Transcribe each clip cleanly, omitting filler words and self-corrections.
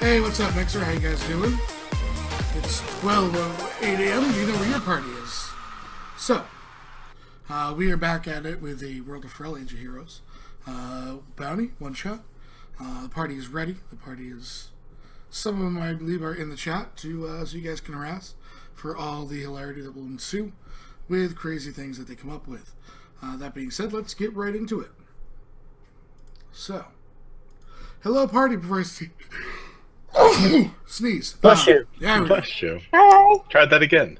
Hey, what's up, Mixer? How you guys doing? It's 12:08 a.m. Do you know where your party is? So, we are back at it with the World of Pharrell Age of Heroes. Bounty, one shot. The party is ready. The party is... Some of them, I believe, are in the chat to so you guys can harass for all the hilarity that will ensue with crazy things that they come up with. That being said, let's get right into it. So, hello, party, before I see... Sneeze. Bless you. Yeah, we go. Bless you. Hi. Try that again.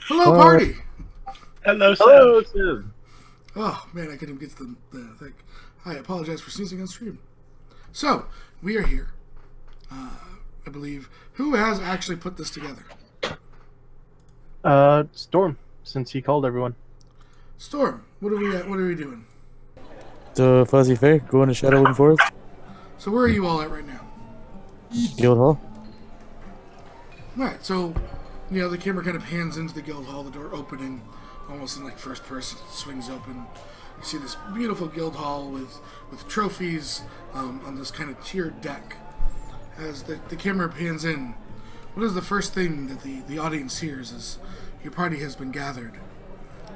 Hello, party. Hello, Hello, Seth. Tim. Oh, man, I couldn't even get to the thing. I apologize for sneezing on stream. So, we are here. I believe. Who has actually put this together? Storm, since he called everyone. Storm, what are we doing? The Fuzzy Fey, going to Shadowland Forest, So where are you all at right now? Guild Hall. Alright, so, the camera kind of pans into the guild hall, the door opening, almost in like first person, it swings open. You see this beautiful guild hall with trophies on this kind of tiered deck. As the camera pans in, what is the first thing that the audience hears is your party has been gathered,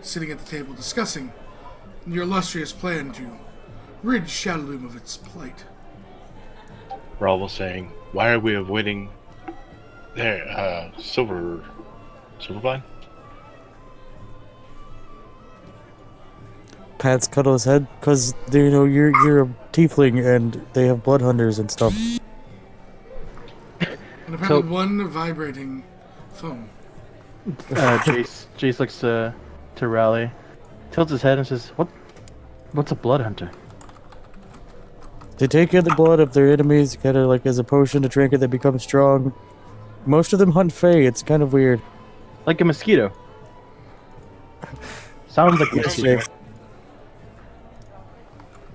sitting at the table discussing your illustrious plan to rid Shadowloom of its plight. We're all saying, why are we avoiding there, Silvervine? Pats cuddle his head, because you're a tiefling and they have blood hunters and stuff. And apparently one vibrating phone. Jace looks to Raleigh, tilts his head and says, What's a blood hunter? They take in the blood of their enemies, kind of like as a potion to drink it, they become strong. Most of them hunt Fey, it's kind of weird. Like a mosquito. Sounds like a mosquito.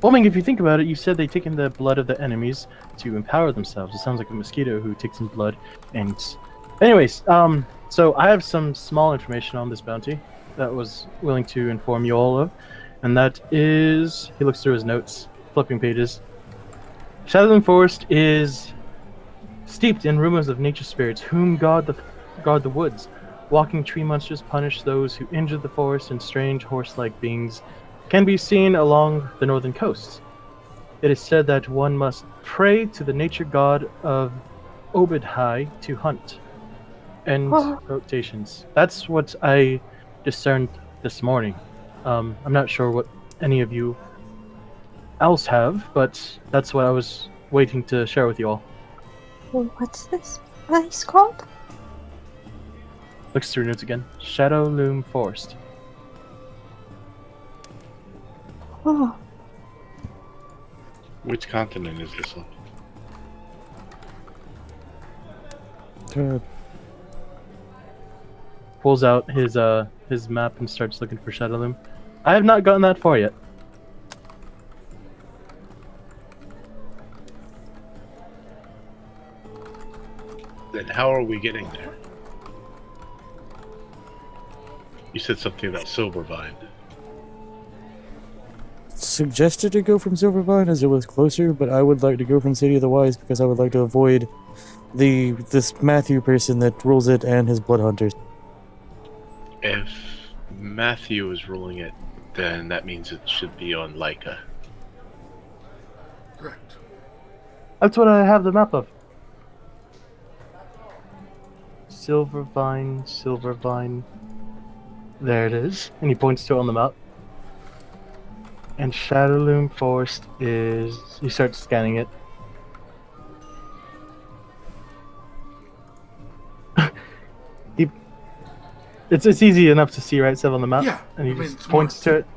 Well, I mean, if you think about it, you said they take in the blood of the enemies to empower themselves. It sounds like a mosquito who takes in blood and... Anyways, so I have some small information on this bounty that I was willing to inform you all of. And that is... He looks through his notes, flipping pages. Shadowland Forest is steeped in rumors of nature spirits, whom guard the woods. Walking tree monsters punish those who injure the forest, and strange horse-like beings can be seen along the northern coast. It is said that one must pray to the nature god of Obedhai to hunt. End quotations. That's what I discerned this morning. I'm not sure what any of you else have, but that's what I was waiting to share with you all. What's this place called? Looks through notes again. Shadowloom Forest. Oh, Which continent is this on? Pulls out his map and starts looking for Shadowloom. I have not gotten that far yet. Then how are we getting there? You said something about Silvervine. Suggested to go from Silvervine as it was closer, but I would like to go from City of the Wise because I would like to avoid this Matthew person that rules it and his blood hunters. If Matthew is ruling it, then that means it should be on Leica. Correct. That's what I have the map of. Silvervine. There it is. And he points to it on the map. And Shadowloom Forest is... You start scanning it. It's easy enough to see, right, Sev, on the map? Yeah. And he just points to it.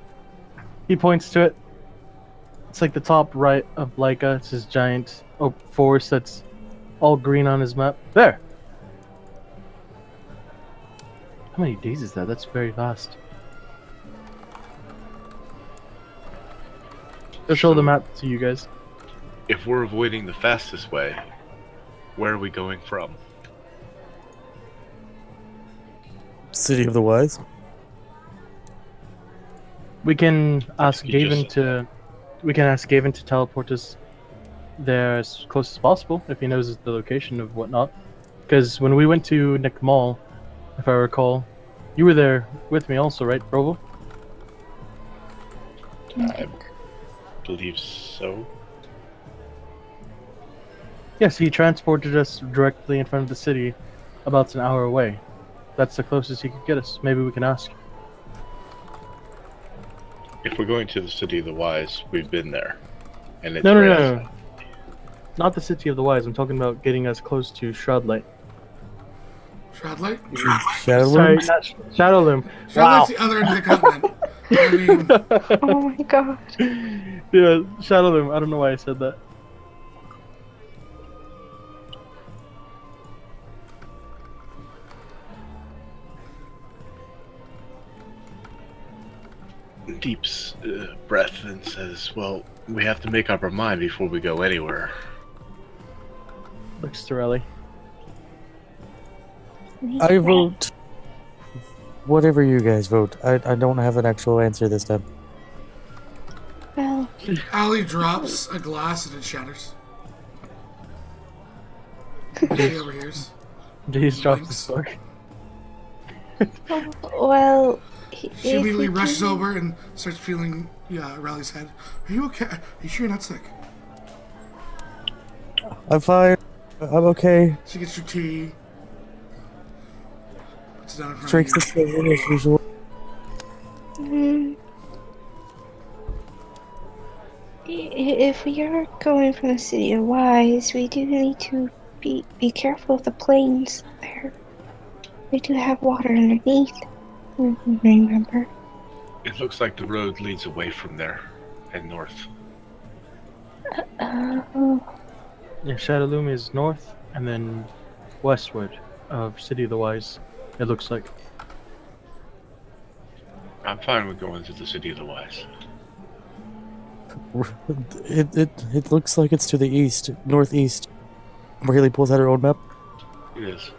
He points to it. It's like the top right of Leica. It's this giant oak forest that's all green on his map. There! How many days is that? That's very fast. I'll show the map to you guys. If we're avoiding the fastest way, where are we going from? City of the Wise. We can ask You Gavin just- to... We can ask Gavin to teleport us there as close as possible if he knows the location of whatnot. Because when we went to Nick Mall, if I recall, you were there with me also, right, Provo? I believe so. Yes, he transported us directly in front of the city, about an hour away. That's the closest he could get us. Maybe we can ask. If we're going to the City of the Wise, we've been there. And it's No, right no, outside. no. Not the City of the Wise. I'm talking about getting us close to Shroudlight. Shroudlight? Sorry, Shadowlands? not Shadowloom. Shroudlight's the other end of the continent. I mean, Oh my god. Yeah, Shadowloom. I don't know why I said that. Deep breath and says, well, we have to make up our mind before we go anywhere. Looks to Relly. I vote. Whatever you guys vote. I don't have an actual answer this time. Well, Allie drops a glass and it shatters. She overhears. Jace drops Blinks. his fork. well. She immediately rushes over and starts feeling Riley's head. Are you okay? Are you sure you're not sick? I'm fine. I'm okay. She gets your tea. Puts it down in front Drinks of the same as usual. If we are going from the City of Wise, we do need to be careful of the plains there. We do have water underneath. Remember? It looks like the road leads away from there and north. Oh, Yeah, Shadowloom is north and then westward of City of the Wise. It looks like. I'm fine with going to the City of the Wise. It looks like it's to the east, northeast. Really pulls out her own map. It is.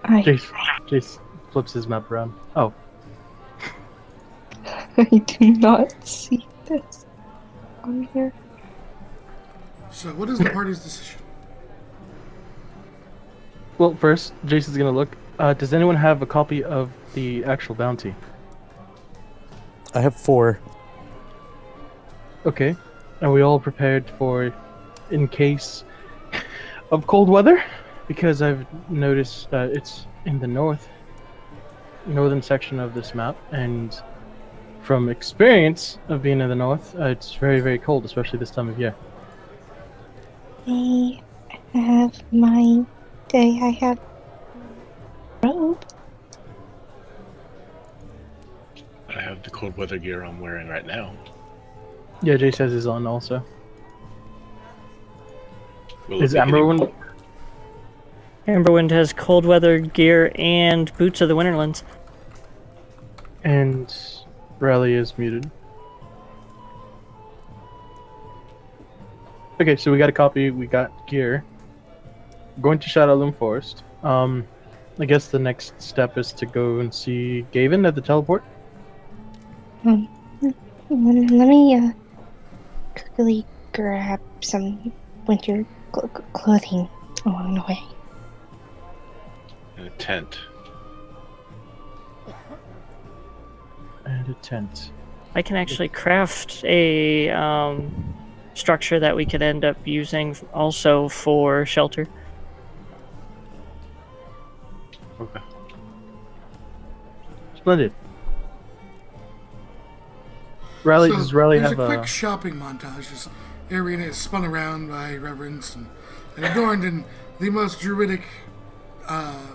Jace flips his map around. Oh, I do not see this on here. So, what is the party's decision? well, first, Jason's gonna look. Does anyone have a copy of the actual bounty? I have 4. Okay. Are we all prepared for in case of cold weather? Because I've noticed that it's in the northern section of this map, and from experience of being in the north, it's very, very cold, especially this time of year. I have my day. I have robe. I have the cold weather gear I'm wearing right now. Yeah, Jace has his on also. Will it Is be any- Amberwind? Amberwind has cold weather gear and boots of the Winterlands. And Rally is muted. Okay, so we got a copy, we got gear. Going to Shadowloom Forest. I guess the next step is to go and see Gavin at the teleport. Let me quickly grab some winter clothing along the way. in a tent? And a tent. I can actually craft a structure that we could end up using also for shelter. Okay. Splendid. Rally, So, does Rally there's have a quick shopping montage. This arena is spun around by reverence and adorned in the most druidic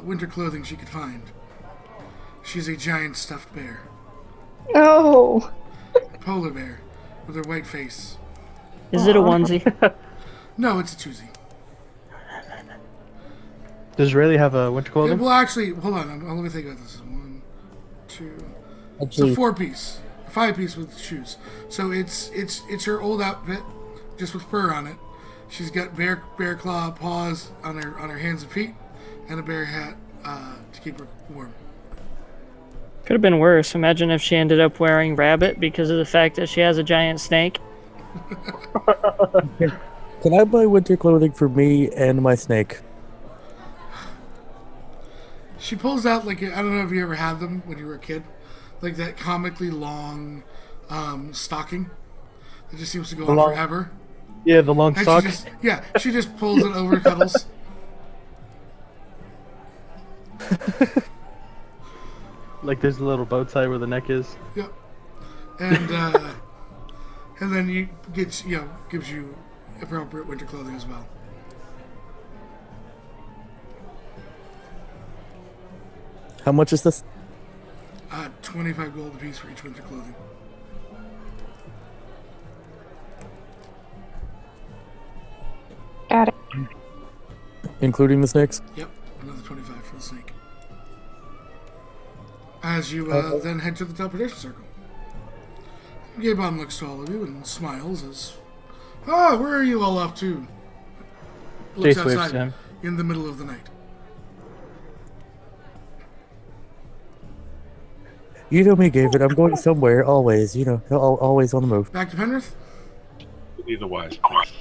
winter clothing she could find. She's a giant stuffed bear, Oh, a polar bear, with her white face. Is it a onesie? No, it's a twosie. Does Rally have a winter Yeah, clothing? well, actually, hold on. Let me think about this. 1, 2. It's a Actually, 4-piece, 5-piece with shoes. So it's her old outfit, just with fur on it. She's got bear claw paws on her hands and feet, and a bear hat to keep her warm. Could have been worse. Imagine if she ended up wearing rabbit because of the fact that she has a giant snake. Can I buy winter clothing for me and my snake? She pulls out like I don't know if you ever had them when you were a kid, like that comically long stocking that just seems to go on long- forever. Yeah, the long And sock. she just pulls it over Cuddles. Like there's a little bow tie where the neck is. Yep. And then gives you appropriate winter clothing as well. How much is this? 25 gold apiece for each winter clothing. Got it. Including the snakes? Yep, another 25 for the snake. As you then head to the teleportation circle. Gaybon looks to all of you and smiles as, where are you all off to? Looks Jace waves to outside him. in the middle of the night. You know me, David. I'm going somewhere, always. Always on the move. Back to Penrith? Be the wise, please.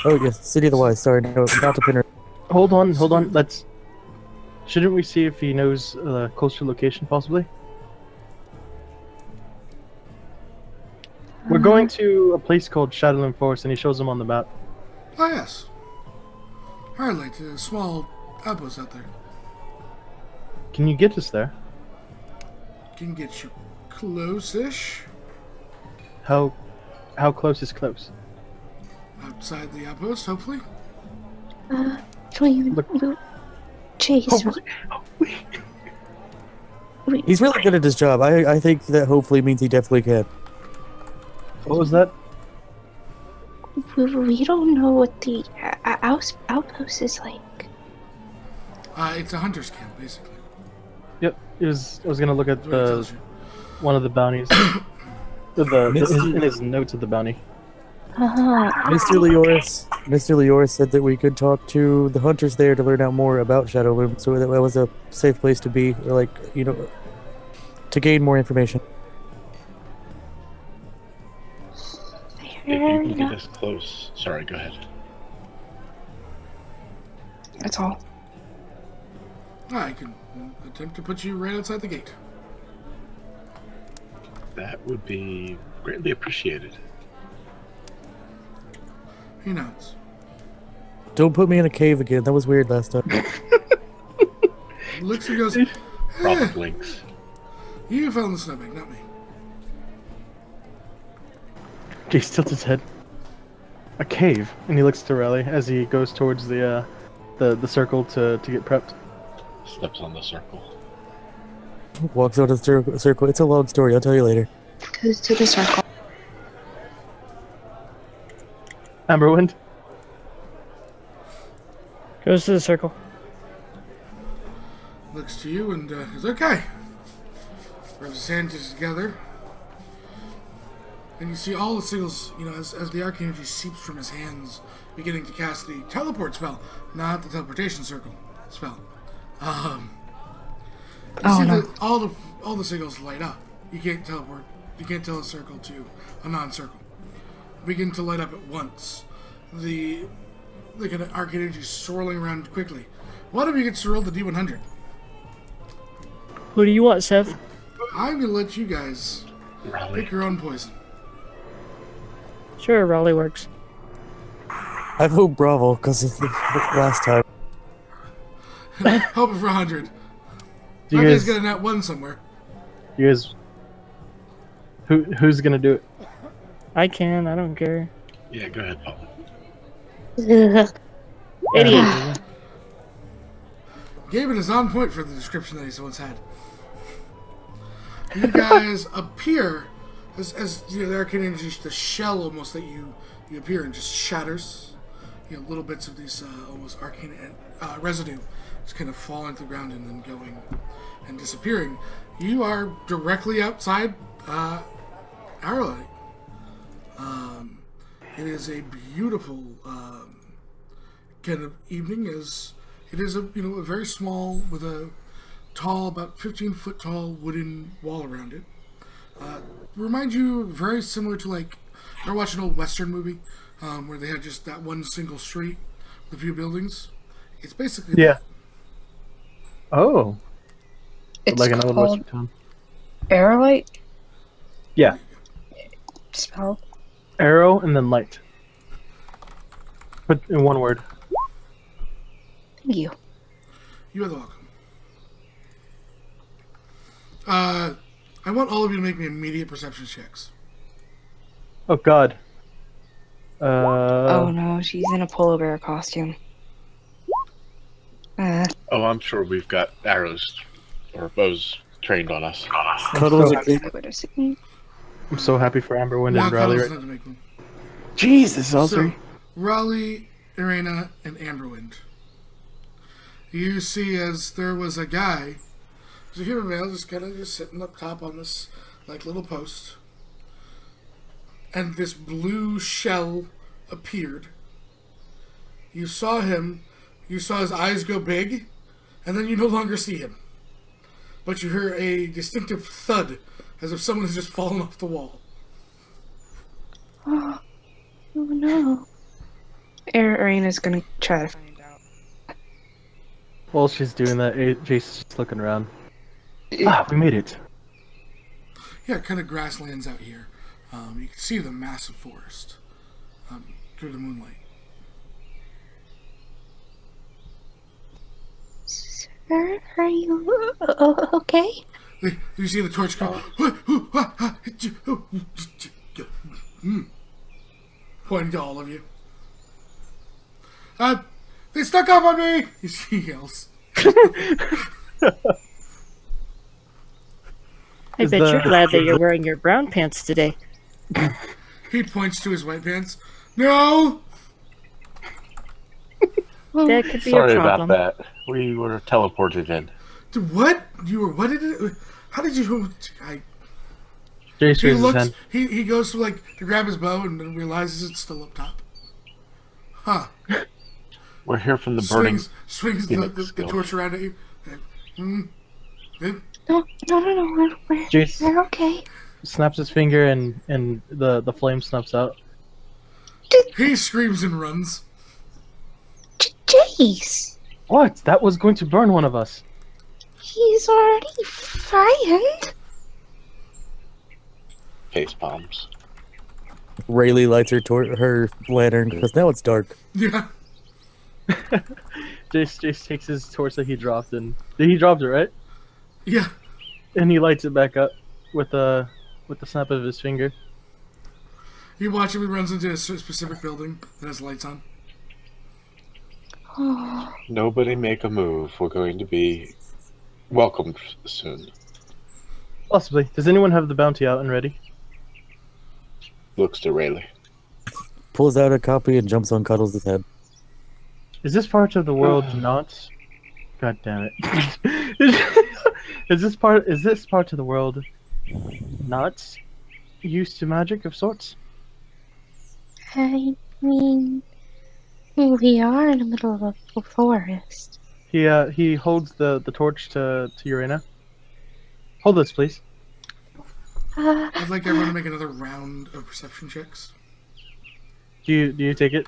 Oh, yes, City of the Wise. Sorry, no, not to Pinner. Hold on. Shouldn't we see if he knows the closer location, possibly? We're going to a place called Shadowland Forest, and he shows him on the map. Oh, yes. Highlight, a small outpost out there. Can you get us there? Can get you close-ish. How close is close? Outside the outpost, hopefully. Don't even Look. Chase. He's really good at his job. I think that hopefully means he definitely can. What was that? We don't know what the outpost is like. It's a hunter's camp, basically. Yep. I was gonna look at That's what it tells you. one of the bounties. In his notes of the bounty. Mr. Leoris said that we could talk to the hunters there to learn out more about Shadowloom, so that was a safe place to be, or to gain more information. If you can get us close. Sorry, go ahead. That's all. I can attempt to put you right outside the gate. That would be greatly appreciated. He nods. Don't put me in a cave again. That was weird last time. Looks and goes, Rob blinks. you found the snowbank, not me. Jace tilts his head. A cave, and he looks to Raleigh as he goes towards the circle to get prepped. Steps on the circle. Walks out of the circle. It's a long story. I'll tell you later. Goes to the circle. Amberwind. Goes to the circle. Looks to you and goes, okay. Rubs his hands together. And you see all the signals, as the arcane energy seeps from his hands, beginning to cast the teleport spell, not the teleportation circle spell. You see that all the signals light up. You can't teleport. You can't tell a circle to a non-circle. Begin to light up at once. The kind of arcane energy swirling around quickly. One of you gets to roll the D100. Who do you want, Seth? I'm gonna let you guys Raleigh. pick your own poison. Sure, Raleigh works. I vote Bravo because of the last time. Hoping for 100. Do you Somebody's guys? got a nat 1 somewhere. You guys? Who's gonna do it? I can. I don't care. Yeah, go ahead, Paul. Idiot. Gaben is on point for the description that he once had. You guys appear as the arcane energy, the shell almost that you appear in just shatters. Little bits of these almost arcane residue just kind of falling to the ground and then going and disappearing. You are directly outside Arrowlight. It is a beautiful kind of evening. As it is a very small with a tall, about 15-foot tall wooden wall around it. Remind you very similar to Or watch an old Western movie where they had just that one single street with a few buildings. It's basically Yeah. that. Oh, It's like an old called Western town. Aerolite. Yeah, Spelled. arrow and then light. Put in one word. Thank you. You are welcome. I want all of you to make me immediate perception checks. Oh God. Oh no, she's in a polar bear costume. Oh, I'm sure we've got arrows or bows trained on us. Cuddles so- again. I would assume. I'm so happy for Amberwind Now and Raleigh. Cuddles Right? not to make one. Jesus, all So, three. Raleigh, Irena, and Amberwind. You see as there was a guy, there's a human male just kind of just sitting up top on this like little post. And this blue shell appeared. You saw him, you saw his eyes go big, and then you no longer see him. But you hear a distinctive thud, as if someone has just fallen off the wall. Oh no. Arena's gonna try to find out. While she's doing that, Jason's just looking around. Ah, we made it. Yeah, kind of grasslands out here. You can see the massive forest through the moonlight. Sir, are you okay? You see the torch go. Pointing to all of you. They stuck up on me! He yells. I Is bet the- you're glad that you're wearing your brown pants today. He points to his white pants. No! That could be Sorry a problem. about that. We were teleported in. What? You were what did it? How did you? Jace He raises his looks. hand. He goes to to grab his bow and then realizes it's still up top. Huh? We're here from the burning. Swings the torch around at you. No, we're Jace we're okay. snaps his finger and the flame snuffs out. He screams and runs. Jace! What? That was going to burn one of us. He's already frightened. Face palms. Rayleigh lights her lantern because now it's dark. Yeah. Jace takes his torch that he dropped and he dropped it, right? Yeah. And he lights it back up with the snap of his finger. You watch him. He runs into a specific building that has lights on. Oh, Nobody make a move. We're going to be welcomed soon. Possibly. Does anyone have the bounty out and ready? Looks to Rayleigh. Pulls out a copy and jumps on Cuddles' head. Is this part of the world not? God damn it! Is this part of the world not used to magic of sorts? I mean, we are in the middle of a forest. He holds the torch to Urena. Hold this, please. I'd like everyone to make another round of perception checks. Do you take it?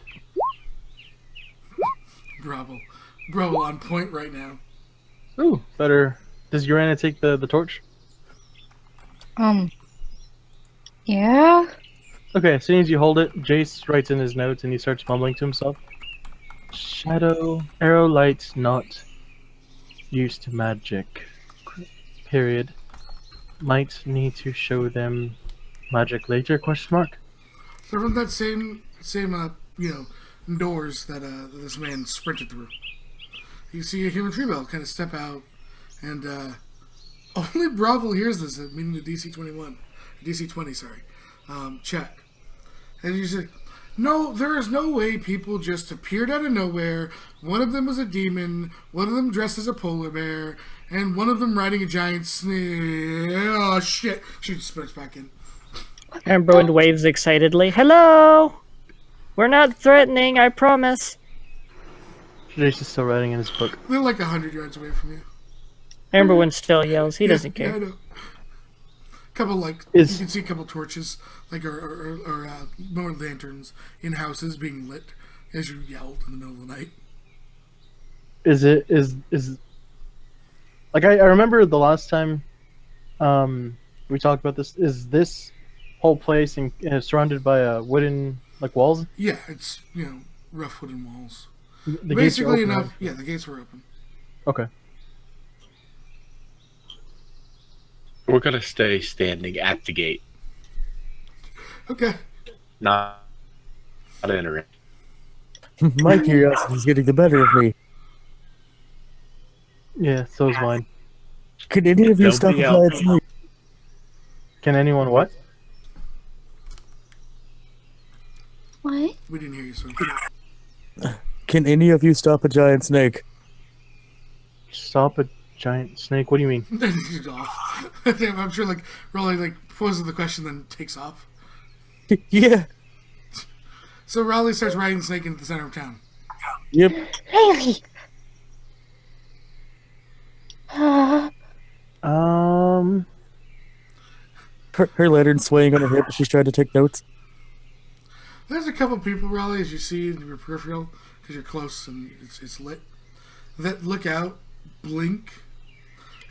Bravo on point right now. Ooh, better. Does Urena take the torch? Yeah? Okay, as soon as you hold it, Jace writes in his notes and he starts mumbling to himself. Shadow, arrow light, not used to magic. Period. Might need to show them magic later, question mark? So from that same doors that this man sprinted through, you see a human tree bell kind of step out, and only Bravo hears this, meaning the DC 20, sorry, check. And you say, no, there is no way people just appeared out of nowhere. One of them was a demon, one of them dressed as a polar bear, and one of them riding a giant snake. Oh shit! She just sprints back in. Amberwind waves excitedly. Hello! We're not threatening, I promise. Jace is still writing in his book. They're like 100 yards away from you. Amberwind still yells. He doesn't Yeah, I care. know. couple like Is- you can see a couple torches, like or more lanterns in houses being lit as you yelled in the middle of the night. Is like I remember the last time we talked about this. Is this whole place surrounded by wooden like walls? Yeah, it's rough wooden walls. The gates are Basically open, enough. right? Yeah, the gates were open. Okay. We're gonna stay standing at the gate, Okay. not entering. My curiosity is getting the better of me. Yeah, so is mine. Could any of you stop a Nobody else. giant snake? Can anyone what? What? We didn't hear you, sir. Can any of you stop a giant snake? Stop a giant snake? What do you mean? He's off. Damn, I'm sure like Raleigh like poses the question, then takes off. Yeah. So Raleigh starts riding the snake into the center of town. Yep. Really? Her lantern swaying on her hip as she's trying to take notes. There's a couple people, Raleigh, as you see in your peripheral, because you're close and it's lit, that look out, blink,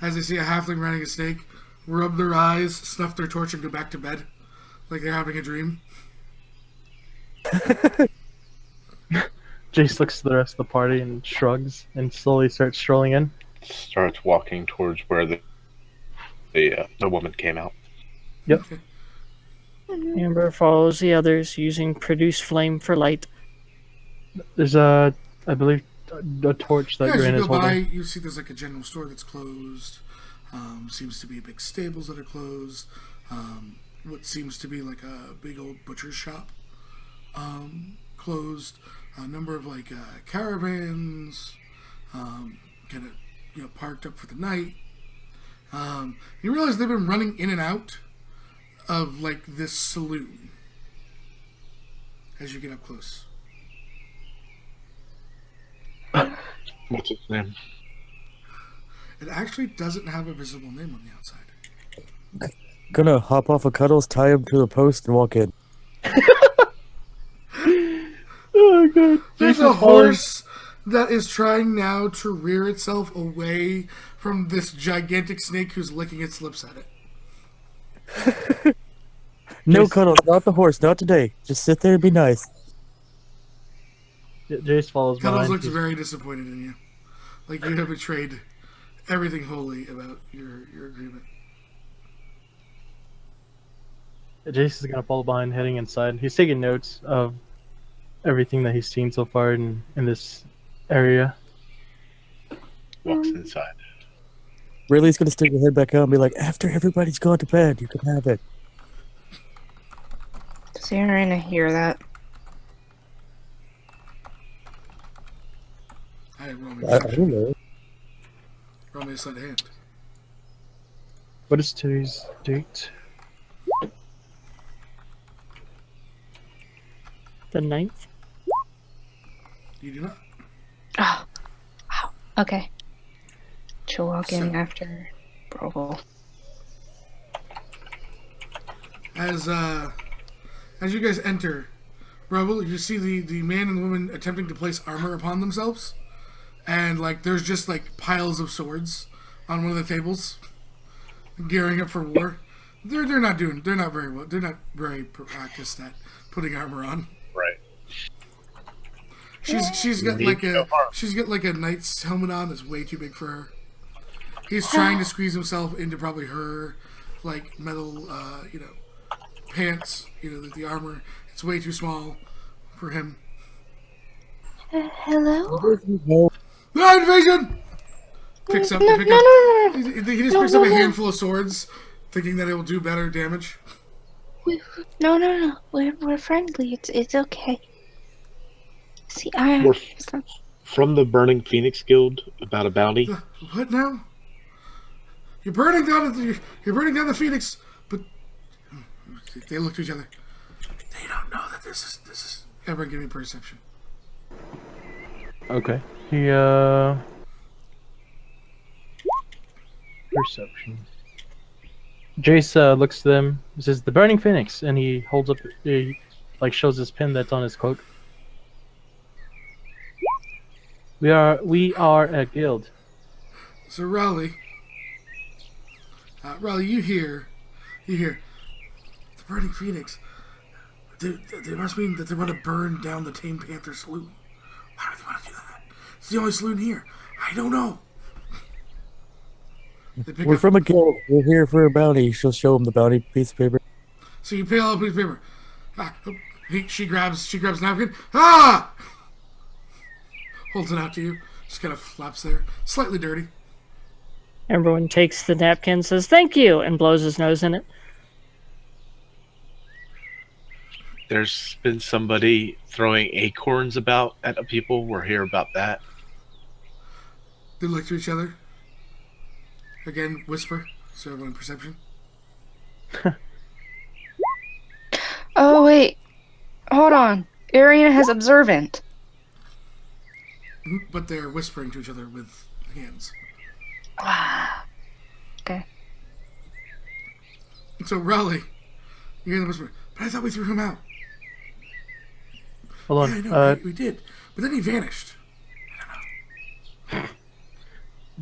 as they see a halfling riding a snake, rub their eyes, snuff their torch, and go back to bed, like they're having a dream. Jace looks to the rest of the party and shrugs and slowly starts strolling in. Starts walking towards where the woman came out. Yep. Okay. Amber follows the others using produce flame for light. There's I believe, a torch that Yeah, as Gran you is go by, holding. you see there's like a general store that's closed. Seems to be big stables that are closed. What seems to be like a big old butcher's shop closed. A number of like caravans kind of parked up for the night. You realize they've been running in and out of like this saloon as you get up close. What's its name? It actually doesn't have a visible name on the outside. Gonna hop off of Cuddles, tie him to the post, and walk in. Oh god. There's Jace a is following. horse that is trying now to rear itself away from this gigantic snake who's licking its lips at it. No, Jace- Cuddles, not the horse, not today. Just sit there and be nice. Jace follows Cuddles behind. looks He's- very disappointed in you. Like you have betrayed everything holy about your agreement. Jace is gonna follow behind, heading inside. He's taking notes of everything that he's seen so far in this area. Walks inside. Riley's gonna stick her head back out and be like, after everybody's gone to bed, you can have it. Does Aaron hear that? I didn't roll me. I don't know. Roll me a sleight of hand. What is today's date? The 9th? You do not. Oh, wow. Okay. She'll walk in So- after Broval. As you guys enter, Rebel, you see the man and the woman attempting to place armor upon themselves, and like there's just like piles of swords on one of the tables, gearing up for war. They're not very practiced at putting armor on. Right. She's got like a knight's helmet on that's way too big for her. He's trying to squeeze himself into probably her like metal pants, the armor. It's way too small for him. Hello? Ah, invasion! Picks up. No. He just picks up a handful of swords, thinking that it will do better damage. No. We're friendly. It's okay. See, We're from the Burning Phoenix Guild about a bounty. What now? You're burning down the Phoenix, but they look to each other. They don't know that this is. Everyone, give me perception. Okay. He perception. Jace looks to them. He says, "The Burning Phoenix," and he holds up, he shows his pin that's on his cloak. We are a guild. So Raleigh, you hear the Burning Phoenix. They must mean that they want to burn down the Tame Panther Saloon. Why do they want to do that? It's the only saloon here. I don't know. We're from a guild. We're here for a bounty. She'll show him the bounty piece of paper. So you pay all the piece of paper. She grabs a napkin. Ah! Holds it out to you. Just kind of flaps there. Slightly dirty. Everyone takes the napkin, says thank you, and blows his nose in it. There's been somebody throwing acorns about at people. We're here about that. They look to each other. Again, whisper. So everyone perception. Oh, wait. Hold on. Ariana has observant. But they're whispering to each other with hands. Okay. So Raleigh, you hear them whisper, but I thought we threw him out. Hold on. Yeah, I know, we did. But then he vanished.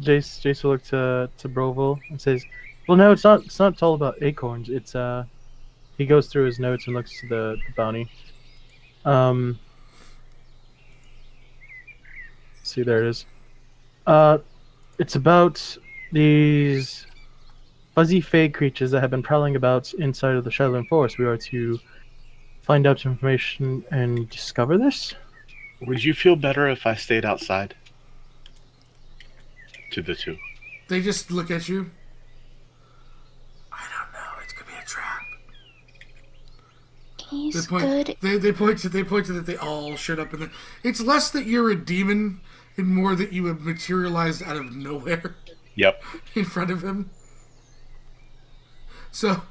Jace will look to Broville and says, "Well, no, it's not all about acorns. It's He goes through his notes and looks to the bounty. See, there it is. It's about these Fuzzy Fey creatures that have been prowling about inside of the Shadowland Forest. We are to find out information and discover this." Would you feel better if I stayed outside? To the two. They just look at you. I don't know. It's gonna be a trap. He's good. They point to that they all showed up in the. It's less that you're a demon and more that you have materialized out of nowhere. Yep. In front of him. So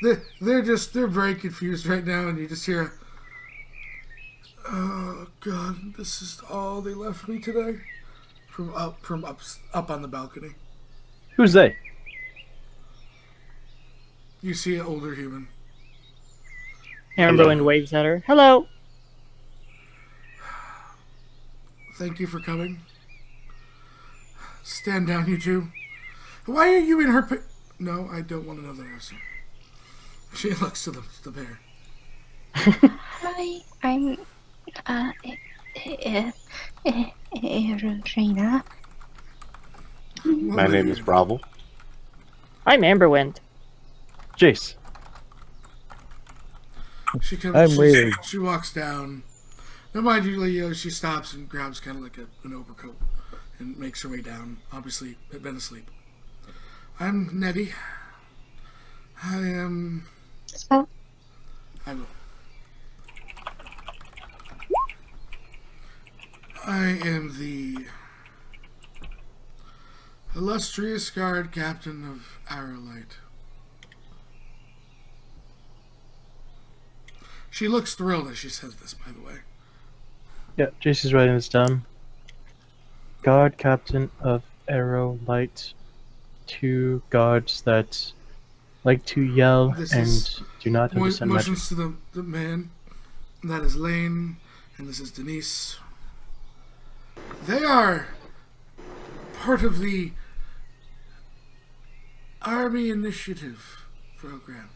they're very confused right now, and you just hear, "Oh God, this is all they left me today." From up on the balcony. Who's they? You see an older human. Amberlynn waves at her. Hello. Thank you for coming. Stand down, you two. Why are you in her No, I don't want to know the answer. She looks to the bear. Hi, I'm Rosina. My name is Bravo. I'm Amberwind. Jace. She walks down. Now, mind you, she stops and grabs kind of like an overcoat and makes her way down. Obviously, had been asleep. I'm Nettie. I am. Spell? I will. I am the illustrious guard captain of Arrowlight. She looks thrilled as she says this, by the way. Yeah, Jace is writing this down. Guard captain of Arrowlight. Two guards that like to yell and do not understand magic. Motions to the man. That is Lane, and this is Denise. They are part of the Army Initiative program.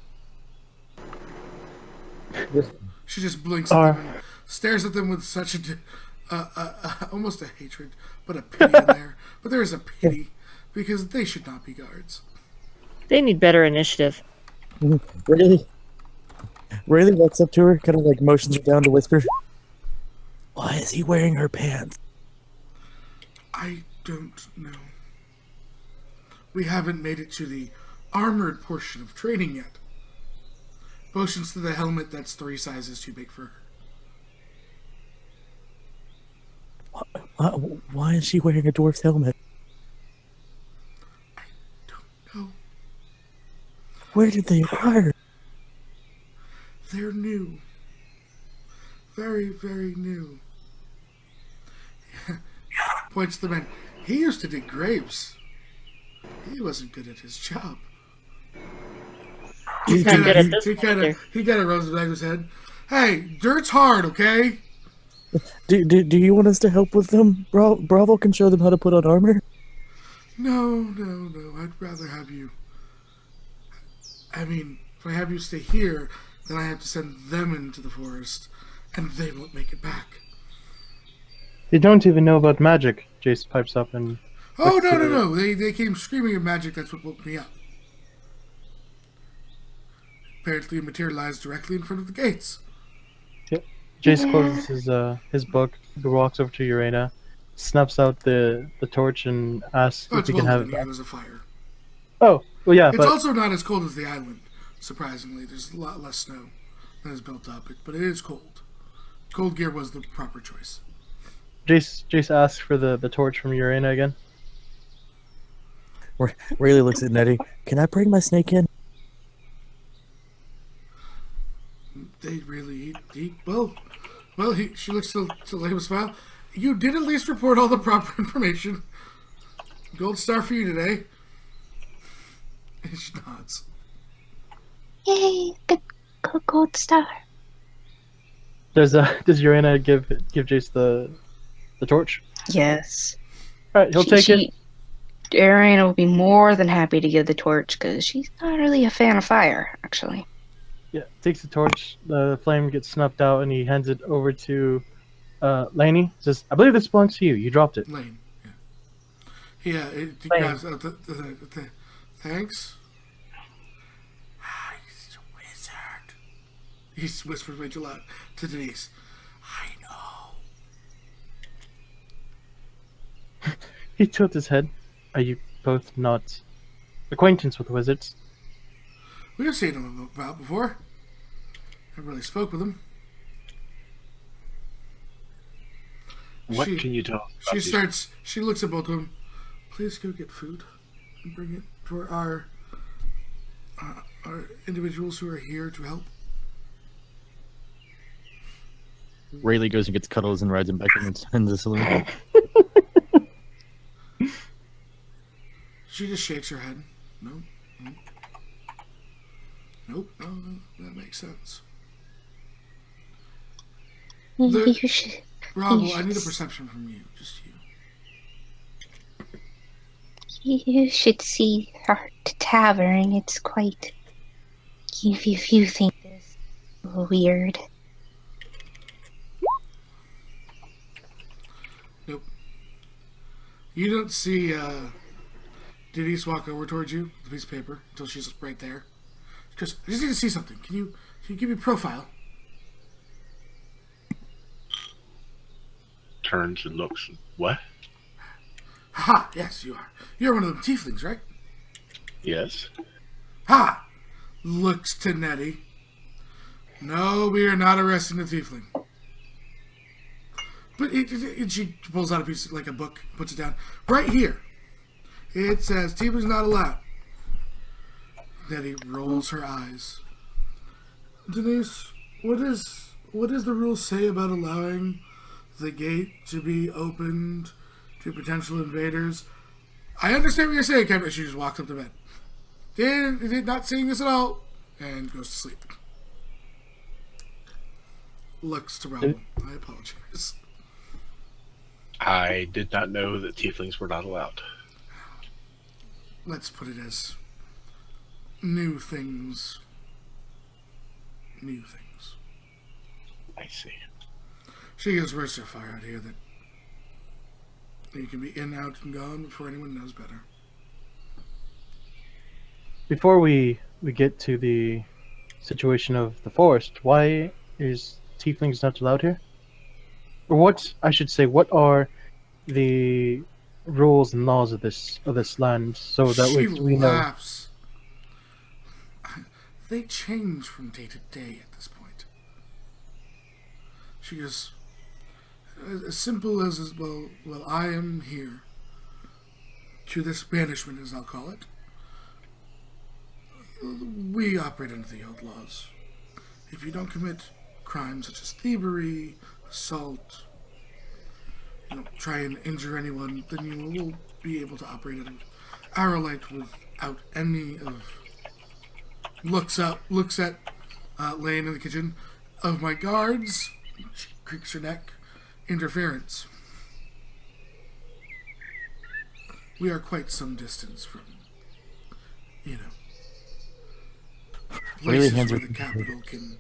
She just blinks at them and stares at them with such almost a hatred, but a pity in there. But there is a pity because they should not be guards. They need better initiative. Really walks up to her, kind of like motions her down to whisper. Why is he wearing her pants? I don't know. We haven't made it to the armored portion of training yet. Motions to the helmet that's 3 sizes too big for her. Why is she wearing a dwarf's helmet? I don't know. Where did they acquire her? They're new. Very, very new. Points to the man. He used to dig graves. He wasn't good at his job. He's not good at this He one kind either. of rubs the back of his head. Hey, dirt's hard, okay? Do you want us to help with them? Bravo can show them how to put on armor. No. I'd rather have you. I mean, if I have you stay here, then I have to send them into the forest, and they won't make it back. You don't even know about magic, Jace pipes up and... Oh, no. They came screaming of magic. That's what woke me up. Apparently, it materialized directly in front of the gates. Jace closes his book, walks over to Urena, snaps out the torch and asks Oh, if it's he well can have lit in it here. back. There's a fire. Oh, well, yeah, It's but also not as cold as the island, surprisingly. There's a lot less snow that is built up, but it is cold. Cold gear was the proper choice. Jace asks for the torch from Urena again. Rayleigh looks at Nettie. Can I bring my snake in? They really eat well. She looks to lay him a smile. You did at least report all the proper information. Gold star for you today. And she nods. Yay, good gold star. Does Urena give Jace the torch? Yes. All right, he'll take it. Ariana will be more than happy to give the torch because she's not really a fan of fire, actually. Yeah, takes the torch. The flame gets snuffed out, and he hands it over to Laney. Says, "I believe this belongs to you. You dropped it." Lane. Yeah. He Lane. grabs the thanks. He's a wizard. He whispers way too loud to Denise. I know. He tilts his head. Are you both not acquaintance with wizards? We've seen him about before. Never really spoke with him. What can you tell us about these? She looks at both of them. Please go get food and bring it for our individuals who are here to help. Rayleigh goes and gets Cuddles and rides him back in the saloon. She just shakes her head. Nope, that makes sense. You should. Bravo, I need a perception from you. Just you. You should see our tavern. It's quite. If you think this weird. Nope. You don't see Denise walk over towards you with a piece of paper until she's right there. Because I just need to see something. Can you give me a profile? Turns and looks. What? Ha! Yes, you are. You're one of them tieflings, right? Yes. Ha! Looks to Nettie. No, we are not arresting the tiefling. But she pulls out a piece, like a book, puts it down. Right here. It says, tieflings not allowed. Nettie rolls her eyes. Denise, what does the rule say about allowing the gate to be opened to potential invaders? I understand what you're saying, Kevin. She just walks up to bed. Did not seeing this at all, and goes to sleep. Looks to Raoul. I apologize. I did not know that tieflings were not allowed. Let's put it as new things. New things. I see. She gives words of fire out here that you can be in, out, and gone before anyone knows better. Before we get to the situation of the forest, why is tieflings not allowed here? Or what are the rules and laws of this land, so that we know? Laughs. They change from day to day at this point. She goes, as simple as well, I am here to this banishment, as I'll call it. We operate under the old laws. If you don't commit crimes such as thievery, assault, try and injure anyone, then you will be able to operate under our light without any of looks up, looks at Lane in the kitchen. Of my guards, she creaks her neck. Interference. We are quite some distance from, Really, places hands where are- the capital can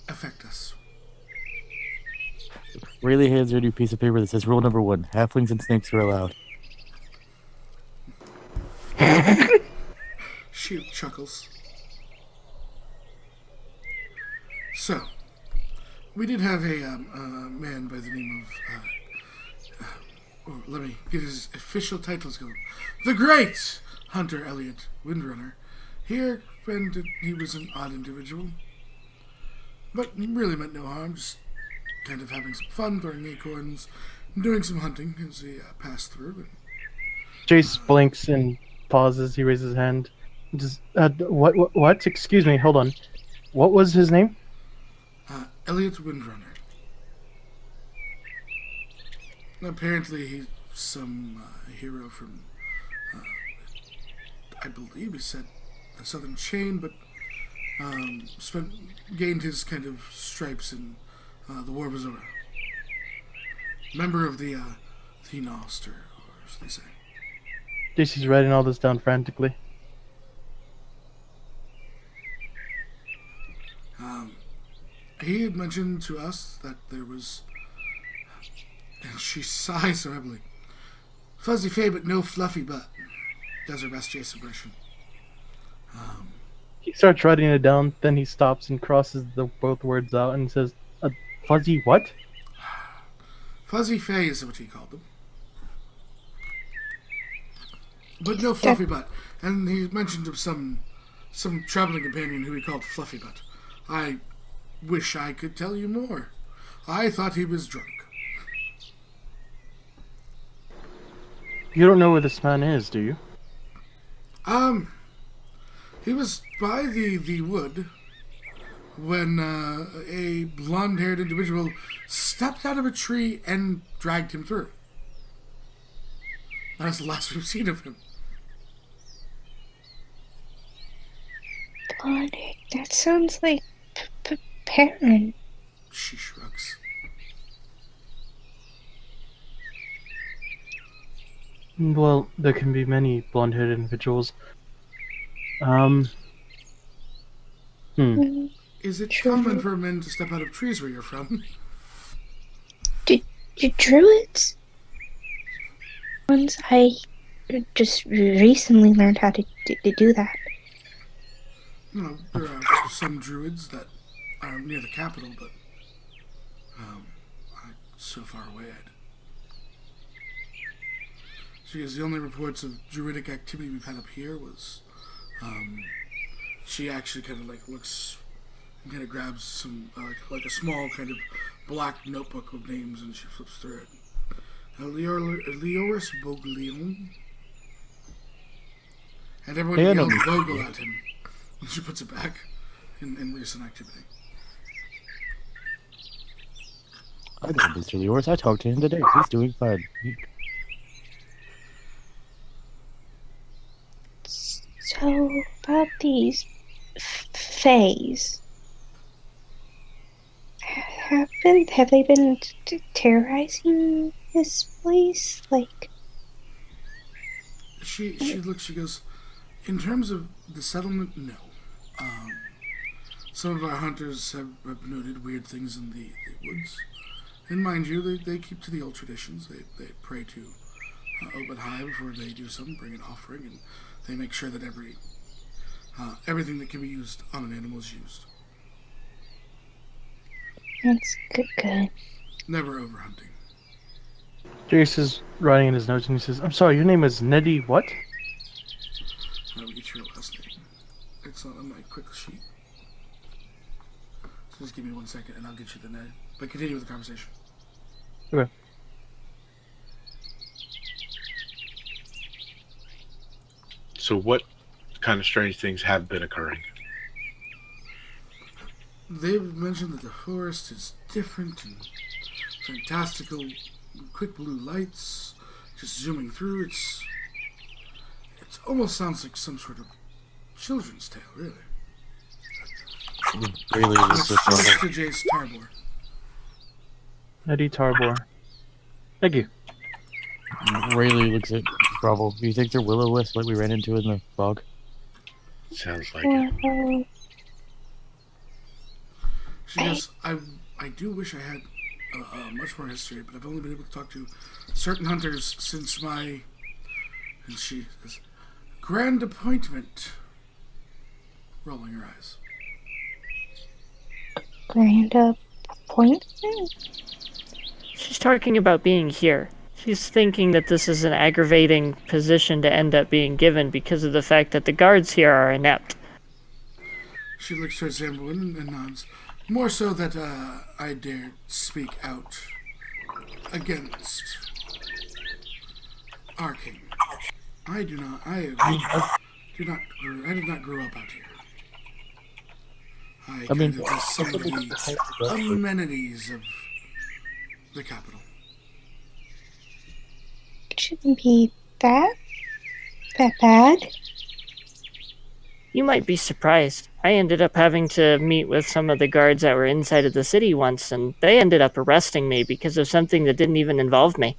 affect us. Rayleigh hands her a new piece of paper that says rule number 1: halflings and snakes are allowed. She chuckles. So, we did have a man by the name of, let me get his official titles going. The Great Hunter Elliot Windrunner. Here, and he was an odd individual. But he really meant no harm, just kind of having some fun, throwing acorns, and doing some hunting as he passed through. Jace blinks and pauses. He raises his hand. Just what? Excuse me. Hold on. What was his name? Elliot Windrunner. Apparently, he's some hero from, I believe he said the Southern Chain, but gained his kind of stripes in the War of Azora. Member of the Nost, or as they say. Jace's writing all this down frantically. He had mentioned to us that there was, and she sighs so heavily, Fuzzy Fey but no fluffy butt. Does her best Jace impression. He starts writing it down. Then he stops and crosses both words out and says, "Fuzzy what?" Fuzzy Fey is what he called them. But no fluffy butt. And he mentioned of some traveling companion who he called Fluffy Butt. I wish I could tell you more. I thought he was drunk. You don't know where this man is, do you? He was by the wood when a blonde-haired individual stepped out of a tree and dragged him through. That was the last we've seen of him. Blonde. That sounds like Perrin. She shrugs. Well, there can be many blonde-haired individuals. Is it common for men to step out of trees where you're from? Do druids? Ones I just recently learned how to do that. There are some druids that are near the capital, but so far away. Because the only reports of druidic activity we've had up here was, she actually kind of looks and kind of grabs some like a small kind of black notebook with names, and she flips through it. Leoris Boglion. And everyone Yeah, yells no. Vogel at him. And she puts it back in recent activity. I know Mr. Leoris. I talked to him today. He's doing fine. So, about these fays. Have they been terrorizing this place? She looks, she goes, in terms of the settlement, no. Some of our hunters have noted weird things in the woods. And mind you, they keep to the old traditions. They pray to Obed High before they do something, bring an offering, and they make sure that everything that can be used on an animal is used. That's good. Never overhunting. Jace is writing in his notes and he says, "I'm sorry, your name is Neddy what?" I will get your last name. It's on my quick sheet. So just give me 1 second and I'll get you the name. But continue with the conversation. Okay. So what kind of strange things have been occurring? They've mentioned that the forest is different and fantastical, quick blue lights just zooming through. It almost sounds like some sort of children's tale, really. Really looks at Next to Jace Tarbor. Eddie Tarbor. Thank you. Rayleigh looks at Bravo. Do you think they're will-o-wisp like we ran into in the bog? Sounds like it. Well, She goes, I do wish I had much more history, but I've only been able to talk to certain hunters since my, and she says, grand appointment. Rolling her eyes. grand appointment? She's talking about being here. She's thinking that this is an aggravating position to end up being given because of the fact that the guards here are inept. She looks towards Zamboin and nods. More so that I dared speak out against our king. I did not grow up out here. I mean, kind of miss some of the amenities of the capital. It shouldn't be that bad. You might be surprised. I ended up having to meet with some of the guards that were inside of the city once, and they ended up arresting me because of something that didn't even involve me.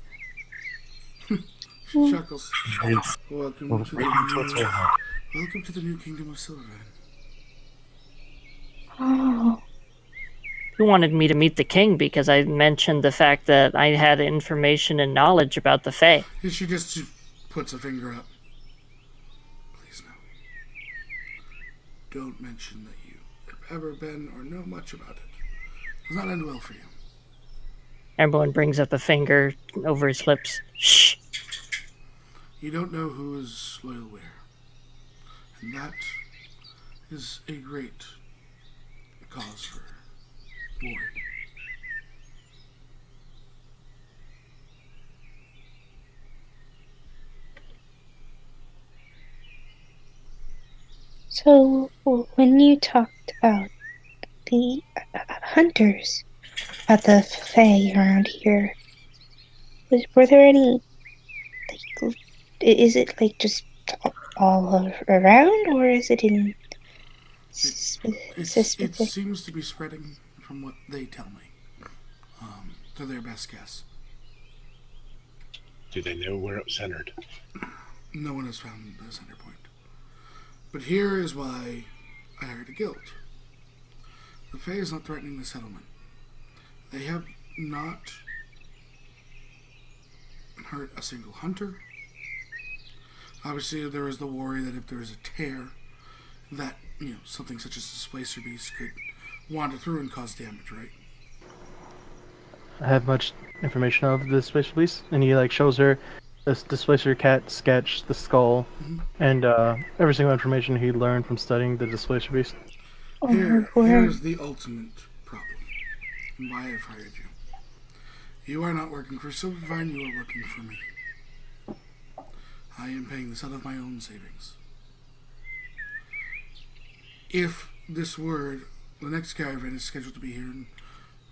She chuckles. It's- Welcome well, to the new kingdom of Silvervan. Oh, You wanted me to meet the king because I mentioned the fact that I had information and knowledge about the Fae. And she just puts a finger up. Please no. Don't mention that you have ever been or know much about it. It does not end well for you. Everyone brings up a finger over his lips. Shh. You don't know who is loyal where. And that is a great cause for worry. so when you talked about the hunters, about the Fae around here, were there any, like, is it like just all around, or is it in It specific? seems to be spreading from what they tell me. To their best guess. Do they know where it's centered? No one has found the center point. But here is why I hired a guild. The Fae is not threatening the settlement. They have not hurt a single hunter. Obviously, there is the worry that if there is a tear, that, something such as a displacer beast could wander through and cause damage, right? I have much information of the Displacer Beast, and he shows her this Displacer cat sketch, the skull, and every single information he learned from studying the Displacer Beast. Here's the ultimate problem, and why I've hired you. You are not working for Silvervine, you are working for me. I am paying this out of my own savings. If this word, the next caravan is scheduled to be here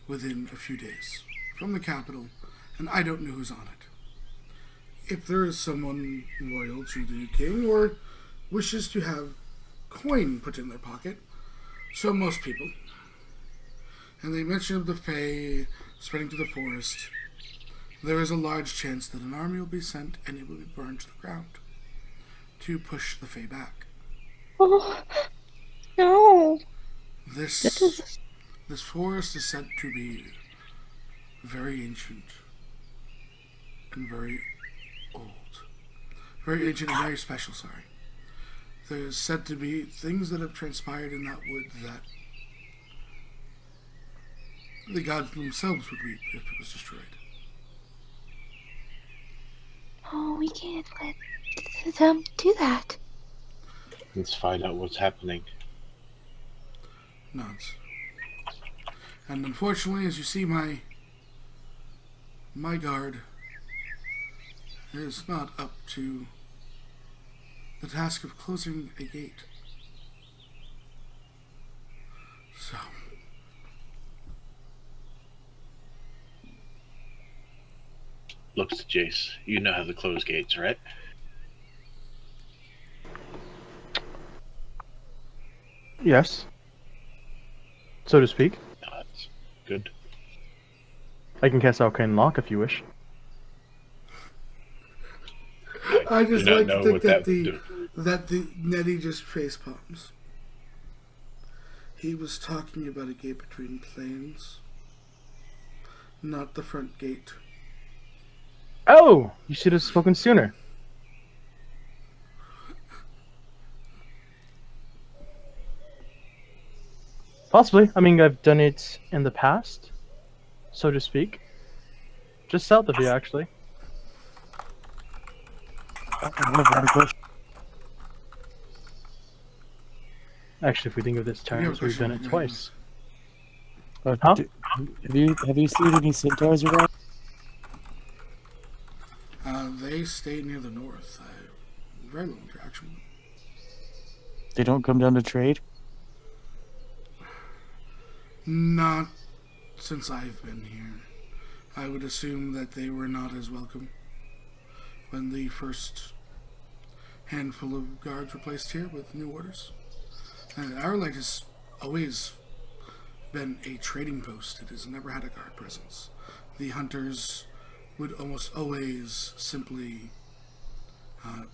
within a few days from the capital, and I don't know who's on it. If there is someone loyal to the new king or wishes to have coin put in their pocket, so most people, and they mention of the Fae spreading to the forest, there is a large chance that an army will be sent and it will be burned to the ground to push the Fae back. Oh, no. This forest is said to be very ancient and very old. Very ancient and very special, sorry. There's said to be things that have transpired in that wood that the gods themselves would weep if it was destroyed. Oh, we can't let them do that. Let's find out what's happening. Nods. And unfortunately, as you see, my guard is not up to the task of closing a gate. So, Looks to Jace. You know how to close gates, right? Yes, so to speak. That's good. I can cast Arcane Lock if you wish. I do just not like to know think what that that would the do. Nettie just face palms. He was talking about a gate between planes, not the front gate. Oh, you should have spoken sooner. Possibly. I mean, I've done it in the past, so to speak. Just south of you, actually. I have a question. Actually, if we think of this You have a terms, we've question? done it Go ahead, twice. Huh? Have you seen any centaurs around? They stay near the north. I have very little interaction with them. They don't come down to trade? Not since I've been here. I would assume that they were not as welcome when the first handful of guards were placed here with new orders. Our light has always been a trading post. It has never had a guard presence. The hunters would almost always simply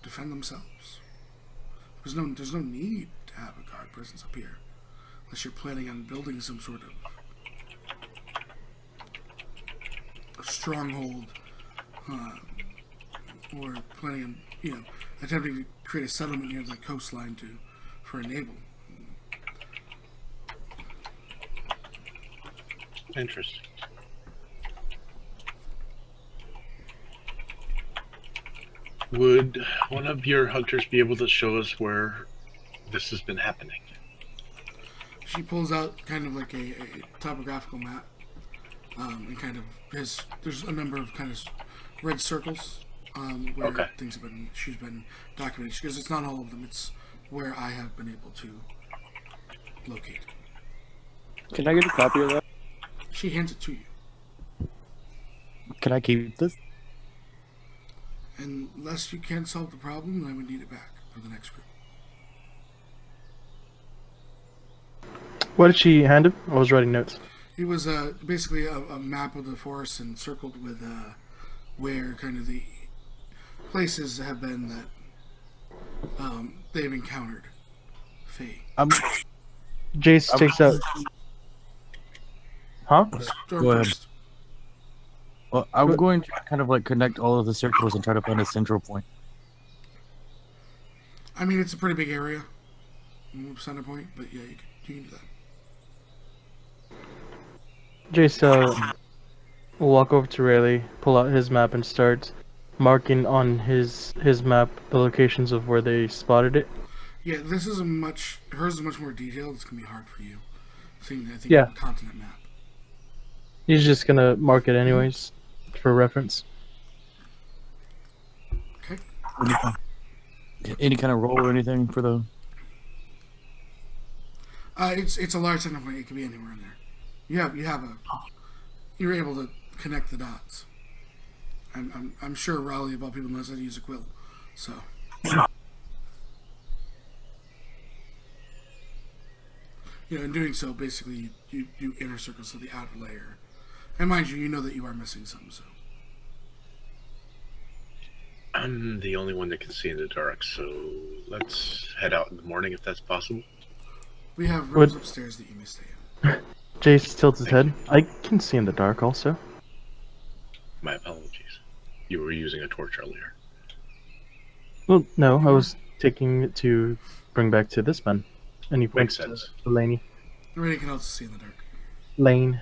defend themselves. There's no need to have a guard presence up here, unless you're planning on building some sort of stronghold, or planning on attempting to create a settlement near the coastline for a naval. Interesting. Would one of your hunters be able to show us where this has been happening? She pulls out kind of like a topographical map, and kind of there's a number of kind of red circles where Okay. she's been documenting. She goes, it's not all of them. It's where I have been able to locate. Can I get a copy of that? She hands it to you. Can I keep this? Unless you can't solve the problem, then I would need it back for the next group. What did she hand him? I was writing notes. It was basically a map of the forest and circled with where kind of the places have been that they've encountered Fey. Jace takes out. Huh? Go ahead. Stormfrost. Well, I'm going to kind of like connect all of the circles and try to find a central point. I mean, it's a pretty big area, center point, but yeah, you can do that. Jace will walk over to Rayleigh, pull out his map, and start marking on his map the locations of where they spotted it. Yeah, hers is much more detailed. It's gonna be hard for you, seeing I think Yeah. the continent map. He's just gonna mark it anyways, for reference. Okay. Any kind of roll or anything for the... It's a large center point. It could be anywhere in there. You're able to connect the dots. I'm sure Raleigh of all people knows how to use a quill, so. In doing so, basically you inner circles to the outer layer, and mind you, you know that you are missing some. So I'm the only one that can see in the dark, so let's head out in the morning if that's possible. we have rooms upstairs that you may stay in. Jace tilts his head. I can see in the dark also. My apologies. You were using a torch earlier. Well, no, I was taking it to bring back to this man. And he points Makes sense. to Laney. Everybody can also see in the dark. Lane.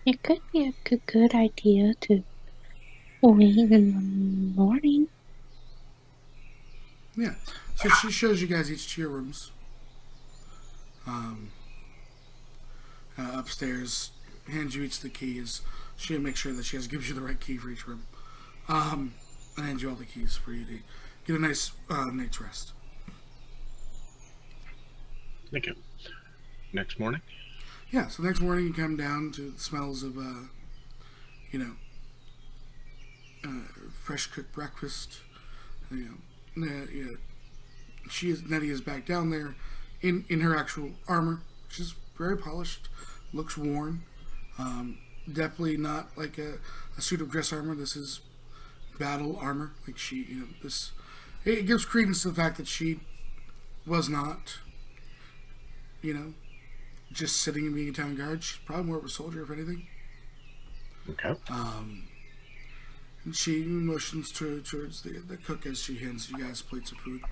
It could be a good idea to wait in the morning. Yeah. So she shows you guys each to your rooms. Upstairs, hands you each the keys. She'll make sure that gives you the right key for each room. And hands you all the keys for you to get a nice night's rest. Thank you. Next morning? Yeah, so next morning you come down to the smells of, fresh cooked breakfast, Nettie is back down there in her actual armor, which is very polished, looks worn. Definitely not like a suit of dress armor. This is battle armor. Like it gives credence to the fact that she was not, just sitting and being a town guard. She's probably more of a soldier, if anything. Okay. And she motions towards the cook as she hands you guys plates of food.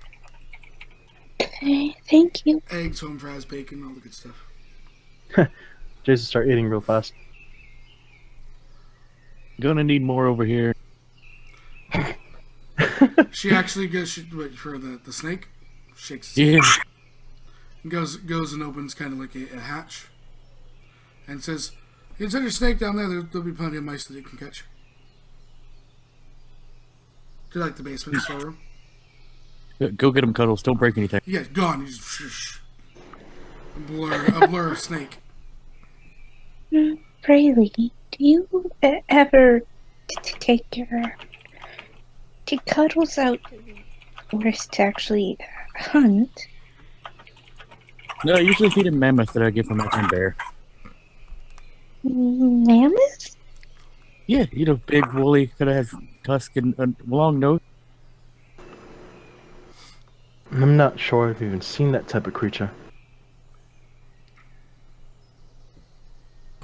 Okay, thank you. Eggs, home fries, bacon, all the good stuff. Jason start eating real fast. Gonna need more over here. She actually goes for the snake, shakes its Yeah. head, goes and opens kind of like a hatch, and says, "You send your snake down there. There'll be plenty of mice that it can catch." Do you like the basement storeroom? Go get him, Cuddles. Don't break anything. Yeah, gone. You just shh. A blur of snake. Rayleigh, do you ever take Cuddles out to the forest to actually hunt? No, I usually feed him mammoth that I get from my friend Bear. Mammoth? Yeah, big, woolly, kind of has tusk and a long nose. I'm not sure I've even seen that type of creature.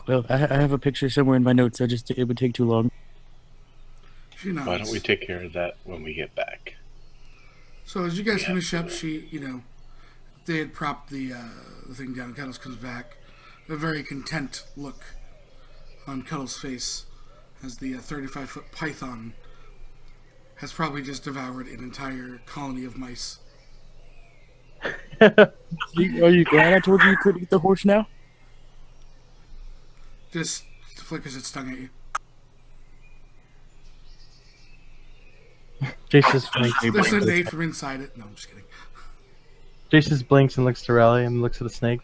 Well, I have a picture somewhere in my notes. It would take too long. She nods. Why don't we take care of that when we get back? So as you guys finish up, they had propped the thing down. Cuddles comes back, a very content look on Cuddles' face, as the 35-foot python has probably just devoured an entire colony of mice. Are you glad I told you couldn't eat the horse now? Just flickers its tongue at you. Jason's blinks. There's a nade from inside it. No, I'm just kidding. Jason's blinks and looks to Raleigh and looks at the snake.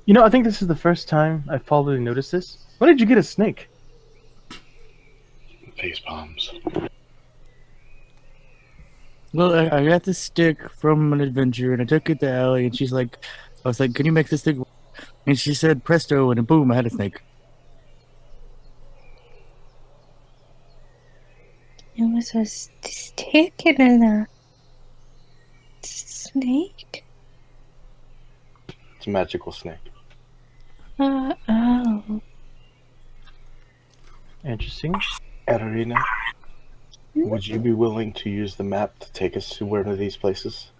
I think this is the first time I've probably noticed this. When did you get a snake? Face palms. Well, I got this stick from an adventure, and I took it to Allie, and I was like, can you make this stick work? And she said, presto, and then boom, I had a snake. It was a stick and a snake? It's a magical snake. Oh. Interesting. Katarina, would you be willing to use the map to take us to one of these places?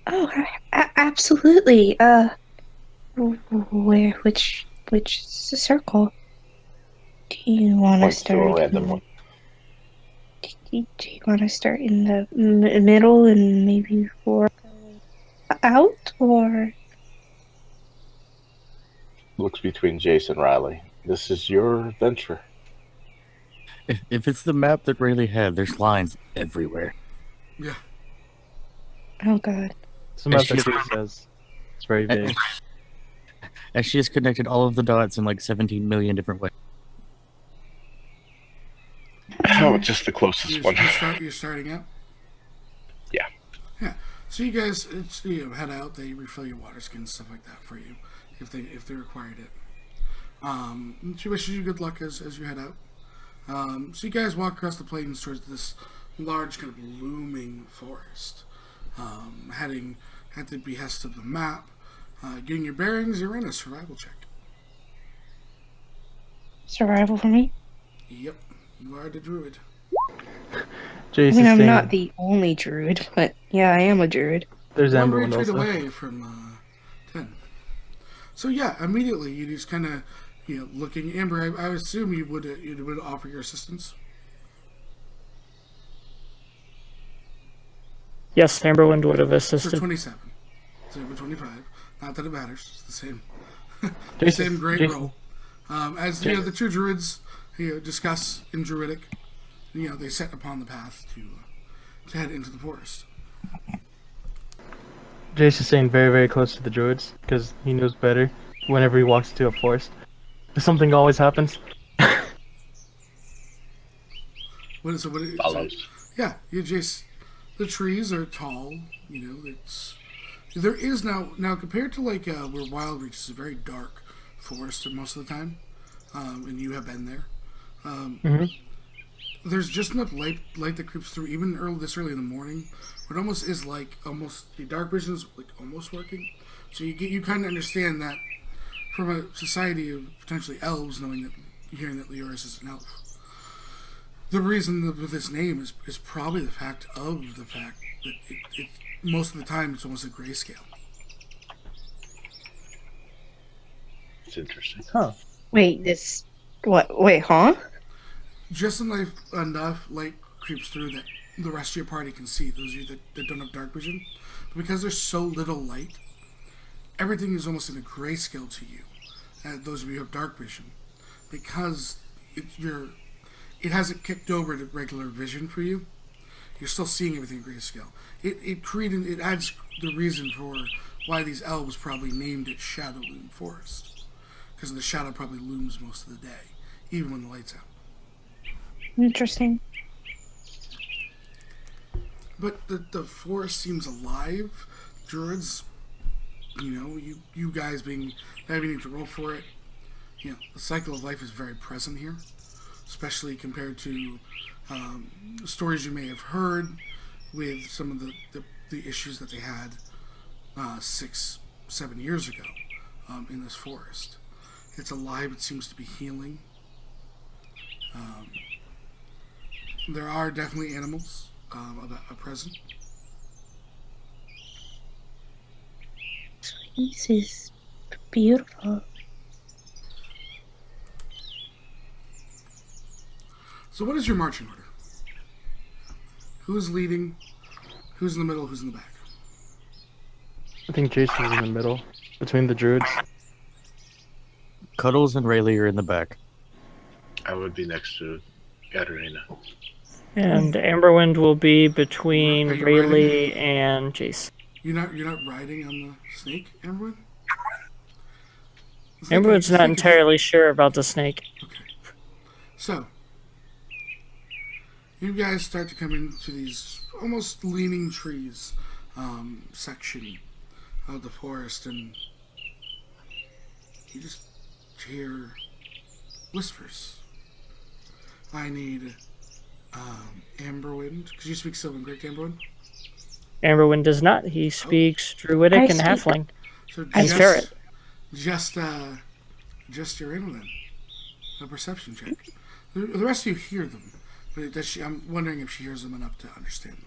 Oh, absolutely. Which circle? Do you want to Points to a start? random one. Do you want to start in the middle and maybe work out, or? Looks between Jace and Riley. This is your adventure. If it's the map that Rayleigh had, there's lines everywhere. Yeah. Oh God. Some of that Jason says. It's very vague. And she has connected all of the dots in like 17 million different ways. Oh, just the closest one. You're starting out? Yeah. Yeah. So you guys head out, they refill your water skins, stuff like that for you, if they required it. She wishes you good luck as you head out. So you guys walk across the plains towards this large kind of looming forest. Heading at the behest of the map. Getting your bearings, you're in a survival check. Survival for me? Yep. You are the druid. Jason's I'm saying not the only druid, but yeah, I am a druid. there's One Amber retreat also. away from 10. So yeah, immediately you just kind of looking. Amber, I assume you would offer your assistance. Yes, Amberwind would have For assisted. 27. So for 25. Not that it matters. It's the same. The Jason- same great Jason- roll. As the two druids discuss in Druidic, they set upon the path to head into the forest. Jason's staying very, very close to the druids because he knows better whenever he walks into a forest. Something always happens. What is it? Follows. Yeah, you just The trees are tall. There is now compared to like where Wild Reach is a very dark forest most of the time, and you have been there. There's just enough light that creeps through even this early in the morning. It almost is like the dark vision is like almost working. So you kind of understand that from a society of potentially elves, hearing that Leoris is an elf. The reason with this name is probably the fact that it most of the time it's almost a grayscale. It's interesting. Huh. Wait, wait, huh? Just enough light creeps through that the rest of your party can see. Those of you that don't have dark vision, but because there's so little light, everything is almost in a grayscale to you. Those of you who have dark vision, because it hasn't kicked over to regular vision for you. You're still seeing everything in grayscale. It adds the reason for why these elves probably named it Shadowloom Forest, because the shadow probably looms most of the day, even when the light's out. Interesting. But the forest seems alive. Druids, you guys having to roll for it. The cycle of life is very present here, especially compared to stories you may have heard with some of the issues that they had 6-7 years ago in this forest. It's alive. It seems to be healing. There are definitely animals present. This is beautiful. So what is your marching order? Who's leading? Who's in the middle? Who's in the back? I think Jason's in the middle, between the druids. Cuddles and Rayleigh are in the back. I would be next to Katarina. And Amberwind will be between Are you Rayleigh and Jace. You're not riding on the snake, Amberwood? Amberwood's not entirely sure about the snake. Okay. So, you guys start to come into these almost leaning trees section of the forest, and you just hear whispers. I need Amberwind. Could you speak Sylvan Great, Amberwind? Amberwind does not. He speaks Druidic I and speak- Halfling. So And Ferret. Just your in a perception check. The rest of you hear them, but I'm wondering if she hears them enough to understand them.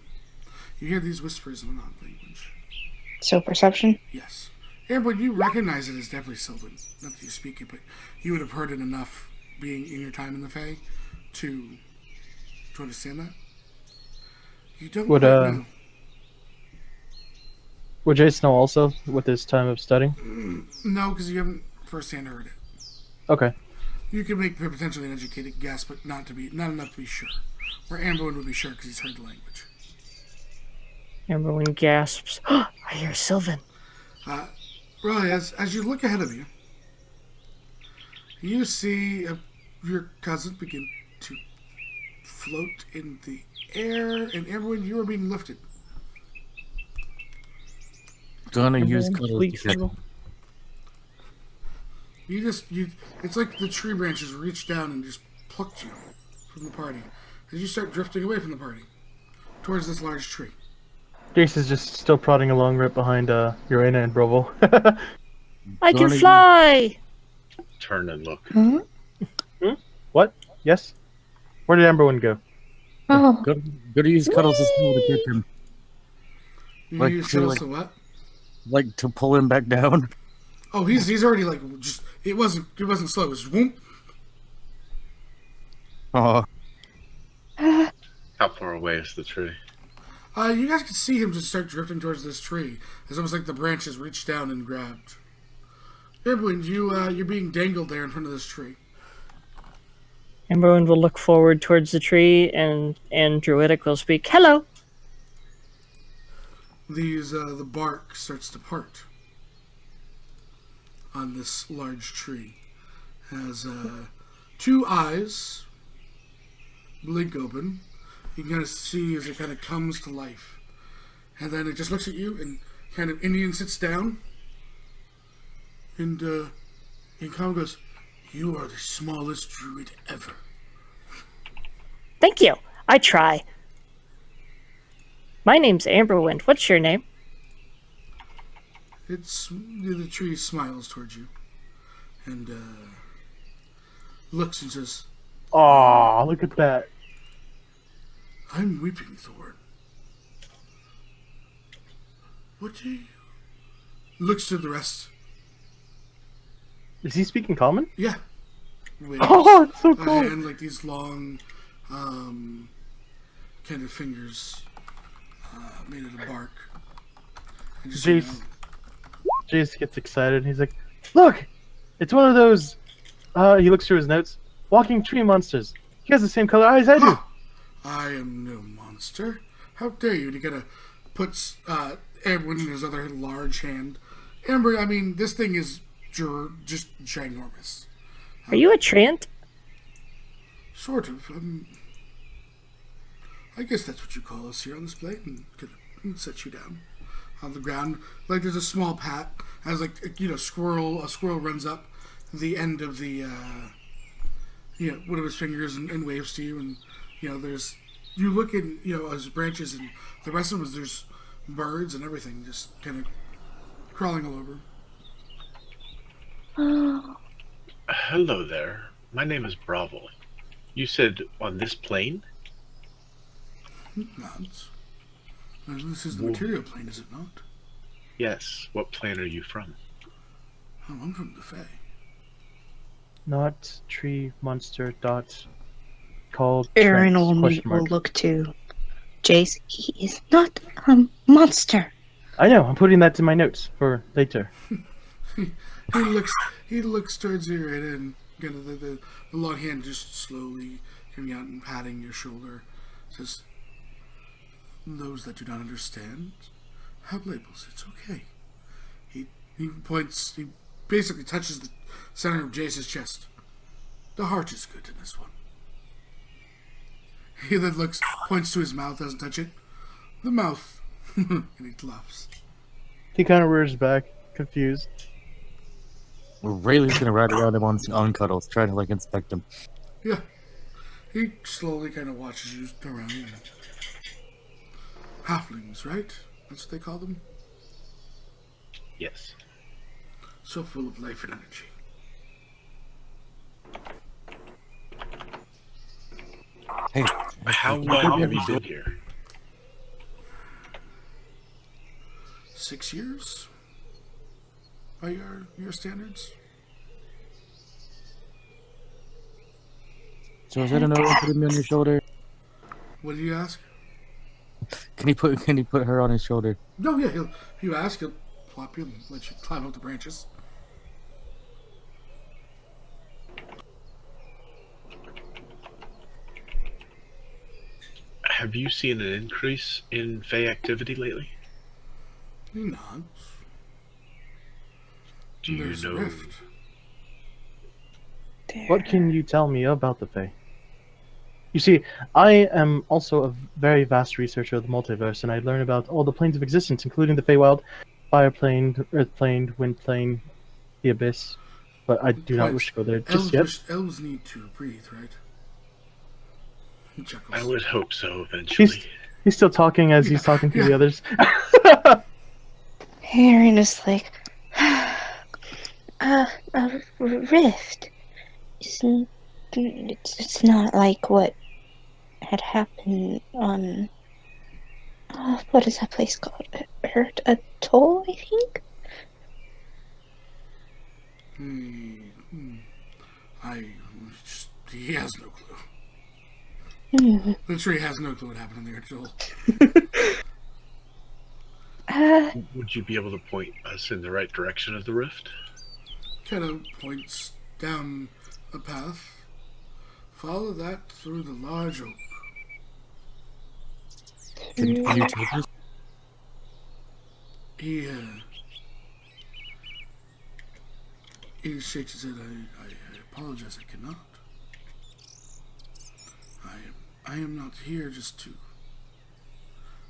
You hear these whispers in an odd language. So perception? Yes. Amber, you recognize it as definitely Sylvan. Not that you speak it, but you would have heard it enough being in your time in the Fae to understand that. You don't Would, quite know. Would Jason know also with his time of studying? No, because you haven't firsthand heard it. Okay. You could make potentially an educated guess, but not enough to be sure. Where Amberwood would be sure because he's heard the language. Amberwind gasps. I hear Sylvan. Really, as you look ahead of you, you see your cousin begin to float in the air, and Amberwood, you are being lifted. Gonna use Amberwind Cuddles squeaks to a check. little. It's like the tree branches reached down and just plucked you from the party as you start drifting away from the party towards this large tree. Jason's just still prodding along right behind Urena and Brovel. I can Gonna fly! Turn and look. What? Yes? Where did Amberwind go? Oh, Gonna use Cuddles to catch him, You Like, use to, Cuddles like- to what? like to pull him back down. Oh, he's already like just. It wasn't slow. It was whoop. Oh, How far away is the tree? You guys can see him just start drifting towards this tree. It's almost like the branches reached down and grabbed. Amberwind, you're being dangled there in front of this tree. Amberwind will look forward towards the tree, and Druidic will speak, hello! The bark starts to part on this large tree. Has two eyes blink open. You can kind of see as it kind of comes to life And then it just looks at you and kind of Indian sits down. And calm goes, "You are the smallest druid ever." Thank you. I try. My name's Amberwind. What's your name? The tree smiles towards you and looks and says, Aw, look at that. "I'm Weeping Thorn. What do you?" Looks to the rest. Is he speaking common? Yeah. Waves Oh, it's so a cool. hand like these long, kind of fingers made of bark. And just, you Jace, know, Jace gets excited. He's like, "Look, it's one of those." He looks through his notes. Walking tree monsters. He has the same color eyes I do. "Huh! I am no monster. How dare you?" And he kind of puts Amber in his other large hand. Amber, I mean, this thing is just ginormous. Are you a treant? Sort of. I guess that's what you call us here on this plane. And set you down on the ground. Like there's a small pat as like a squirrel runs up the end of the one of his fingers and waves to you, and there's you look in his branches and the rest of them there's birds and everything just kind of crawling all over. Hello there. My name is Bravo. You said on this plane? Nods. This is the material plane, is it not? Yes. What plane are you from? Oh, I'm from the Fey. Not tree monster dot called Aaron Trent, will question mark. look to Jace. He is not a monster. I know. I'm putting that to my notes for later. He looks towards you right and kind of the long hand just slowly coming out and patting your shoulder. Says, "Those that do not understand have labels. It's okay." He points. He basically touches the center of Jace's chest. "The heart is good in this one." He then points to his mouth, doesn't touch it. "The mouth," and he laughs. He kind of rears back, confused. Rayleigh's gonna ride around him on Cuddles, trying to inspect him. Yeah. He slowly kind of watches you around. Halflings, right? That's what they call them? Yes. So full of life and energy. Hey, How long have you been here? 6 years? By your standards? so is that another one putting me on your shoulder? What do you ask? Can he put her on his shoulder? No, yeah, he'll ask, he'll plop you and let you climb up the branches. Have you seen an increase in Fey activity lately? He nods. Do you There's a know? rift. What can you tell me about the Fae? You see, I am also a very vast researcher of the multiverse, and I learn about all the planes of existence, including the Feywild, Fire Plane, Earth Plane, Wind Plane, the Abyss. But I do not wish to go there just yet. Elves need to breathe, right? He chuckles. I would hope so eventually. He's still talking as he's talking to the others. Aaron is like, a rift. It's not like what had happened on what is that place called? Atoll, I think. He has no clue. Hmm. Literally has no clue what happened in the Atoll. Would you be able to point us in the right direction of the rift? Kind of points down the path. Follow that through the large oak. Can you take us? He shakes his head. I apologize, I cannot. I am not here just to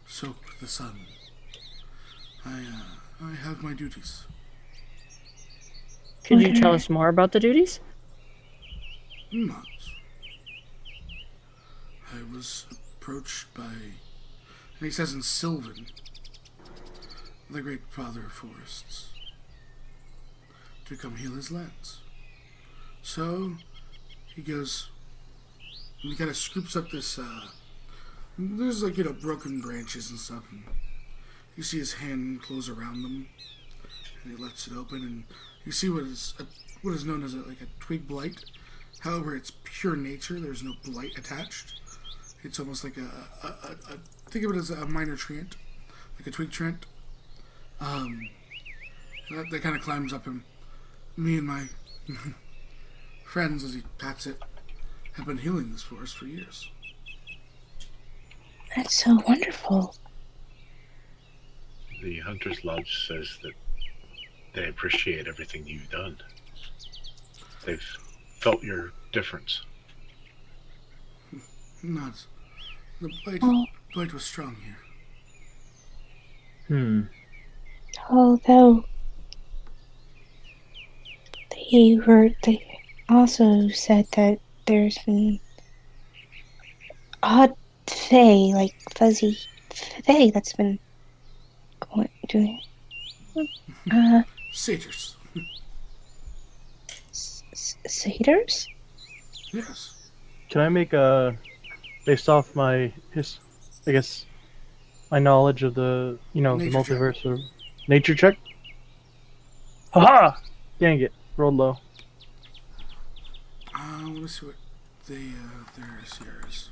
soak the sun. I have my duties. Could you tell us more about the duties? Not. I was approached by, and he says in Sylvan, the great father of forests, to come heal his lands. So he goes, and he kind of scoops up this, there's like, broken branches and stuff, and you see his hand close around them, and he lets it open, and you see what is known as like a twig blight. However, it's pure nature. There's no blight attached. It's almost like think of it as a minor treant, like a twig treant. That kind of climbs up him. Me and my friends, as he pats it, have been healing this forest for years. That's so wonderful. The Hunter's Lodge says that they appreciate everything you've done. They've felt your difference. Not. The blight was strong here. Although they also said that there's been odd Fey, like Fuzzy Fey, that's been doing it. Satyrs. Satyrs? Yes. Can I make based off my my knowledge of the the Nature multiverse or nature check? Haha! Dang it, rolled low. Let me see what their CR is.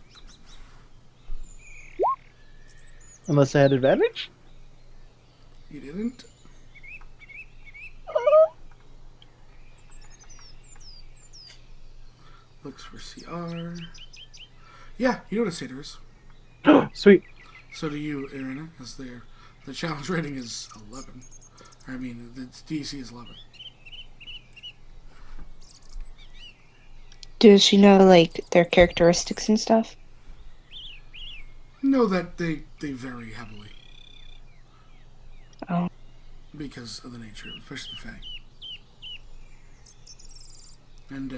Unless I had advantage? You didn't? Looks for CR. Yeah, you know what a satyr is. Sweet. So do you, Irina, as the challenge rating is 11. I mean, the DC is 11. Does she know, like, their characteristics and stuff? Know that they vary heavily. Oh. Because of the nature, especially the Fae. And,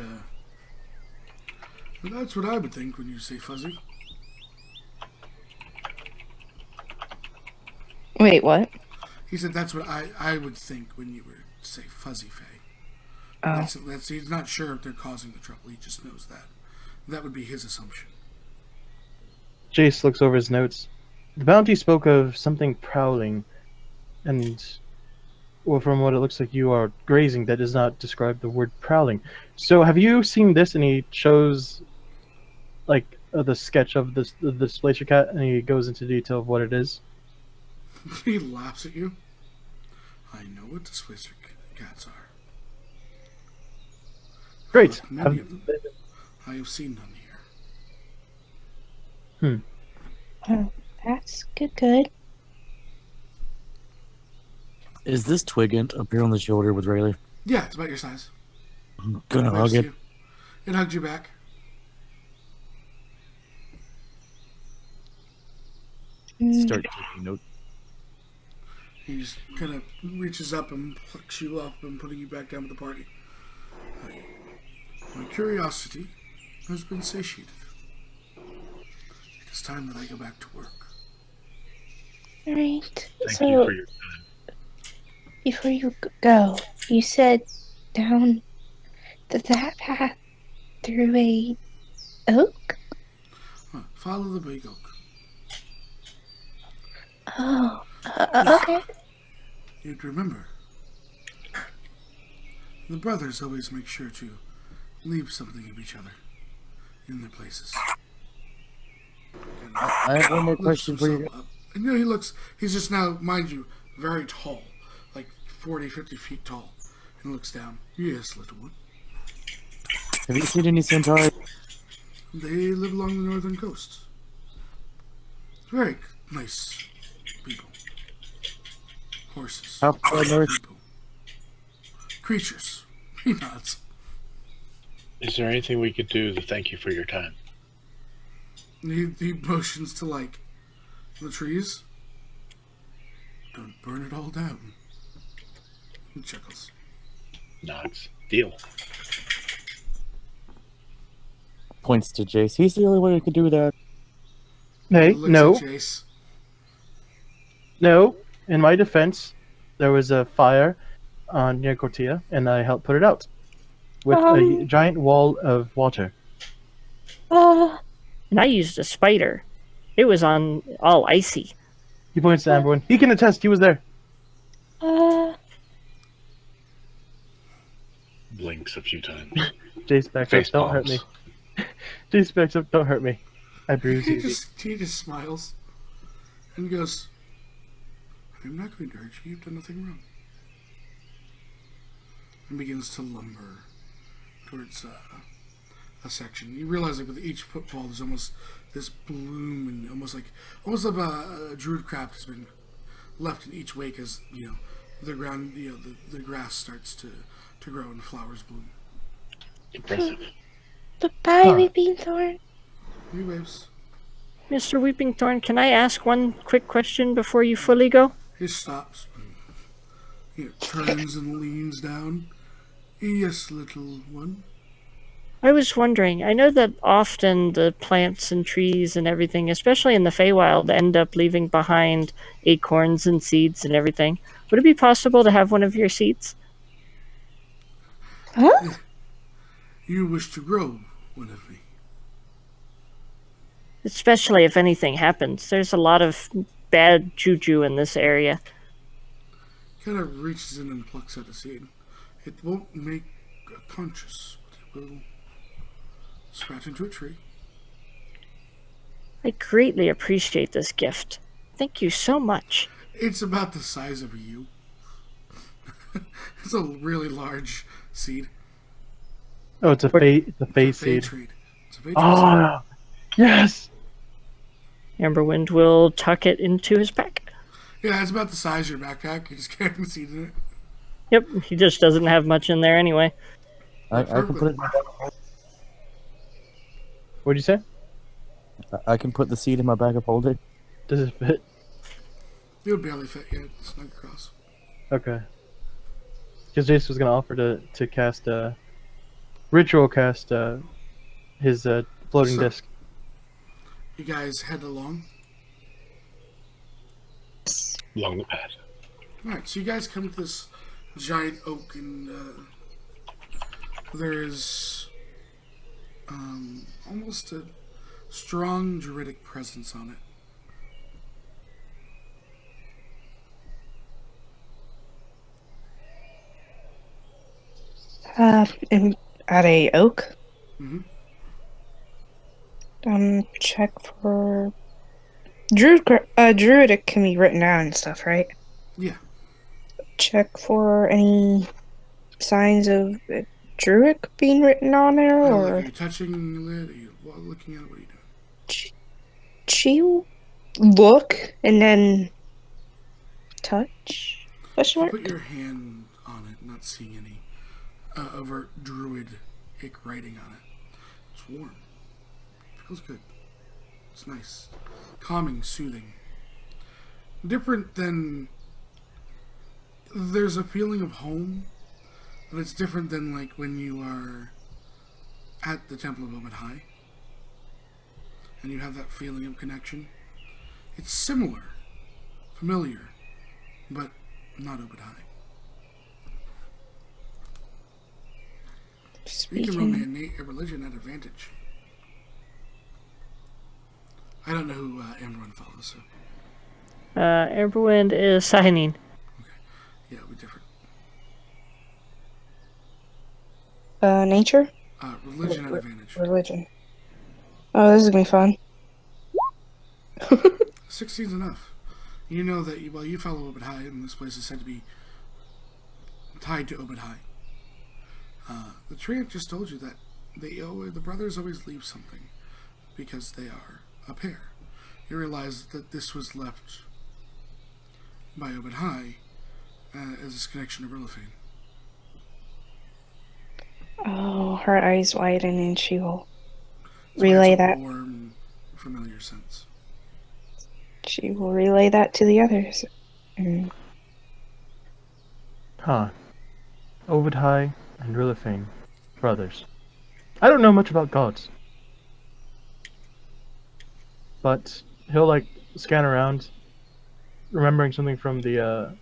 that's what I would think when you say fuzzy. Wait, what? He said that's what I would think when you were to say fuzzy Fae. Oh. That's he's not sure if they're causing the trouble. He just knows that. That would be his assumption. Jace looks over his notes. The bounty spoke of something prowling, and well, from what it looks like, you are grazing. That does not describe the word prowling. So, have you seen this? And he shows, like, the sketch of the displacer cat, and he goes into detail of what it is. He laughs at you. I know what displacer cats are. Great. Many of them. I have seen none here. Oh, that's good. Is this Twigant up here on the shoulder with Rayleigh? Yeah, it's about your size. I'm gonna Next hug to it. you. It hugged you back. Start taking notes. He just kind of reaches up and plucks you up and putting you back down with the party. My curiosity has been satiated. It is time that I go back to work. Alright. Thank you for your time. Before you go, you said down that path through a oak? Follow the big oak. Oh, okay. You'd remember. The brothers always make sure to leave something of each other in their places. I have one more question for you. And he's just now, mind you, very tall. Like 40, 50 feet tall. And looks down. Yes, little one. Have you seen any centaurs? They live along the northern coast. Very nice people. Horses. How far north? People. Creatures. He nods. Is there anything we could do to thank you for your time? He motions to, like, the trees. Don't burn it all down. He chuckles. Nods. Deal. Points to Jace. He's the only one who can do that. Hey, Looks no, at Jace. no. In my defense, there was a fire near Cortia, and I helped put it out with a giant wall of water. And I used a spider. It was on all icy. He points to Amberwin. He can attest. He was there. Blinks a few times. Jace backs up. Face Don't hurt me. palms. Jace backs up. Don't hurt me. I bruise you. He just smiles and goes, I'm not going to hurt you. You've done nothing wrong. And begins to lumber towards a section. You realize that with each footfall, there's almost this bloom and almost like a druid craft has been left in each wake as the ground, the grass starts to grow and flowers bloom. Impressive. Goodbye, Weeping Thorn. He waves. Mr. Weepingthorn, can I ask one quick question before you fully go? He stops. He turns and leans down. Yes, little one. I was wondering, I know that often the plants and trees and everything, especially in the Feywild, end up leaving behind acorns and seeds and everything. Would it be possible to have one of your seeds? Huh? You wish to grow one of me. Especially if anything happens. There's a lot of bad juju in this area. Kind of reaches in and plucks at a seed. It won't make a conscious, but it will scratch into a tree. I greatly appreciate this gift. Thank you so much. It's about the size of you. It's a really large seed. Oh, it's a Fey It's a Fey seed. tree. It's a Fey tree. Oh, yes. Amberwind will tuck it into his pack. Yeah, it's about the size of your backpack. You just carrying the seed in it. Yep, he just doesn't have much in there anyway. I can put it. What'd you say? I can put the seed in my bag of holding. Does it fit? It would barely fit. Yeah, it's snug across. Okay. Because Jace was gonna offer to cast ritual cast his floating So- disc. You guys head along. Along the path. Alright, so you guys come to this giant oak, and there's almost a strong druidic presence on it. At a oak. Mhm. Check for druidic can be written down and stuff, right? Yeah. Check for any signs of druidic being written on there, Are or you touching the lid? Are you looking at it? What are you doing? she look and then touch? Question mark? Put your hand on it, not seeing any overt druidic writing on it. It's warm. Feels good. It's nice. Calming, soothing. Different than... There's a feeling of home, but it's different than like when you are at the Temple of Obed High and you have that feeling of connection. It's similar, familiar, but not Obed High. You can roll me a religion at advantage. I don't know who Amberwind follows, so Amberwind is signing. yeah, it'll be different. Nature? Religion at advantage. Religion. Oh, this is gonna be fun. 16's enough. You know that you follow Obed High, and this place is said to be tied to Obed High. The treant just told you that the brothers always leave something because they are a pair. You realize that this was left by Obed High as his connection to Rilliphane. Oh, her eyes widen and she will That's why relay it's a that. warm, familiar sense. She will relay that to the others. Mm. Huh. Obadhai and Rilifane. Brothers. I don't know much about gods. But he'll like scan around, remembering something from the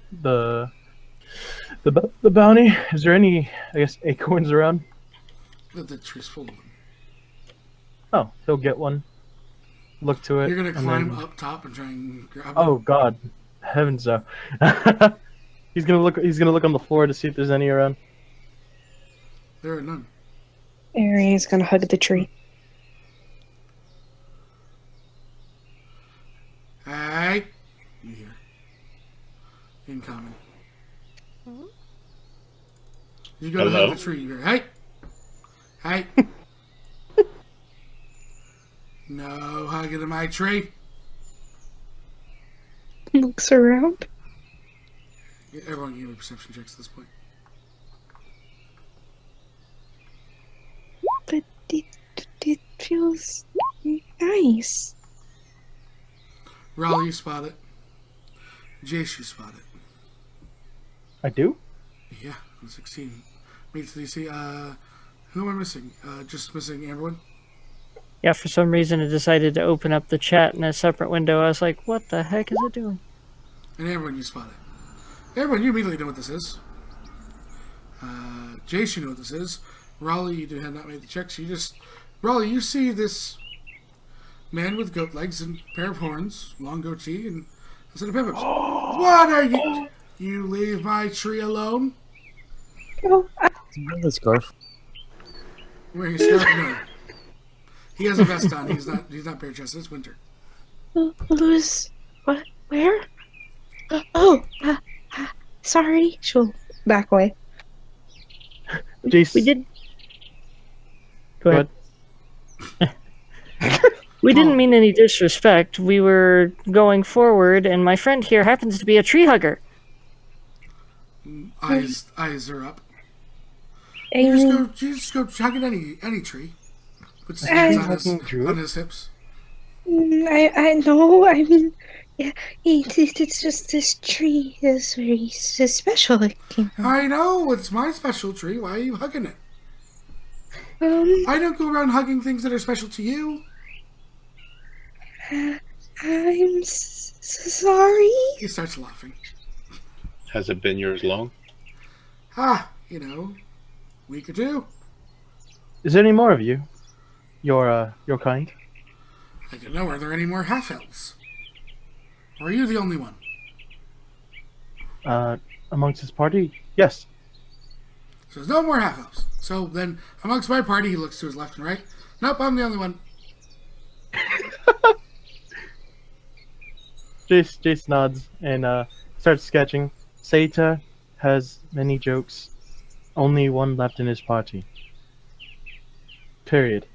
bounty. Is there any, I guess, acorns around? The tree's full of them. Oh, he'll get one. Look to it. You're gonna and climb then... up top and try and grab Oh it. God, heavens no! He's gonna look. He's gonna look on the floor to see if there's any around. There are none. Arian's gonna hug the tree. Hey, you hear? Incoming. You go to Hello? hug the tree. You hear? Hey, hey. No hugging of my tree. Looks around. Yeah, everyone give me perception checks at this point. But it feels nice. Raleigh, you spot it. Jace, you spot it. I do. Yeah, 16. Meets DC. Who am I missing? Just missing everyone. Yeah, for some reason it decided to open up the chat in a separate window. I was like, what the heck is it doing? And everyone, you spot it. Everyone, you immediately know what this is. Jace, you know what this is. Raleigh, you have not made the checks. Raleigh, you see this man with goat legs and a pair of horns, long goatee, and a set of pivots. What are you? You leave my tree alone? Oh, Wear the scarf. Wearing a scarf? No. He has a vest on. He's not bare chested. It's winter. who's what? Where? Oh, sorry. She'll back away. Jace, We did. Go ahead. We didn't mean any disrespect. We were going forward, and my friend here happens to be a tree hugger. Eyes are up. Amy, You just go chugging any tree. Puts his hands on his hips. I know. I mean, yeah, it's just this tree is very special. Looking. I know, it's my special tree. Why are you hugging it? I don't go around hugging things that are special to you. I'm sorry. He starts laughing. Has it been yours long? Week or two. is there any more of you? Your kind? I don't know, are there any more half-elves? Or are you the only one? Amongst his party? Yes. So there's no more half-elves. So then, amongst my party, he looks to his left and right. Nope, I'm the only one. Jace nods and starts sketching. Seita has many jokes. Only one left in his party. Period.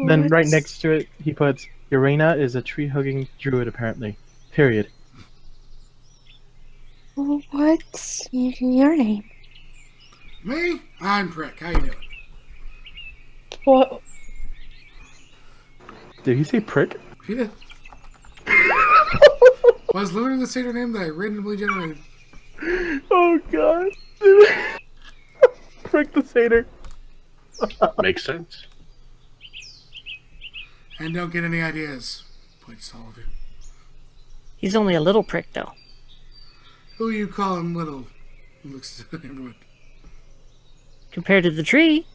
Then right next to it, he puts, Urena is a tree-hugging druid, apparently. Period. What's your name? Me? I'm Prick. How you doing? What? Did he say prick? He did. Was literally the satyr name that I randomly generated. Oh god. Prick the satyr. Makes sense. And don't get any ideas. Points to all of you. He's only a little prick, though. Who you call him little? He looks to everyone. Compared to the tree,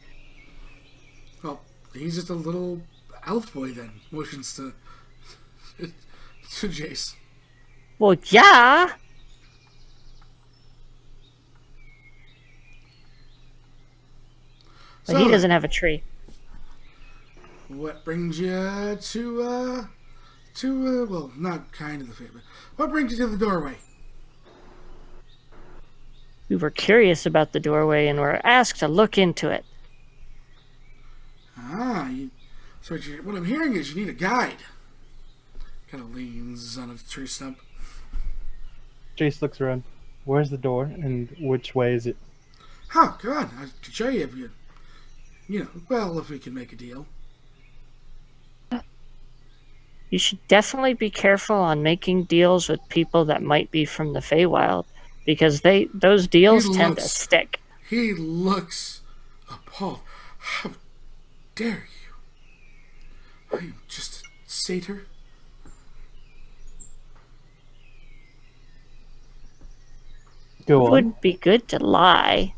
Well, he's just a little elf boy then. Motions to Jace. well, yeah. But So, he doesn't have a tree. what brings you to well, not kind of the favorite. What brings you to the doorway? We were curious about the doorway and were asked to look into it. So what I'm hearing is you need a guide. Kind of leans on a tree stump. Jace looks around. Where's the door and which way is it? Oh, God, I could show you if well, if we can make a deal. You should definitely be careful on making deals with people that might be from the Feywild, because those deals tend to stick. He looks appalled. How dare you? I am just a satyr. Go It on. would be good to lie.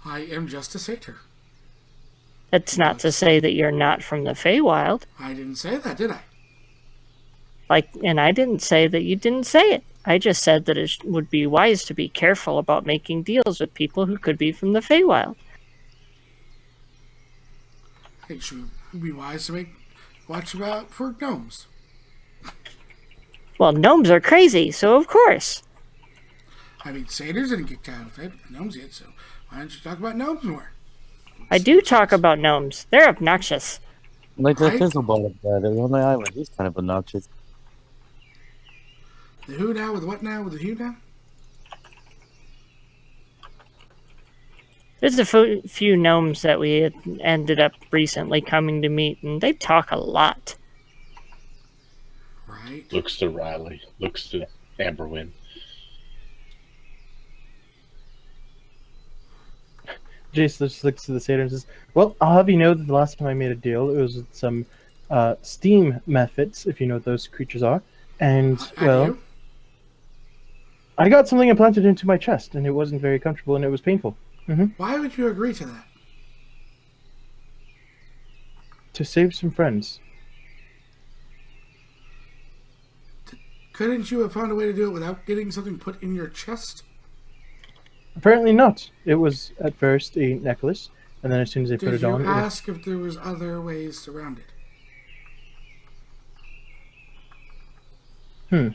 I am just a satyr. That's not to say that you're not from the Feywild. I didn't say that, did I? And I didn't say that you didn't say it. I just said that it would be wise to be careful about making deals with people who could be from the Feywild. Hey, should we be wise to watch about for gnomes? Well, gnomes are crazy, so of course. I mean, satyrs didn't get out of it, but gnomes did, so why don't you talk about gnomes more? I do talk about gnomes. They're obnoxious. Like that Right? fizzleball guy that was on the island. He's kind of obnoxious. The who now with the what now with the who now? There's a few gnomes that we had ended up recently coming to meet, and they talk a lot. Right. Looks to Riley. Looks to Amberwyn. Jace just looks to the satyr and says, "Well, I'll have you know that the last time I made a deal, it was with some steam methods, if you know what those creatures are. And, I well, do. I got something implanted into my chest, and it wasn't very comfortable, and it was painful. Why would you agree to that? To save some friends. Couldn't you have found a way to do it without getting something put in your chest? Apparently not. It was, at first, a necklace, and then as soon as I put Did it you on... ask if there was other ways around it?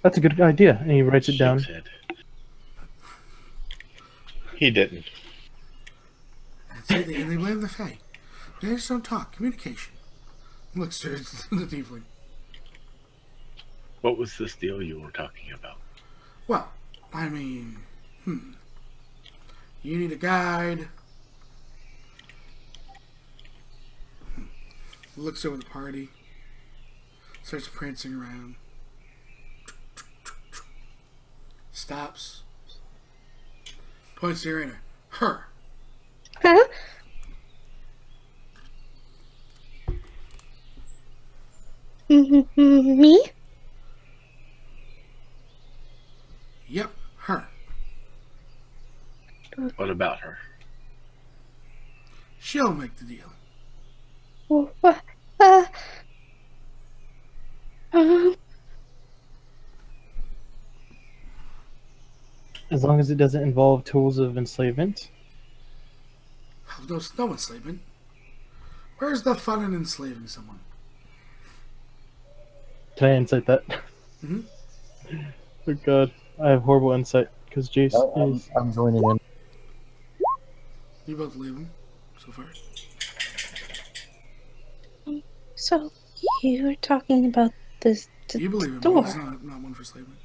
That's a good idea, and he writes it down. Shakes head. He didn't. And they blame the Fae. They just don't talk. Communication. Looks to the tiefling. What was this deal you were talking about? Well, I mean, you need a guide. Looks over the party. Starts prancing around. Stops. Points to Irina. Her. Huh? Me? Yep, her. What about her? She'll make the deal. What? As long as it doesn't involve tools of enslavement. No enslavement. Where's the fun in enslaving someone? Can I insight that? Mhm. Oh god, I have horrible insight, because Jace is... I'm joining in. You both believe him so far. So you were talking about this You believe him, door. but he's not one for enslavement.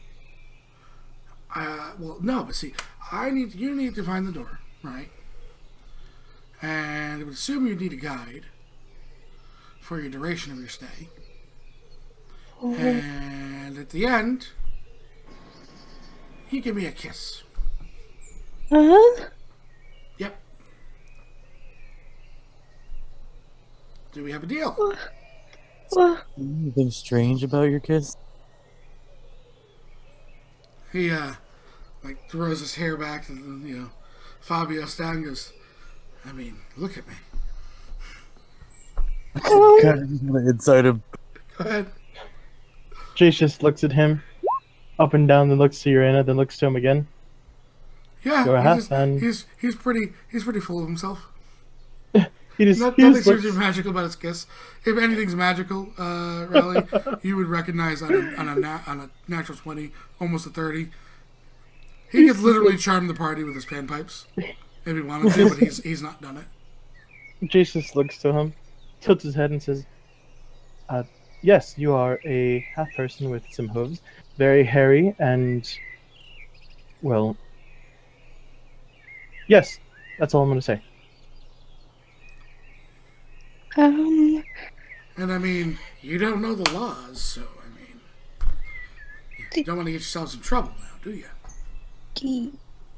Well, no, but see, you need to find the door, right? And I would assume you'd need a guide for your duration of your stay. And at the end, you give me a kiss. Uh-huh. Yep. Do we have a deal? Well, Anything strange about your kiss? He like throws his hair back to Fabio Stan goes, I mean, look at me. Kind of inside him. Go ahead. Jace just looks at him, up and down, then looks to Urana, then looks to him again. Yeah, Go ahead, and... he's pretty full of himself. He just Nothing seems looks... to be magical about his kiss. If anything's magical, Raleigh, you would recognize on a natural 20, almost a 30. He could literally charm the party with his panpipes if he wanted to, but he's not done it. Jace just looks to him, tilts his head and says, yes, you are a half-person with some hooves, very hairy, and, well, yes, that's all I'm going to say. And I mean, you don't know the laws, so I mean, you don't want to get yourselves in trouble now, do you?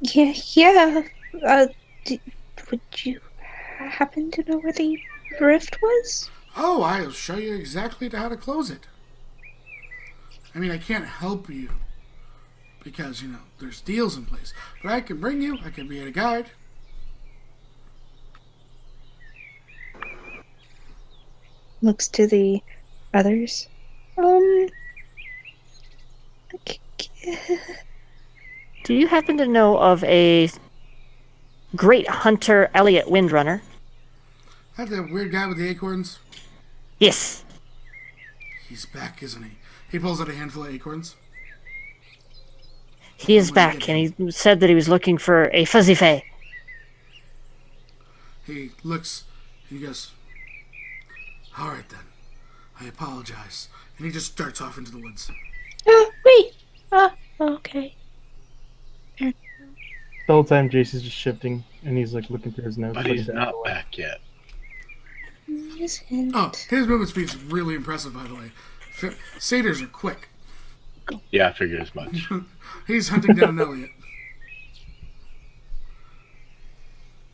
Yeah. D would you happen to know where the rift was? Oh, I'll show you exactly how to close it. I mean, I can't help you because, you know, there's deals in place. But I can bring you, I can be a guide. Looks to the others. Okay. Do you happen to know of a great hunter, Elliot Windrunner? That's that weird guy with the acorns. Yes. He's back, isn't he? He pulls out a handful of acorns. He is What do you back, get and he said that he was looking for a Fuzzy Fey. He looks, and he goes, all right then, I apologize. And he just darts off into the woods. Wait. Okay. The whole time, Jason's just shifting, and he's like looking through his notes. But he's not back yet. Isn't. Oh, his movement speed's really impressive, by the way. Satyrs are quick. Yeah, I figured as much. He's hunting down Elliot.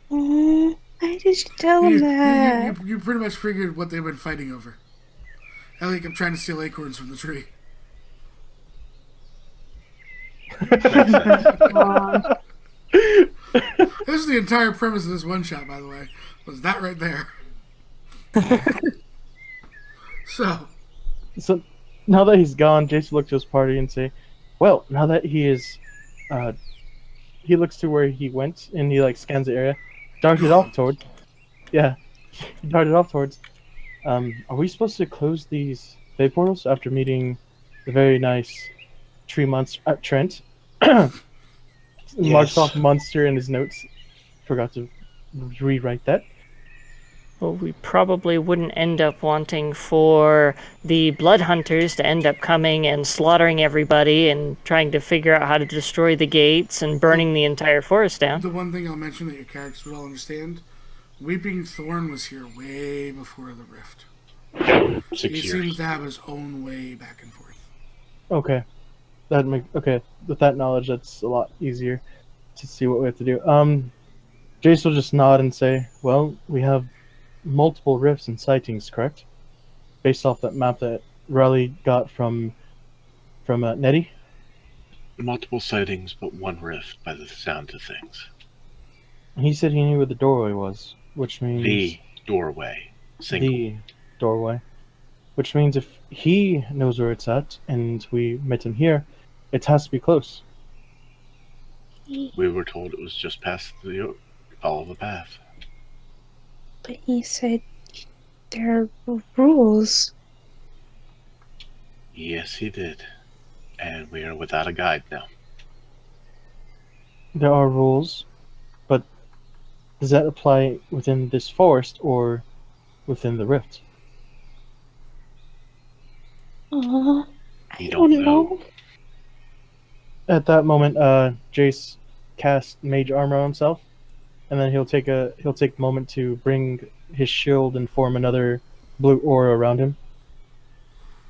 Why did you tell him that? You pretty much figured what they've been fighting over. Elliot kept trying to steal acorns from the tree. This is the entire premise of this one shot, by the way. Was that right there? So now that he's gone, Jason looked to his party and say, "Well, now that he is, he looks to where he went and he like scans the area, darted off towards. Yeah, he darted off towards. Are we supposed to close these Fey portals after meeting the very nice tree monster Trent?" Marks off monster in his notes. Forgot to rewrite that. Well, we probably wouldn't end up wanting for the blood hunters to end up coming and slaughtering everybody and trying to figure out how to destroy the gates and burning the entire forest down. The one thing I'll mention that your characters will all understand, Weeping Thorn was here way before the rift. 6 He years. seems to have his own way back and forth. Okay, okay. With that knowledge, that's a lot easier to see what we have to do. Jace will just nod and say, "Well, we have multiple rifts and sightings, correct? Based off that map that Raleigh got from Nettie." Multiple sightings, but one rift by the sound of things. He said he knew where the doorway was, which means The doorway. Single. the doorway, which means if he knows where it's at and we met him here, it has to be close. We were told it was just past the follow the path. But he said there are rules. Yes, he did. And we are without a guide now. There are rules, but does that apply within this forest or within the rift? I You don't don't know. know. At that moment, Jace casts mage armor on himself, and then he'll take a moment to bring his shield and form another blue aura around him.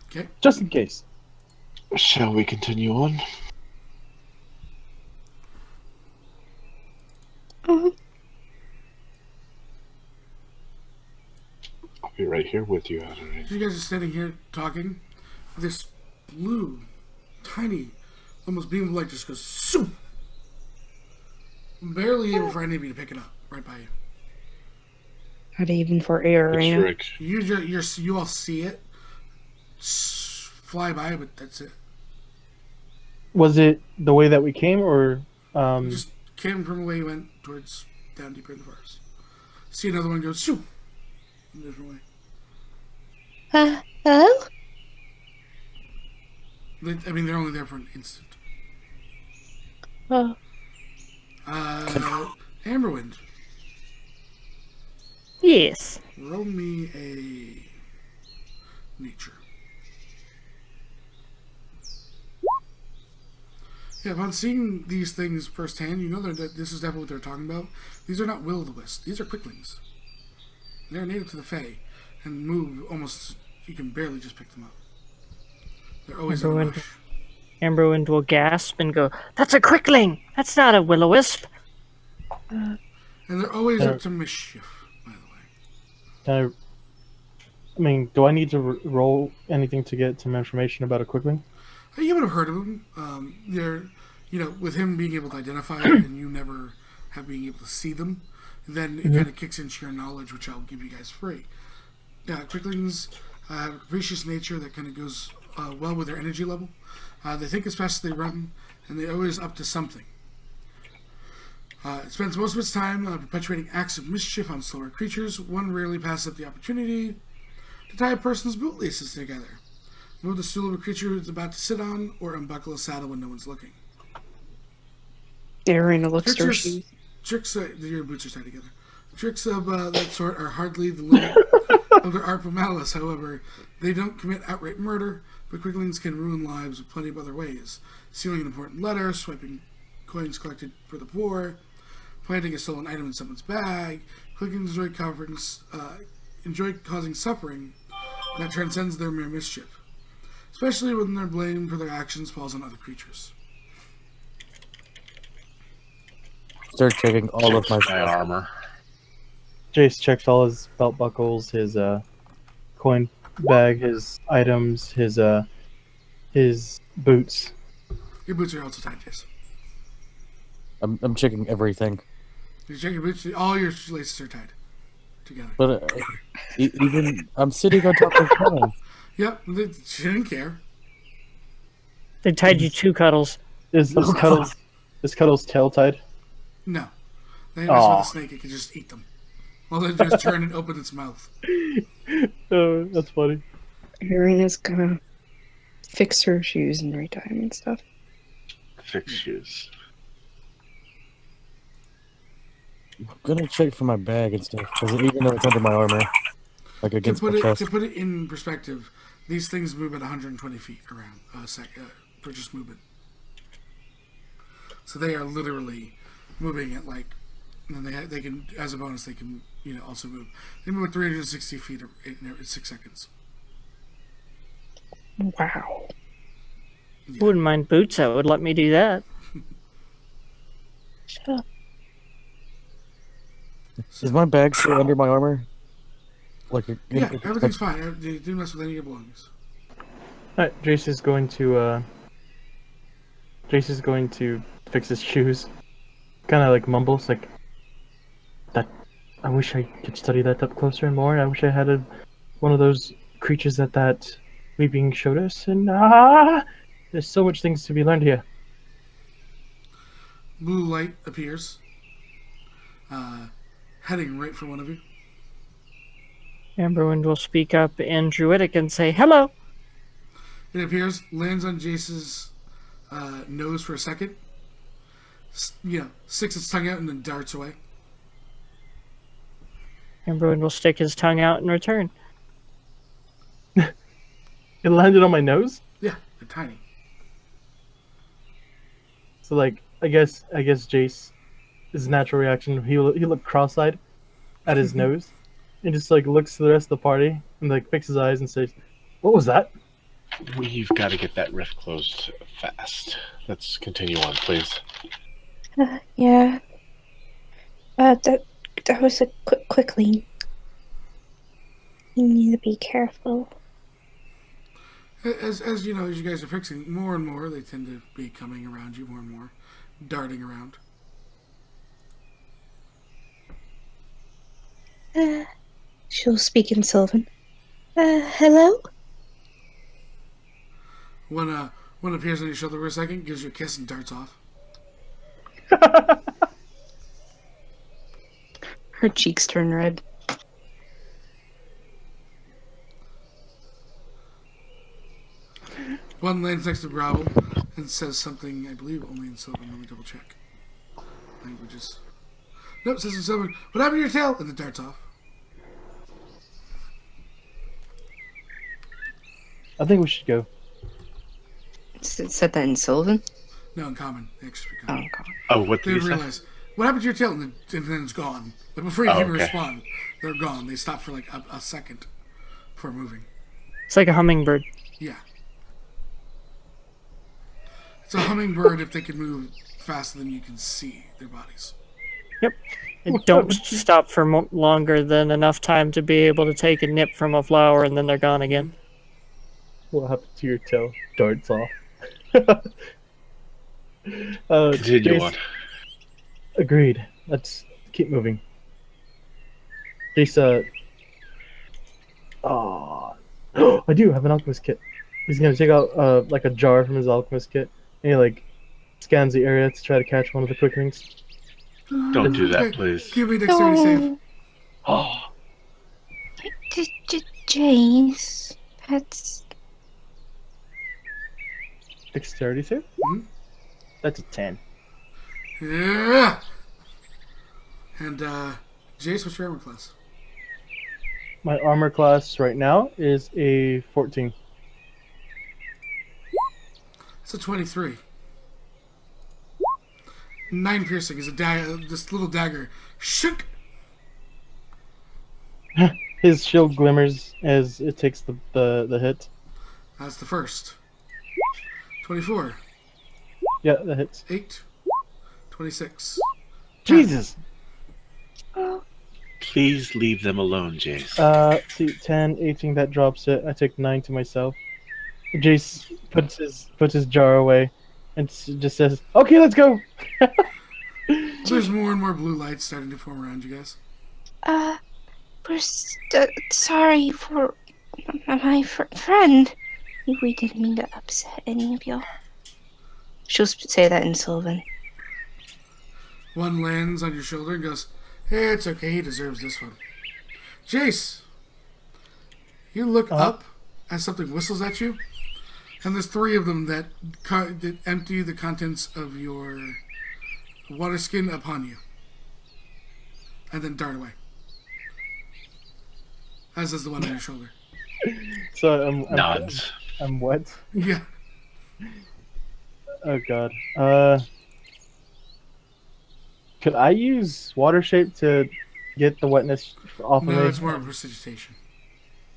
Okay. Just in case. Shall we continue on? Uh, I'll be right here with you, Adelaide. You guys are sitting here talking. This blue, tiny, almost beam of light just goes soup. Barely able for anybody to pick it up right by you. Not even for air, It's you know? Rick. You all see it fly by, but that's it. Was it the way that we came, or Just came from the way you went towards down deeper in the forest. See another one go shoo in a different way. hello? I mean, they're only there for an instant. Amberwind, Yes. roll me a nature. Yeah, upon seeing these things firsthand, you know that this is definitely what they're talking about. These are not will-o'-the-wisps. These are quicklings. They're native to the Fae and move almost you can barely just pick them up. They're always in a Everyone- rush. Amberwind will gasp and go, "That's a Quickling! That's not a Will-O-Wisp!" And they're always up to mischief, by the way. Can I mean, do I need to roll anything to get some information about a Quickling? You would have heard of them. They're, with him being able to identify it and you never have being able to see them, then it kind of kicks into your knowledge, which I'll give you guys free. Quicklings have a capricious nature that kind of goes well with their energy level. They think as fast as they run, and they're always up to something. It spends most of its time perpetuating acts of mischief on slower creatures. One rarely passes up the opportunity to tie a person's bootlaces together, move the stool of a creature who's about to sit on, or unbuckle a saddle when no one's looking. Arena looks to her shoes. Tricks, your boots are tied together. Tricks of that sort are hardly the limit of their artful malice. However, they don't commit outright murder, but Quicklings can ruin lives in plenty of other ways. Stealing an important letter, swiping coins collected for the poor, planting a stolen item in someone's bag. Quicklings enjoy causing suffering that transcends their mere mischief, especially when their blame for their actions falls on other creatures. Start checking all of my armor. Jace checks all his belt buckles, his coin bag, his items, his boots. Your boots are also tied, yes. I'm checking everything. You check your boots, all your laces are tied together. But even I'm sitting on top of mine. Yep, she didn't care. They tied you to Cuddles. Is Cuddles tail tied? No. They mess with a snake, it can just eat them. Well, they just turn and open its mouth. Oh, that's funny. Arena's gonna fix her shoes and retime and stuff. Fix shoes. I'm gonna check for my bag and stuff, because even though it's under my armor, like against my chest. To put it in perspective, these things move at 120 feet around for just movement. So they are literally moving at and they can, as a bonus, they can also move. They move at 360 feet in 6 seconds. Wow. Yeah. Wouldn't mind boots that would let me do that. Shut up. Is my bag still under my armor? Yeah, everything's fine. You didn't mess with any of your belongings. Alright, Jace is going to fix his shoes. Kind of like mumbles, like, that. I wish I could study that up closer and more. I wish I had one of those creatures that Weeping showed us. And there's so much things to be learned here. Blue light appears, heading right for one of you. Amberwind will speak up in Druidic and say, "Hello." It appears, lands on Jace's nose for a second. Sticks its tongue out and then darts away. Amberwind will stick his tongue out in return. It landed on my nose? Yeah, they're tiny. So, like, I guess Jace, his natural reaction, he looked cross-eyed at his nose and just, like, looks to the rest of the party and, like, fixes his eyes and says, "What was that?" We've got to get that rift closed fast. Let's continue on, please. Yeah. That was a Quickling. You need to be careful. As you guys are fixing more and more, they tend to be coming around you more and more, darting around. She'll speak in Sylvan. Hello? One appears on your shoulder for a second, gives you a kiss, and darts off. Her cheeks turn red. One lands next to Gravel and says something, I believe, only in Sylvan. Let me double check. Languages. Nope, says in Sylvan, "What happened to your tail?" And then darts off. I think we should go. It said that in Sylvan? No, in common. They actually speak Oh, common. God. Oh, what did They you say? realize, what happened to your tail? And then it's gone. But before you can okay. respond, they're gone. They stop for like a second before moving. It's like a hummingbird. Yeah. It's a hummingbird if they can move faster than you can see their bodies. Yep. And don't stop for longer than enough time to be able to take a nip from a flower, and then they're gone again. What happened to your tail? Darts off. Continue Jace, on. agreed. Let's keep moving. Jace, I do have an alchemist kit. He's gonna take out like a jar from his alchemist kit, and he like scans the area to try to catch one of the quicklings. Don't do that, Okay, please. give me a dexterity save. Oh, Jace, that's dexterity save? Mhm. That's a 10. Yeah. And Jace, what's your armor class? My armor class right now is a 14. It's a 23. 9 piercing is a this little dagger. Shook. His shield glimmers as it takes the hit. That's the first. 24. Yeah, that hits. 8. 26. Jesus! Please leave them alone, Jace. See, 10, 18, that drops it. I take 9 to myself. Jace puts his jar away and just says, "Okay, let's go." There's more and more blue lights starting to form around you guys. we're sorry for my friend. We didn't mean to upset any of y'all. She'll say that in Sylvan. One lands on your shoulder and goes, "Hey, it's okay. He deserves this one." Jace, you look up as something whistles at you, and there's 3 of them that empty the contents of your water skin upon you, and then dart away. As does the one on your shoulder. So I'm Nods. I'm what? Yeah. Oh god. Could I use water shape to get the wetness off of me? No, it's more of precipitation.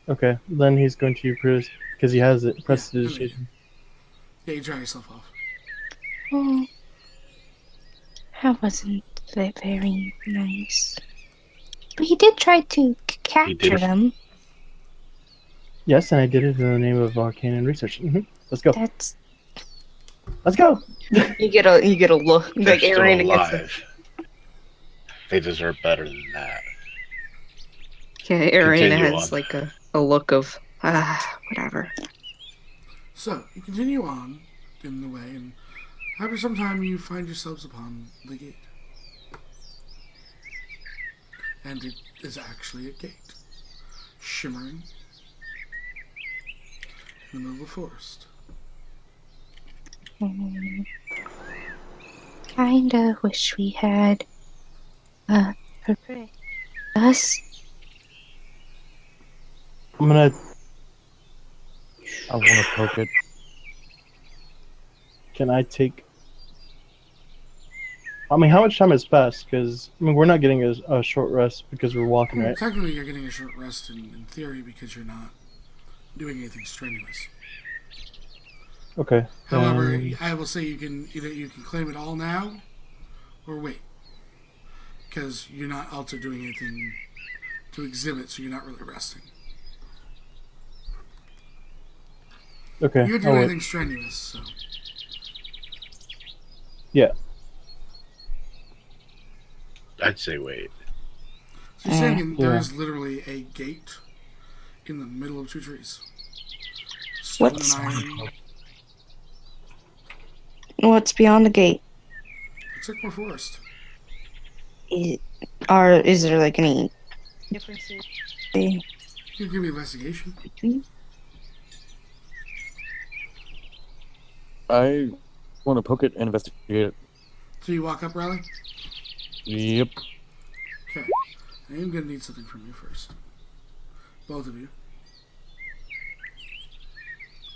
Okay, then he's going to use because he has it. Prestidigitation. Yeah, you dry yourself off. Oh, that wasn't very nice. But he did try to capture them. Yes, and I did it in the name of arcane and research. Let's go. That's Let's go. You get a look They're like still Arena gets alive. They deserve better than that. Arena Continue has on. like a look of whatever. So, you continue on in the way, and after some time you find yourselves upon the gate. And it is actually a gate, shimmering in the middle of the forest. Kinda wish we had prepared us. I'm gonna. I want to poke it. Can I take? I mean, how much time has passed? Because we're not getting a short rest because we're walking, right? Technically, you're getting a short rest in theory because you're not doing anything strenuous. Okay. However, I will say you can claim it all now, or wait, because you're not also doing anything to exhibit, so you're not really resting. Okay. You're doing anything strenuous, so. Yeah. I'd say wait. So you're saying there Yeah. is literally a gate in the middle of 2 trees. What's- Stone and iron. What's beyond the gate? It's like more forest. Is there like any differences? You can give me investigation. I want to poke it and investigate it. So you walk up, Riley? Yep. Okay. I am going to need something from you first. Both of you.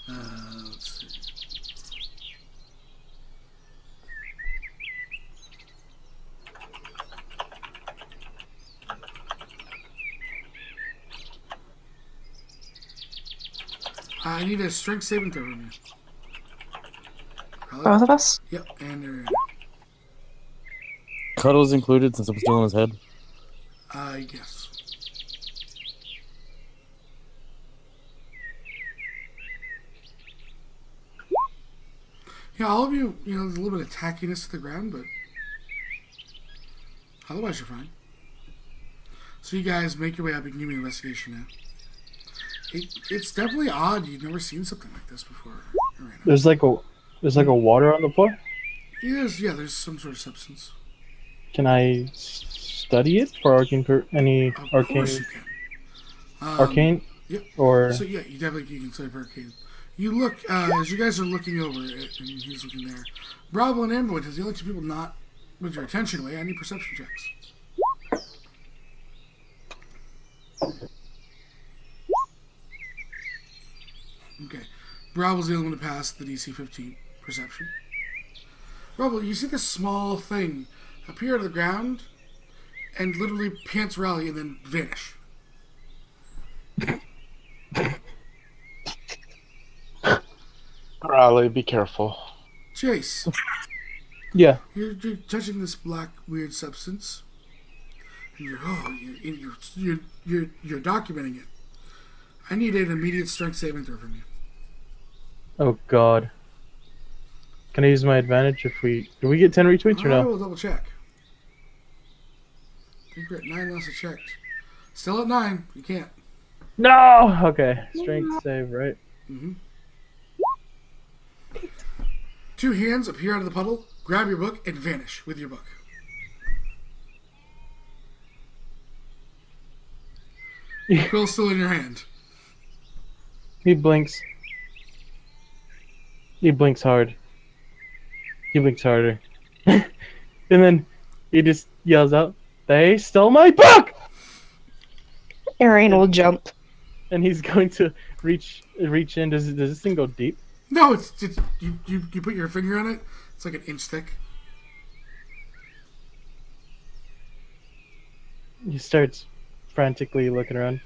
Let's see. I need a strength saving throw from you. Riley? Both of us? Yep, and Ariana. Cuddles included since I'm still on his head. Yes. Yeah, all of you, there's a little bit of tackiness to the ground, but otherwise you're fine. So you guys make your way up and give me an investigation now. It's definitely odd. You've never seen something like this before. Arena. There's like a water on the floor. There's some sort of substance. Can I study it for arcane any Of arcane course you can. arcane Yep. or So you definitely can study for arcane. You look as you guys are looking over it, and he's looking there. Bravo and Amber, as the other two people not with your attention away, I need perception checks. Okay. Bravo's the only one to pass the DC 15 perception. Bravo, you see this small thing appear out of the ground and literally pants rally and then vanish. Riley, be careful. Jace, yeah. you're touching this black weird substance, and you're documenting it. I need an immediate strength saving throw from you. Oh God. Can I use my advantage if do we get 10 retweets or I no? will double check. I think we're at 9 last I checked. Still at 9. You can't. No. Okay. Strength save, right? Mm-hmm. 2 hands appear out of the puddle, grab your book, and vanish with your book. Quill's still in your hand. He blinks. He blinks hard. He blinks harder. And then he just yells out, "They stole my book!" Arian will jump. And he's going to reach in. Does this thing go deep? No, it's you put your finger on it. It's like an inch thick. He starts frantically looking around.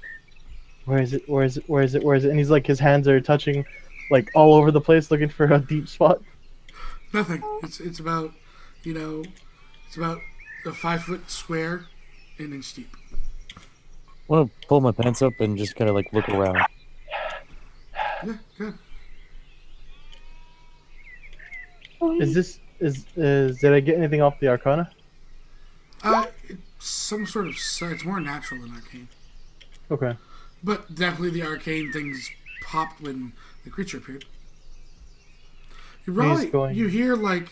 Where is it? Where is it? Where is it? Where is it? And he's like, his hands are touching, like all over the place, looking for a deep spot. Nothing. It's about, it's about a 5-foot square, an inch deep. I want to pull my pants up and just kind of like look around. Yeah, good. Did I get anything off the Arcana? It's some sort of, it's more natural than arcane. Okay. But definitely the arcane things popped when the creature appeared. You hear like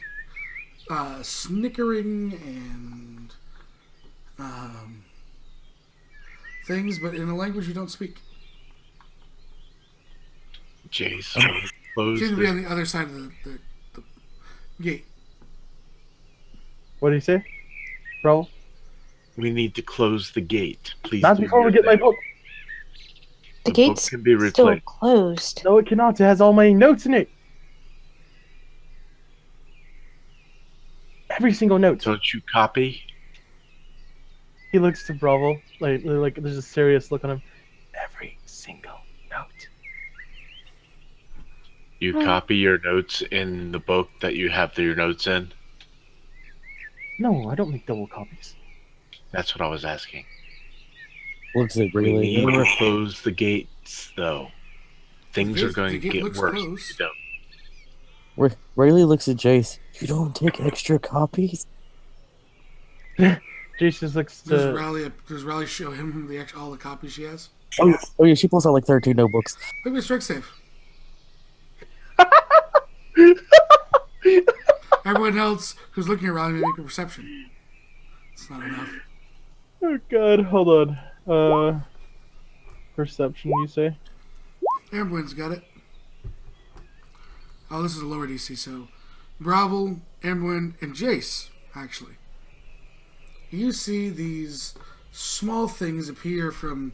snickering and things, but in a language you don't speak. Jace, Seems to be on the other side of the gate. What did he say? Bro? we need to close the gate. Please. Not before we get my book. The book gate's can be still replaced. closed. No, it cannot. It has all my notes in it. Every single note. Don't you copy? He looks to Bravo, like there's a serious look on him. Every single note. You copy your notes in the book that you have your notes in? No, I don't make double copies. That's what I was asking. Looks like We really. need to close the gates, though. Things are going to gate get looks worse. closed. if you don't. Riley looks at Jace. You don't take extra copies? Jason looks Does to. Riley show him all the copies she has? Oh yeah, she pulls out like 13 notebooks. Look at the strength save. Everyone else who's looking at Riley may make a perception. It's not enough. Oh God, hold on. Perception, you say? Amberwin's got it. Oh, this is a lower DC, so Bravo, Amberwin, and Jace, actually. You see these small things appear from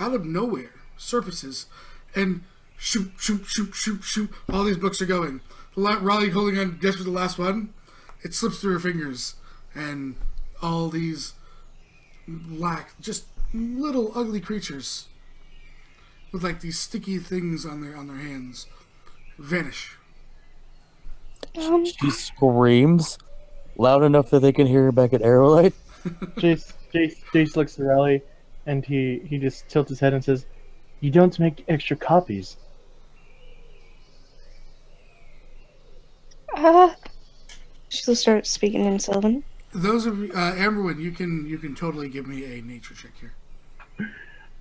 out of nowhere, surfaces, and shoot, shoot, shoot, shoot, shoot. All these books are going. Riley holding on just for the last one. It slips through her fingers, and all these black, just little ugly creatures with like these sticky things on their hands vanish. She screams loud enough that they can hear her back at Arrowlight. Jace looks at Riley, and he just tilts his head and says, "You don't make extra copies." She'll start speaking in Sylvan. Those of Amberwood, you can totally give me a nature check here.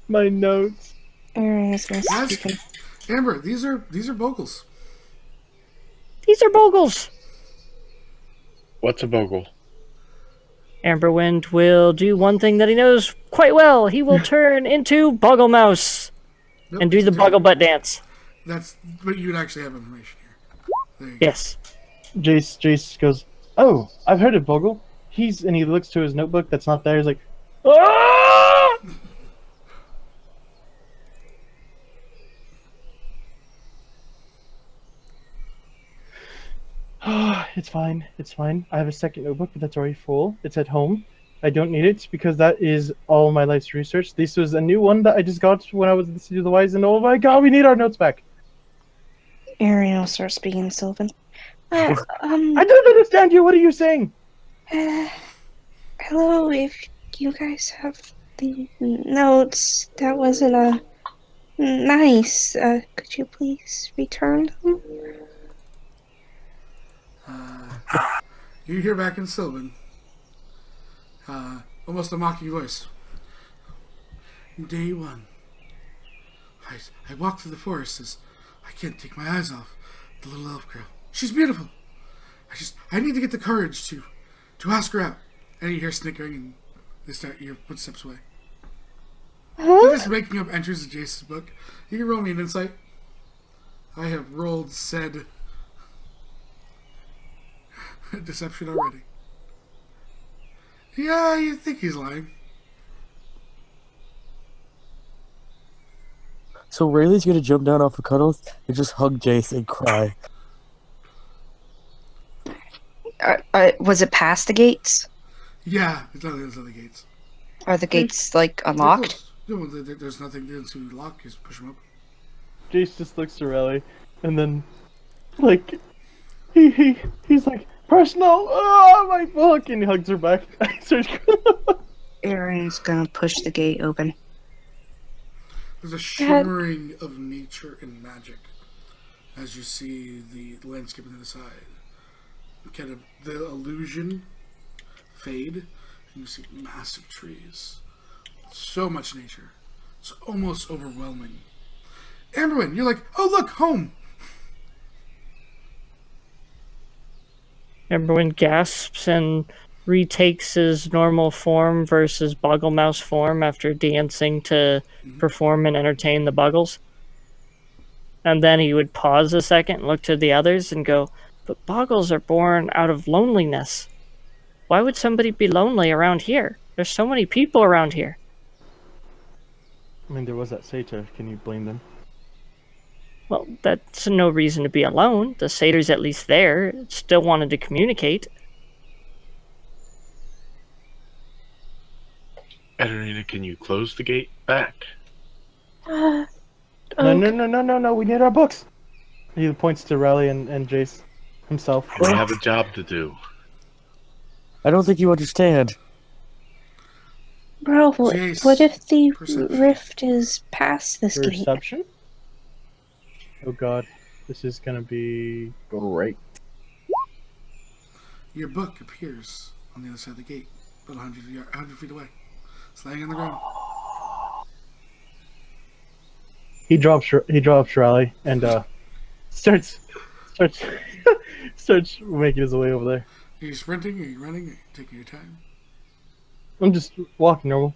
My notes. Aaron is going to That's, speak in. Amber, these are bogles. These are bogles. What's a bogle? Amberwind will do one thing that he knows quite well. He will turn into Boggle Mouse Nope, and do the Boggle Butt dance. But you'd actually have information here. There you Yes. Jace goes, "Oh, I've heard of Bogle. He looks to his notebook that's not there. He's like, ah! It's fine. It's fine. I have a second notebook, but that's already full. It's at home. I don't need it because that is all my life's research. This was a new one that I just got when I was in the City of the Wise, and oh my god, we need our notes back." Aaron will start speaking in Sylvan. I don't understand you. What are you saying? Hello, if you guys have the notes, that wasn't nice. Could you please return them? You hear back in Sylvan, almost a mocking voice. Day 1. I walk through the forest as I can't take my eyes off the little elf girl. She's beautiful. I need to get the courage to ask her out. And you hear snickering and they start your footsteps away. They're just making up entries in Jason's book. You can roll me an insight. I have rolled said deception already. Yeah, you think he's lying. So Rayleigh's gonna jump down off of Cuddles and just hug Jace and cry. Was it past the gates? Yeah, it's not those other gates. Are the gates like unlocked? No, there's nothing to lock. Just push them open. Jace just looks to Riley, and then, like, he's like, "Personal, oh my book," and he hugs her back. Aaron's gonna push the gate open. There's a shimmering of nature and magic as you see the landscape on the other side. Kind of the illusion fade, and you see massive trees. So much nature. It's almost overwhelming. Amberwyn, you're like, "Oh look, home!" Amberwind gasps and retakes his normal form versus Boggle Mouse form after dancing to perform and entertain the Buggles. And then he would pause a second and look to the others and go, "But Boggles are born out of loneliness. Why would somebody be lonely around here? There's so many people around here." I mean, there was that satyr. Can you blame them? Well, that's no reason to be alone. The satyr's at least there. It still wanted to communicate. Ederina, can you close the gate back? No, we need our books. He points to Riley and Jace himself. We have a job to do. I don't think you understand. Bro, Jace, what if the perception. rift is past this gate? Perception? Oh god, this is gonna be great. Your book appears on the other side of the gate, about 100 feet away. It's laying on the ground. He drops Riley and starts starts making his way over there. Are you sprinting? Are you running? Are you taking your time? I'm just walking normal.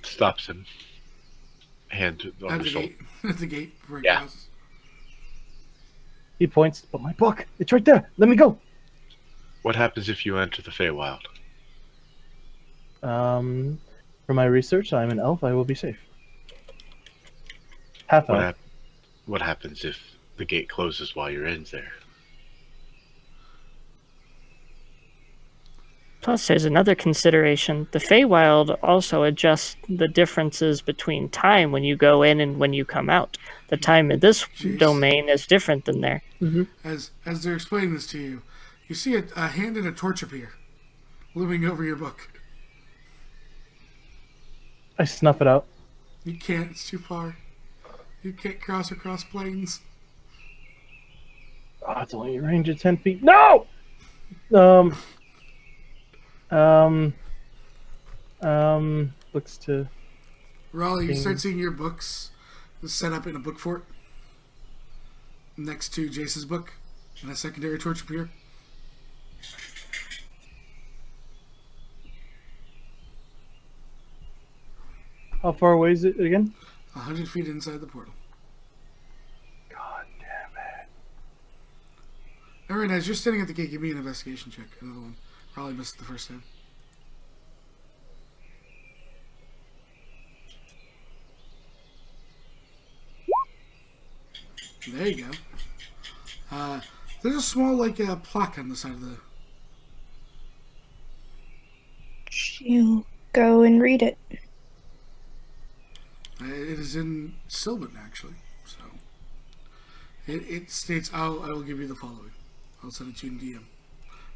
Stops him. Hand on At the the shoulder. gate. At the gate. Where it Yeah. crosses. He points, but my book, it's right there. Let me go. What happens if you enter the Feywild? For my research, I'm an elf. I will be safe. Half elf. What happens if the gate closes while you're in there? Plus, there's another consideration. The Feywild also adjusts the differences between time when you go in and when you come out. The time in this domain is different than there. As they're explaining this to you, you see a hand and a torch appear, looming over your book. I snuff it out. You can't. It's too far. You can't cross across planes. Oh, it's only a range of 10 feet. No! Looks to... Raleigh, you start seeing your books set up in a book fort next to Jace's book, and a secondary torch appear. How far away is it again? 100 feet inside the portal. God damn it. Alright, as you're standing at the gate, give me an investigation check. Another one. Raleigh missed it the first time. There you go. There's a small, plaque on the side of the... You go and read it. It is in Sylvan, actually. So it states, I will give you the following. I'll send it to you in DM.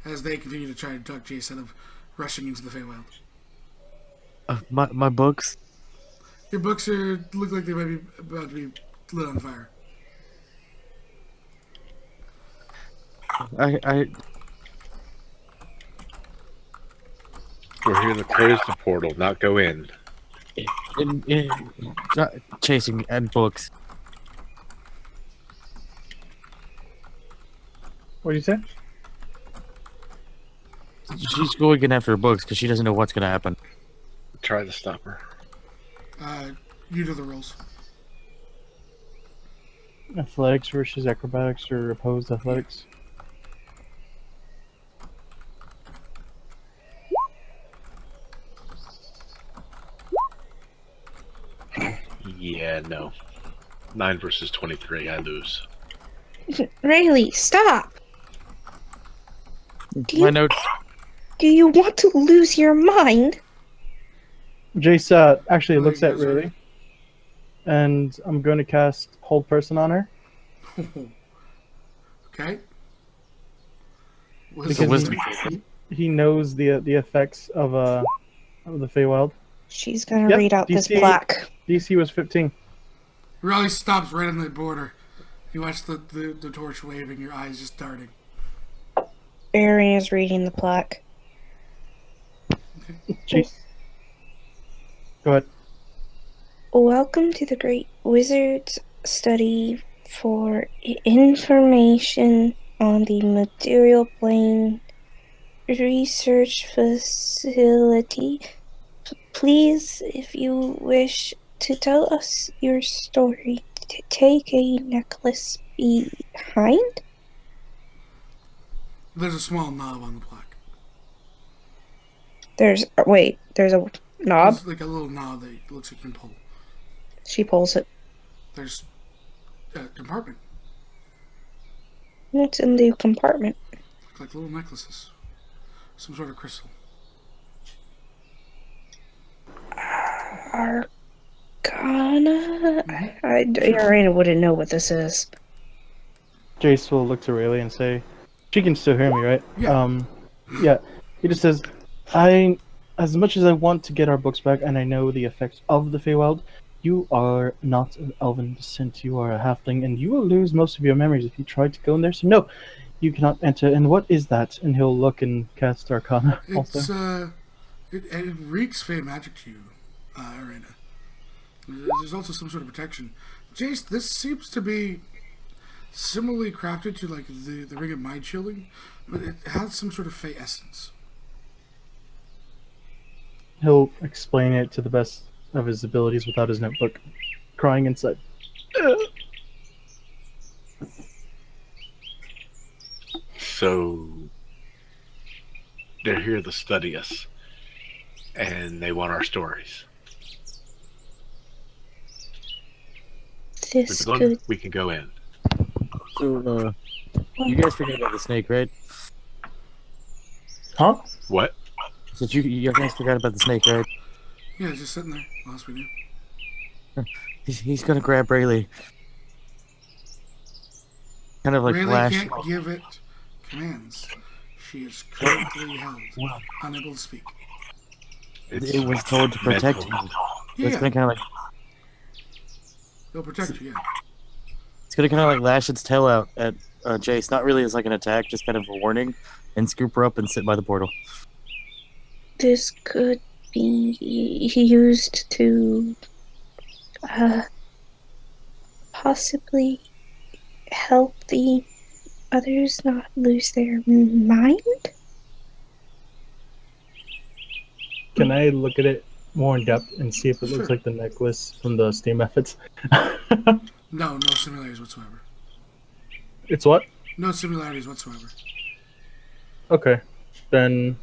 As they continue to try to talk Jace out of rushing into the Feywild. My books. Your books look like they might be about to be lit on fire. I We're here to close the portal, not go in. in chasing and books. What do you say? She's going in after her books because she doesn't know what's gonna happen. Try to stop her. You do the rolls. Athletics versus acrobatics or opposed athletics? Yeah, no. 9 versus 23, I lose. Rayleigh, stop! My notes. Do you want to lose your mind? Jace actually looks you at guys are- Rayleigh, and I'm going to cast Hold Person on her. Okay. It's a wisdom. He knows the effects of the Feywild. She's gonna Yep, read out this DC plaque. DC was 15. Raleigh stops right on the border. You watch the torch waving, your eyes just darting. Baron is reading the plaque. Jace. Go ahead. Welcome to the Great Wizard's Study for Information on the Material Plane Research Facility. Please, if you wish to tell us your story, take a necklace behind. There's a small knob on the plaque. There's a knob. There's like a little knob that looks like you can pull. She pulls it. There's a compartment. What's in the compartment? Look like little necklaces. Some sort of crystal. Arcana? Irina wouldn't know what this is. Jace will look to Rayleigh and say, she can still hear me, right? Yeah. Yeah. He just says, as much as I want to get our books back, and I know the effects of the Feywild, you are not of elven descent. You are a halfling, and you will lose most of your memories if you try to go in there. So no, you cannot enter. And what is that? And he'll look and cast Arcana also. It's it reeks Fey magic to you, Irina. There's also some sort of protection. Jace, this seems to be similarly crafted to like the Ring of Mind Shielding, but it has some sort of Fey essence. He'll explain it to the best of his abilities without his notebook crying inside. So they're here to study us, and they want our stories. This We're could. going, we can go in. So, you guys forget about the snake, right? Huh? What? So you guys forgot about the snake, right? Yeah, it's just sitting there. Last we knew. He's gonna grab Rayleigh. Kind of like Rayleigh lash. can't give it commands. She is currently held, unable to speak. It's It was told to protect mental. you. Yeah, It's gonna kind of like they'll protect you. Yeah. lash its tail out at Jace. Not really as like an attack, just kind of a warning, and scoop her up and sit by the portal. This could be used to possibly help the others not lose their mind. Can I look at it more in depth and see if it Sure. looks like the necklace from the Steam methods? No similarities whatsoever. It's what? No similarities whatsoever. Okay. Then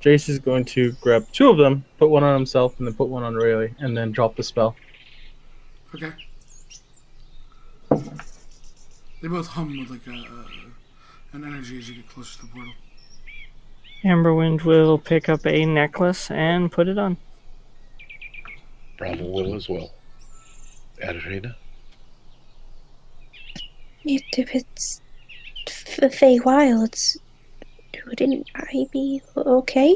Jace is going to grab 2 of them, put one on himself, and then put one on Rayleigh, and then drop the spell. Okay. They both hum with like an energy as you get closer to the portal. Amberwind will pick up a necklace and put it on. Bravo will as well. Adrena? If it's Fey Wilds, wouldn't I be okay?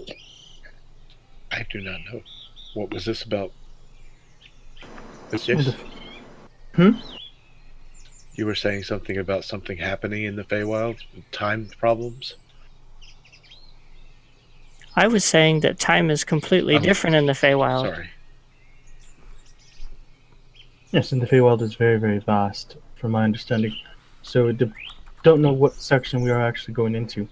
I do not know. What was this about? Miss Jace? You were saying something about something happening in the Feywild? Time problems? I was saying that time is completely different in the Feywild. Sorry. Yes, and the Feywild is very, very vast, from my understanding. So don't know what section we are actually going into.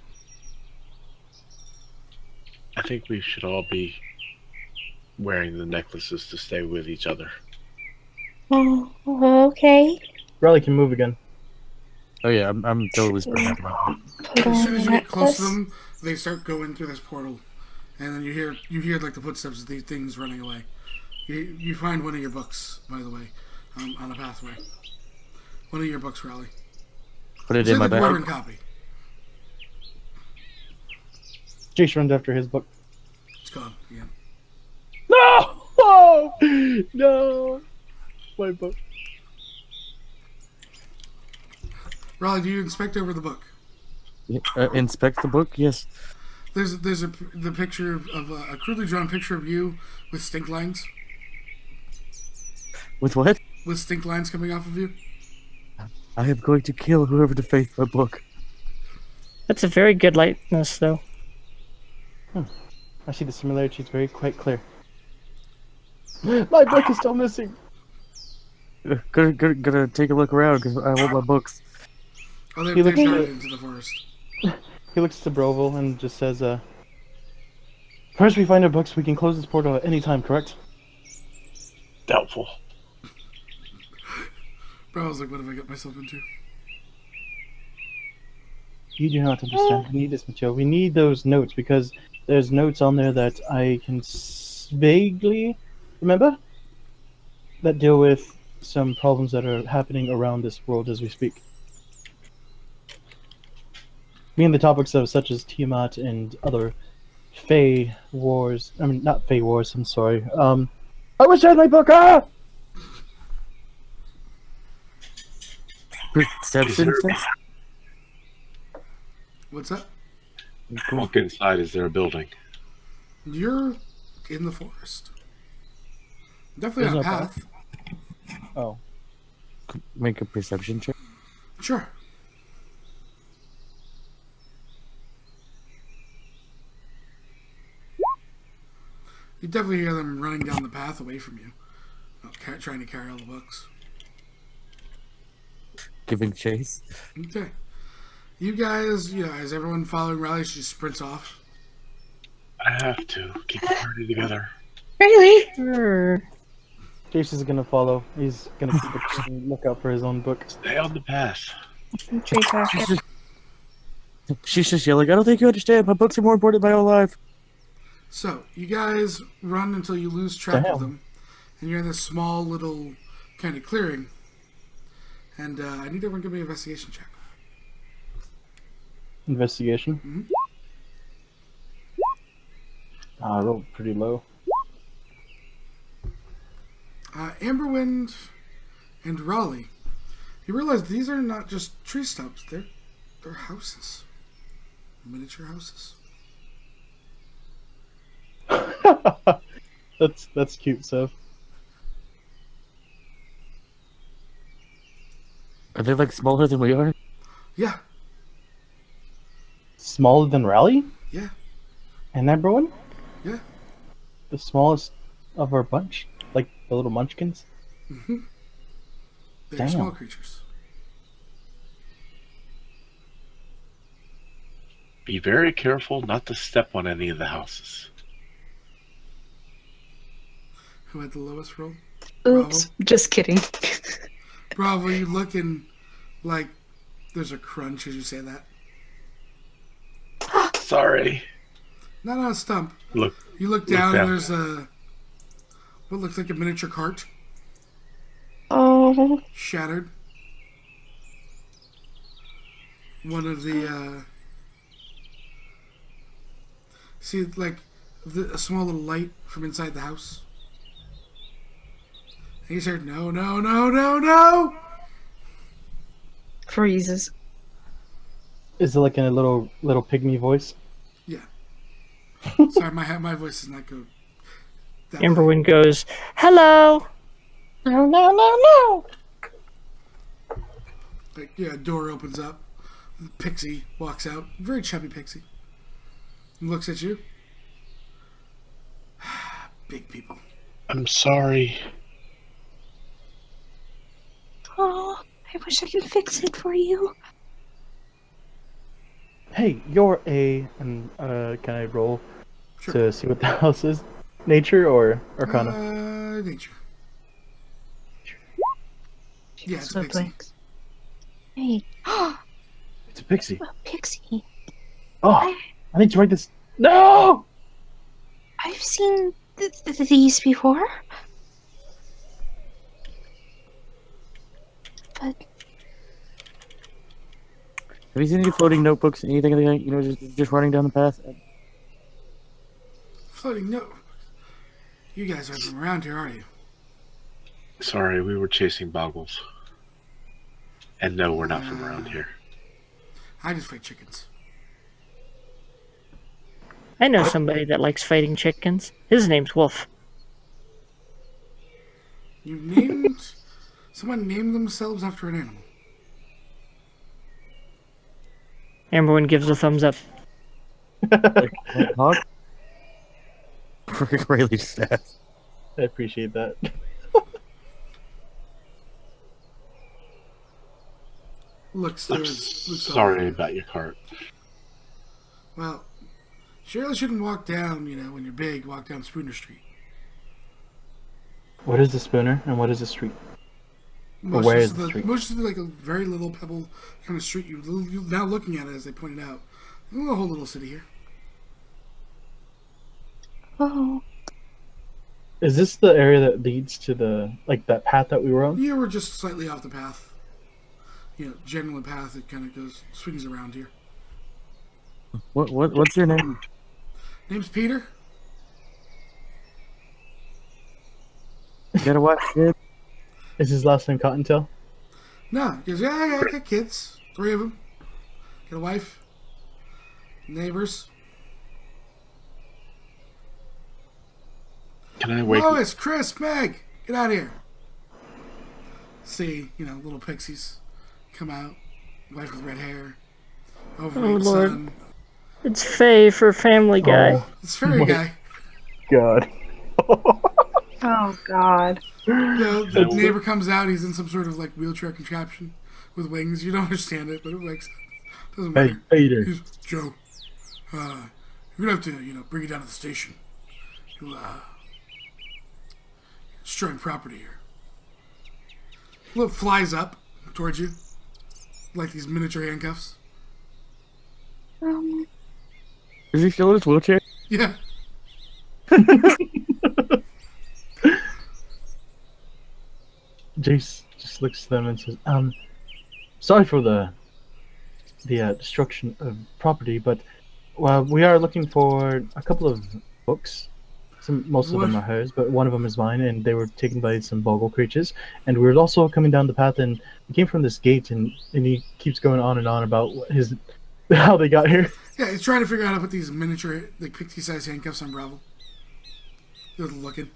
I think we should all be wearing the necklaces to stay with each other. Oh, okay. Raleigh can move again. Oh yeah, I'm totally spreading out. Put As on soon as the you get close to necklace. them, they start going through this portal, and then you hear like the footsteps of these things running away. You find one of your books, by the way, on a pathway. One of your books, Raleigh. Put it It's in my like a bag. dwarven copy. Jace runs after his book. It's gone again. No! Oh! No! My book. Raleigh, do you inspect over the book? Inspect the book. Yes. There's the picture of a crudely drawn picture of you with stink lines. With what? With stink lines coming off of you. I am going to kill whoever defaced my book. That's a very good likeness, though. I see the similarity is very quite clear. My book is still missing. Gonna take a look around because I want my books. Oh, they've He looks darted at- into the forest. He looks to Broval and just says, first we find our books, we can close this portal at any time, correct? Doubtful. Bro, I was like, what have I got myself into? You do not understand. We need this material. We need those notes because there's notes on there that I can vaguely remember that deal with some problems that are happening around this world as we speak. Being the topics of such as Tiamat and other Fey wars. I mean, not Fey wars. I'm sorry. I wish I had my book. Ah! Perception check? What's that? Walk inside. Is there a building? You're in the forest. Definitely on a There's no path. Oh. Make a perception check. Sure. You definitely hear them running down the path away from you, trying to carry all the books. Giving chase. Okay. You guys, as everyone following Riley, she just sprints off. I have to keep the party together. Really? Sure. Jason's gonna follow. He's gonna keep a keen lookout for his own book. Stay on the path. Chase after. She's just yelling, I don't think you understand. My books are more important than my own life. So, you guys run until you lose track Damn. of them. And you're in this small little kind of clearing. And I need everyone to give me an investigation check. Investigation. I rolled pretty low. Amberwind and Raleigh. You realize these are not just tree stumps; they're houses, miniature houses. That's cute, Seth. Are they like smaller than we are? Yeah, Smaller than Rally? yeah, And that one? yeah. The smallest of our bunch? Like the little munchkins? They're Damn. small creatures. Be very careful not to step on any of the houses. Who had the lowest roll? Oops. Just kidding. Bravo, you looking like there's a crunch as you say that. Sorry. Not on a stump. Look, You look down and there's what looks like a miniature cart Oh, shattered. One of the see like a small little light from inside the house. And he's heard no, no, no, no, no. Freezes. Is it like in a little pygmy voice? Yeah. Sorry, my voice does not go. That high. Amberwind goes, "Hello." no, no, no, no. Like, yeah, a door opens up. The pixie walks out. Very chubby pixie. And looks at you. Big people. I'm sorry. Oh, I wish I could fix it for you. Hey, you're a... And, can I roll Sure. to see what the house is? Nature or Arcana? Nature. Yeah, it's a So pixie. thanks. Hey, It's a pixie. a pixie. Oh, I need to write this... No! I've seen these before. But Have you seen any floating notebooks? Anything like that? You know, just running down the path? Floating note. You guys aren't from around here, are you? Sorry, we were chasing boggles. And no, we're not from around here. I just fight chickens. I know somebody that likes fighting chickens. His name's Wolf. You named... Someone named themselves after an animal. Amberwind gives a thumbs up. Hawk? Really sad. I appreciate that. Looks I'm looks sorry about your cart. Well, you really shouldn't walk down, when you're big, walk down Spooner Street. What is the spooner and what is the street? Where is the street? Most of like a very little pebble kind of street. You're now looking at it, as they pointed out. A whole little city here. oh, Is this the area that leads to the... Like, that path that we were on? You were just slightly off the path. General path that kind of swings around here. What's your name? Name's Peter. You got a wife, kid? Is his last name Cottontail? No, he goes, yeah, I got kids. 3 of them. Got a wife. Neighbors. Can I wake Lois, Chris, Meg, get out of here. See, little pixies come out. Wife with red hair. Overweight Lord. son. It's Fey for Family Guy. It's fairy guy. God. oh God. The neighbor comes out. He's in some sort of like wheelchair contraption with wings. You don't understand it, but it makes sense. Doesn't Hey, matter. Peter. He's, Joe, you're gonna have to, bring it down to the station. You'll, destroying property here. Look, flies up towards you, like these miniature handcuffs. Is he still in his wheelchair? Yeah. Jace just looks at them and says, sorry for the destruction of property, but we are looking for a couple of books. Most of them What? are hers, but one of them is mine, and they were taken by some boggle creatures. And we were also coming down the path, and we came from this gate, and he keeps going on and on about how they got here. Yeah, he's trying to figure out how to put these miniature, like pixie-sized handcuffs on Bravo. Good looking.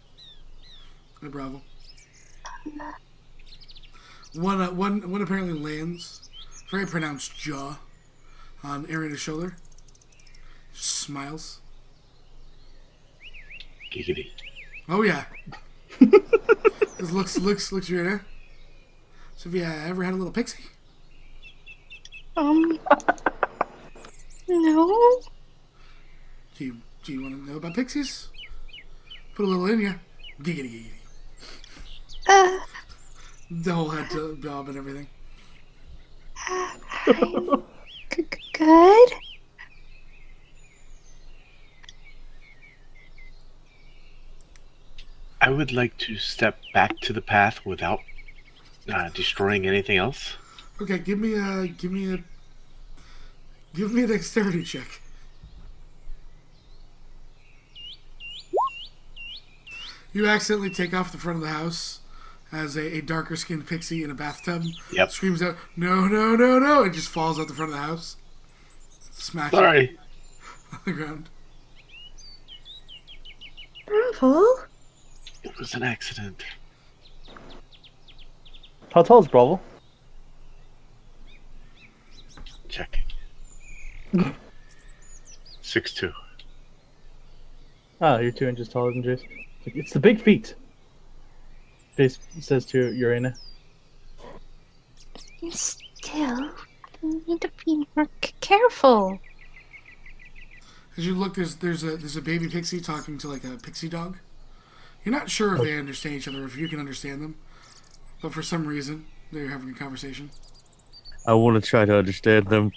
Good Bravo. One apparently lands. Very pronounced jaw on Ariana's shoulder. Just smiles. Giggity. Oh yeah. This looks weird, huh? So have you ever had a little pixie? No. Do you want to know about pixies? Put a little in you. Giggity giggity. The whole head to bob and everything. I'm good. I would like to step back to the path without destroying anything else. Okay, give me a dexterity check. You accidentally take off the front of the house as a darker skinned pixie in a bathtub screams out, "No, no, no, no," and just falls out the front of the house. Smash Sorry. on the ground. Bravo. It was an accident. How tall is Bravo? Checking. 6'2". Ah, you're 2 inches taller than Jace. It's the big feet. Jace says to Urena. Still, you need to be more careful. As you look, there's a baby pixie talking to like a pixie dog. You're not sure if they understand each other, if you can understand them, but for some reason they're having a conversation. I want to try to understand them.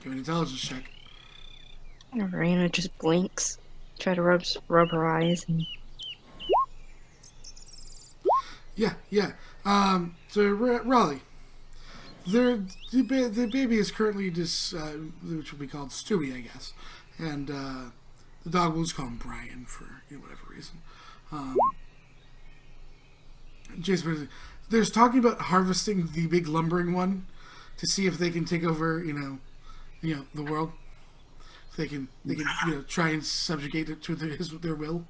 Give an intelligence check. Arena just blinks. Try to rub her eyes. And... Yeah. So Raleigh, the baby is currently which will be called Stewie, I guess, and the dog will just call him Brian for whatever reason. Jason, there's talking about harvesting the big lumbering one to see if they can take over, the world. If they can try and subjugate it to their will.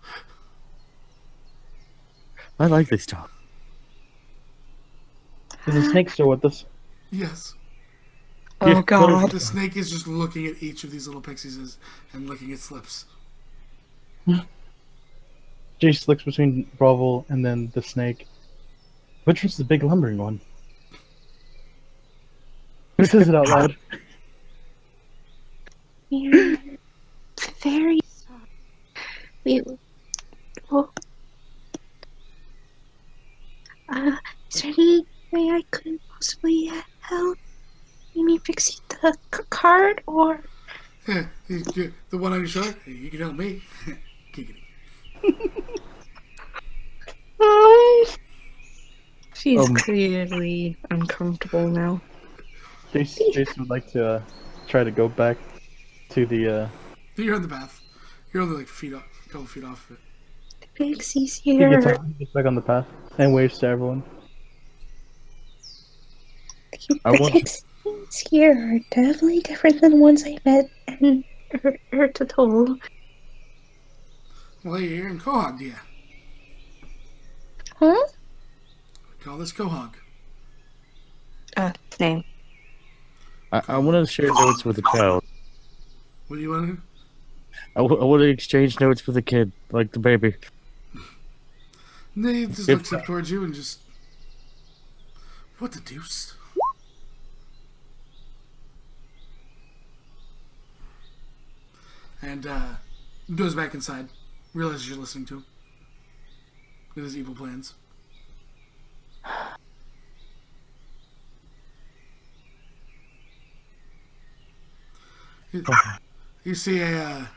I like this dog. Is the snake still with us? Yes. Oh Yeah, god. The snake is just looking at each of these little pixies and licking its lips. Jace looks between Bravo and then the snake. Which one's the big lumbering one? Who says it out loud? You're very sorry. Well, is there any way I could possibly help? Maybe fix the card, or Yeah, the one on your shoulder. Hey, you can help me. Giggity. She's clearly uncomfortable now. Jace would like to try to go back to the. You're on the path. You're only like a couple feet off of it. the pixies He here? gets back on the path and waves to everyone. The pixies here are definitely different than the ones I met and heard told. Well, you're in Quahog, yeah. Huh? We call this Quahog. Name. I want to share notes with a child. What do you want to do? I want to exchange notes with a kid, like the baby. And then he just looks up towards you and just... What the deuce? And goes back inside. Realizes you're listening to him. With his evil plans. You see a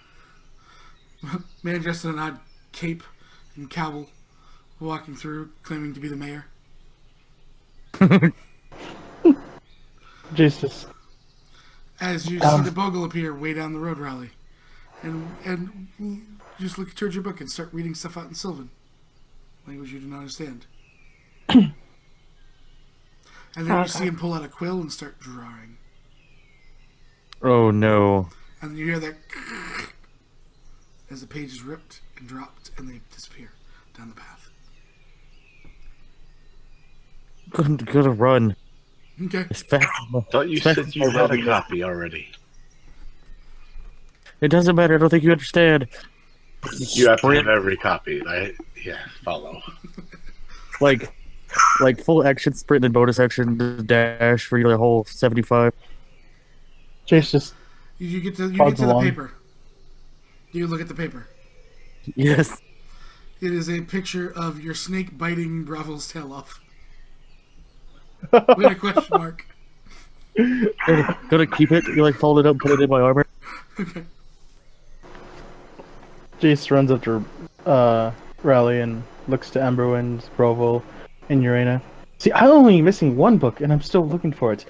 man dressed in an odd cape and cowl walking through, claiming to be the mayor. Jesus. As you see the bogle appear way down the road, Raleigh. and you just look towards your book and start reading stuff out in Sylvan, language you do not understand. And then you see him pull out a quill and start drawing. Oh no. And you hear that as the page is ripped and dropped and they disappear down the path. Gotta run. Okay. As fast as Thought you as fast said as you my had a running is. copy already. It doesn't matter. I don't think you understand. You have to Sprint, have every copy. Follow. like full action sprint and bonus action dash for the whole 75. Chase just You get to Plods the along. paper. You look at the paper. Yes. It is a picture of your snake biting Bravo's tail off. With a question mark. Gonna keep it. You like fold it up, put it in my armor. Okay. Jace runs up to Rally and looks to Amberwind, Broval, and Urena. See, I'm only missing one book, and I'm still looking for it.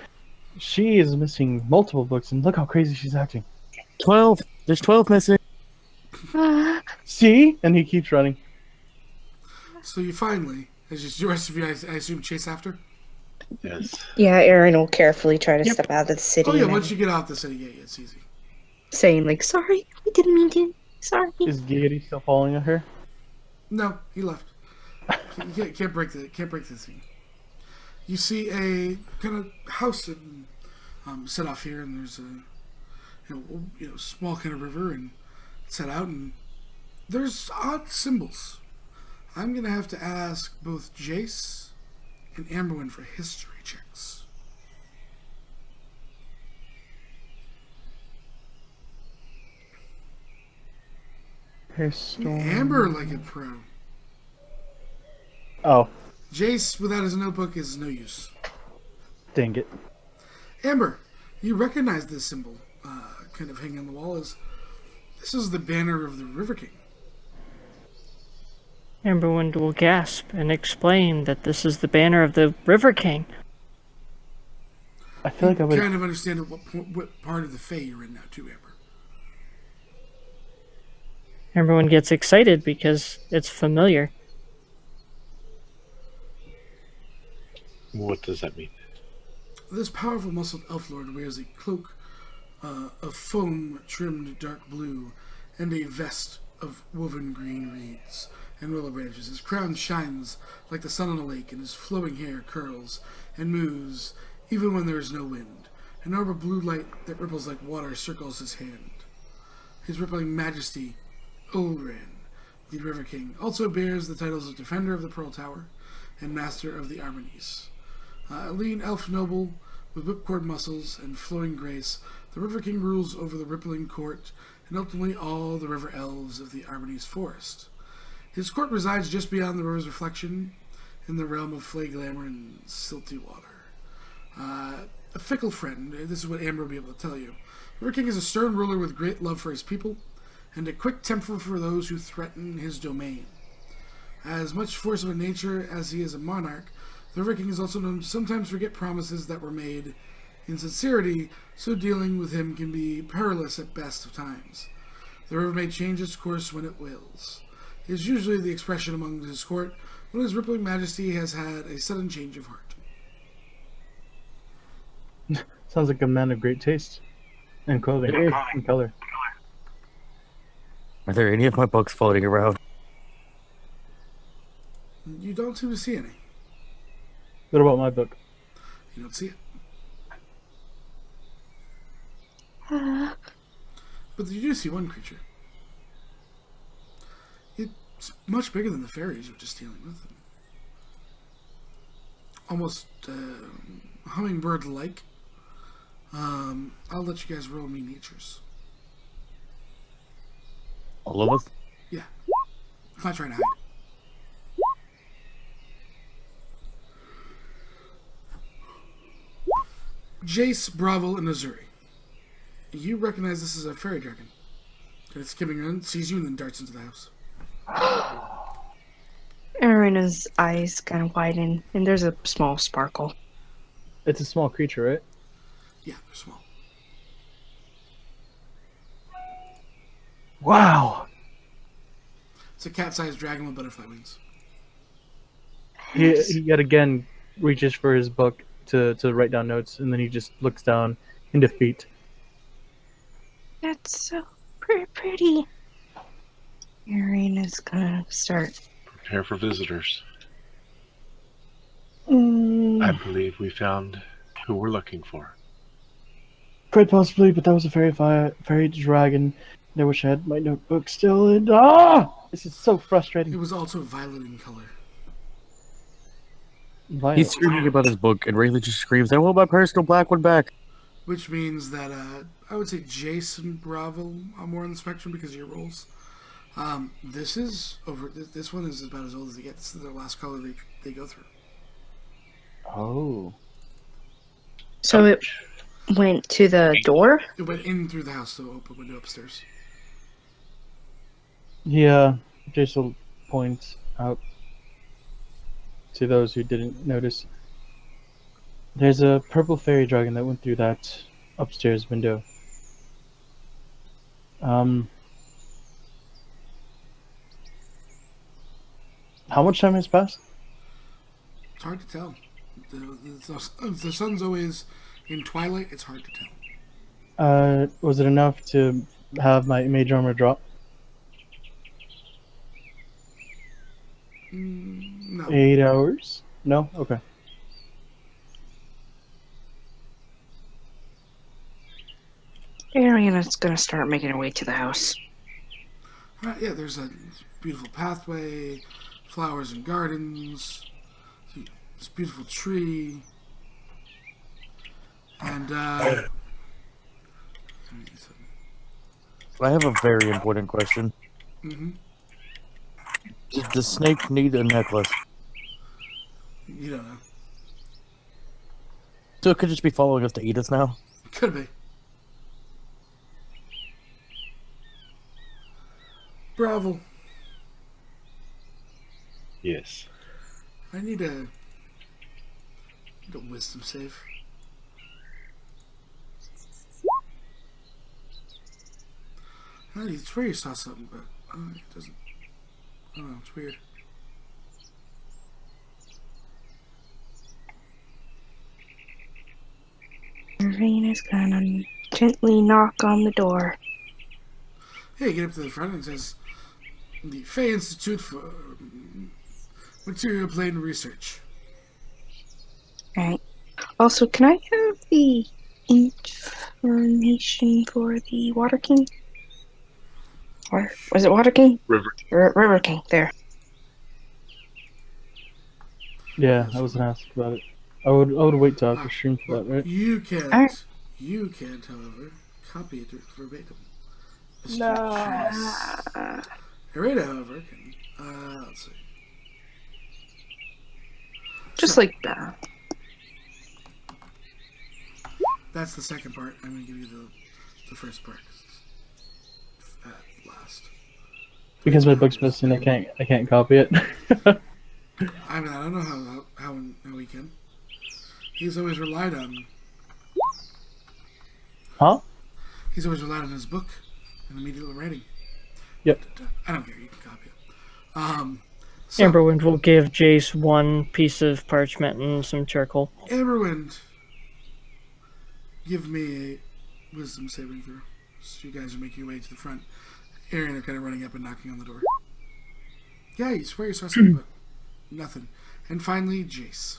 She is missing multiple books, and look how crazy she's acting. 12. There's 12 missing. See? And he keeps running. So you finally, as you, the rest of you, I assume, chase after? Yes. Yeah, Aaron will carefully try to step out of the city. Oh yeah, and once you get off the city, yeah, it's easy. saying like, "Sorry, we didn't mean to. Sorry." Is Giggity still following at her? No, he left. You can't break the thing. You see a kind of house and set off here, and there's a small kind of river and set out, and there's odd symbols. I'm gonna have to ask both Jace and Amberwin for history checks. Amber like a pro. Oh, Jace without his notebook is no use. dang it. Amber, you recognize this symbol, kind of hanging on the wall. This is the banner of the River King. Amberwind will gasp and explain that this is the banner of the River King. I feel like I You would. kind of understand at what part of the Fae you're in now, too, Amber. Everyone gets excited because it's familiar. What does that mean? This powerful muscled elf lord wears a cloak of foam trimmed dark blue and a vest of woven green reeds and willow branches. His crown shines like the sun on a lake, and his flowing hair curls and moves even when there is no wind. An orb of blue light that ripples like water circles his hand. His rippling majesty, Ulran, the River King, also bears the titles of Defender of the Pearl Tower and Master of the Armonies. A lean elf noble with whipcord muscles and flowing grace, the River King rules over the rippling court and ultimately all the river elves of the Armonies forest. His court resides just beyond the river's reflection in the realm of flay glamour and silty water. A fickle friend, this is what Amber will be able to tell you. The River King is a stern ruler with great love for his people and a quick temper for those who threaten his domain. As much force of a nature as he is a monarch, the River King is also known to sometimes forget promises that were made in sincerity, so dealing with him can be perilous at best of times. The river may change its course when it wills. It is usually the expression among his court when his rippling majesty has had a sudden change of heart. Sounds like a man of great taste. And clothing. And color. Are there any of my books floating around? You don't seem to see any. What about my book? You don't see it. But you do see one creature. It's much bigger than the fairies you're just dealing with. Almost hummingbird-like. I'll let you guys roll me natures. All of us? Yeah. I'm not trying to hide. Jace, Bravo, and Azuri. You recognize this is a fairy dragon. And it's skimming around, sees you, and then darts into the house. Arena's eyes kind of widen, and there's a small sparkle. It's a small creature, right? Yeah, they're small. Wow. It's a cat-sized dragon with butterfly wings. He yet again reaches for his book to write down notes, and then he just looks down in defeat. That's so pretty. Arena's gonna start. Prepare for visitors. I Mm, believe we found who we're looking for. quite possibly, but that was a fairy dragon. And I wish I had my notebook still. And this is so It frustrating. was also violet in color. Violet. He's screaming about his book, and Rayleigh just screams, "I want my personal black one back." Which means that I would say Jason Bravo are more on the spectrum because of your roles. This is over. This one is about as old as it gets. This is the last color they go through. Oh. So it went to the door? It went in through the house, so open window upstairs. Yeah, Jason points out to those who didn't notice. There's a purple fairy dragon that went through that upstairs window. How much time has passed? It's hard to tell. The sun's always in twilight. It's hard to tell. Was it enough to have my mage armor drop? No. 8 hours? No? Okay. Ariana's gonna start making her way to the house. Yeah, there's a beautiful pathway, flowers and gardens, this beautiful tree, and I have a very important question. mm-hmm. Does the snake need a necklace? You don't know. So it could just be following us to eat us now? Could be. Bravo. Yes. I need a wisdom save. I swear you saw something, but it doesn't. I don't know. It's weird. Arena's gonna gently knock on the door. Hey, you get up to the front and it says, the Fey Institute for Material Plane Research. Right. Also, can I have the information for the Water King? Or was it Water King? River. River King. There. Yeah, I was gonna ask about it. I would wait till after stream for that, right? You can't. Alright. You can't, however, copy it verbatim. No. Arena, however, can. Let's see. Just like that. That's the second part. I'm gonna give you the first part. 'Cause it's at last. Because my book's missing, I can't copy it. I mean, I don't know how we can. He's always relied on. Huh? He's always relied on his book and immediately writing. Yep. I don't care. You can copy it. So, Amberwind will give Jace one piece of parchment and some charcoal. Amberwind, give me a wisdom saving throw. So you guys are making your way to the front. Aaron are kind of running up and knocking on the door. Yeah, you swear you saw something, but nothing. And finally, Jace.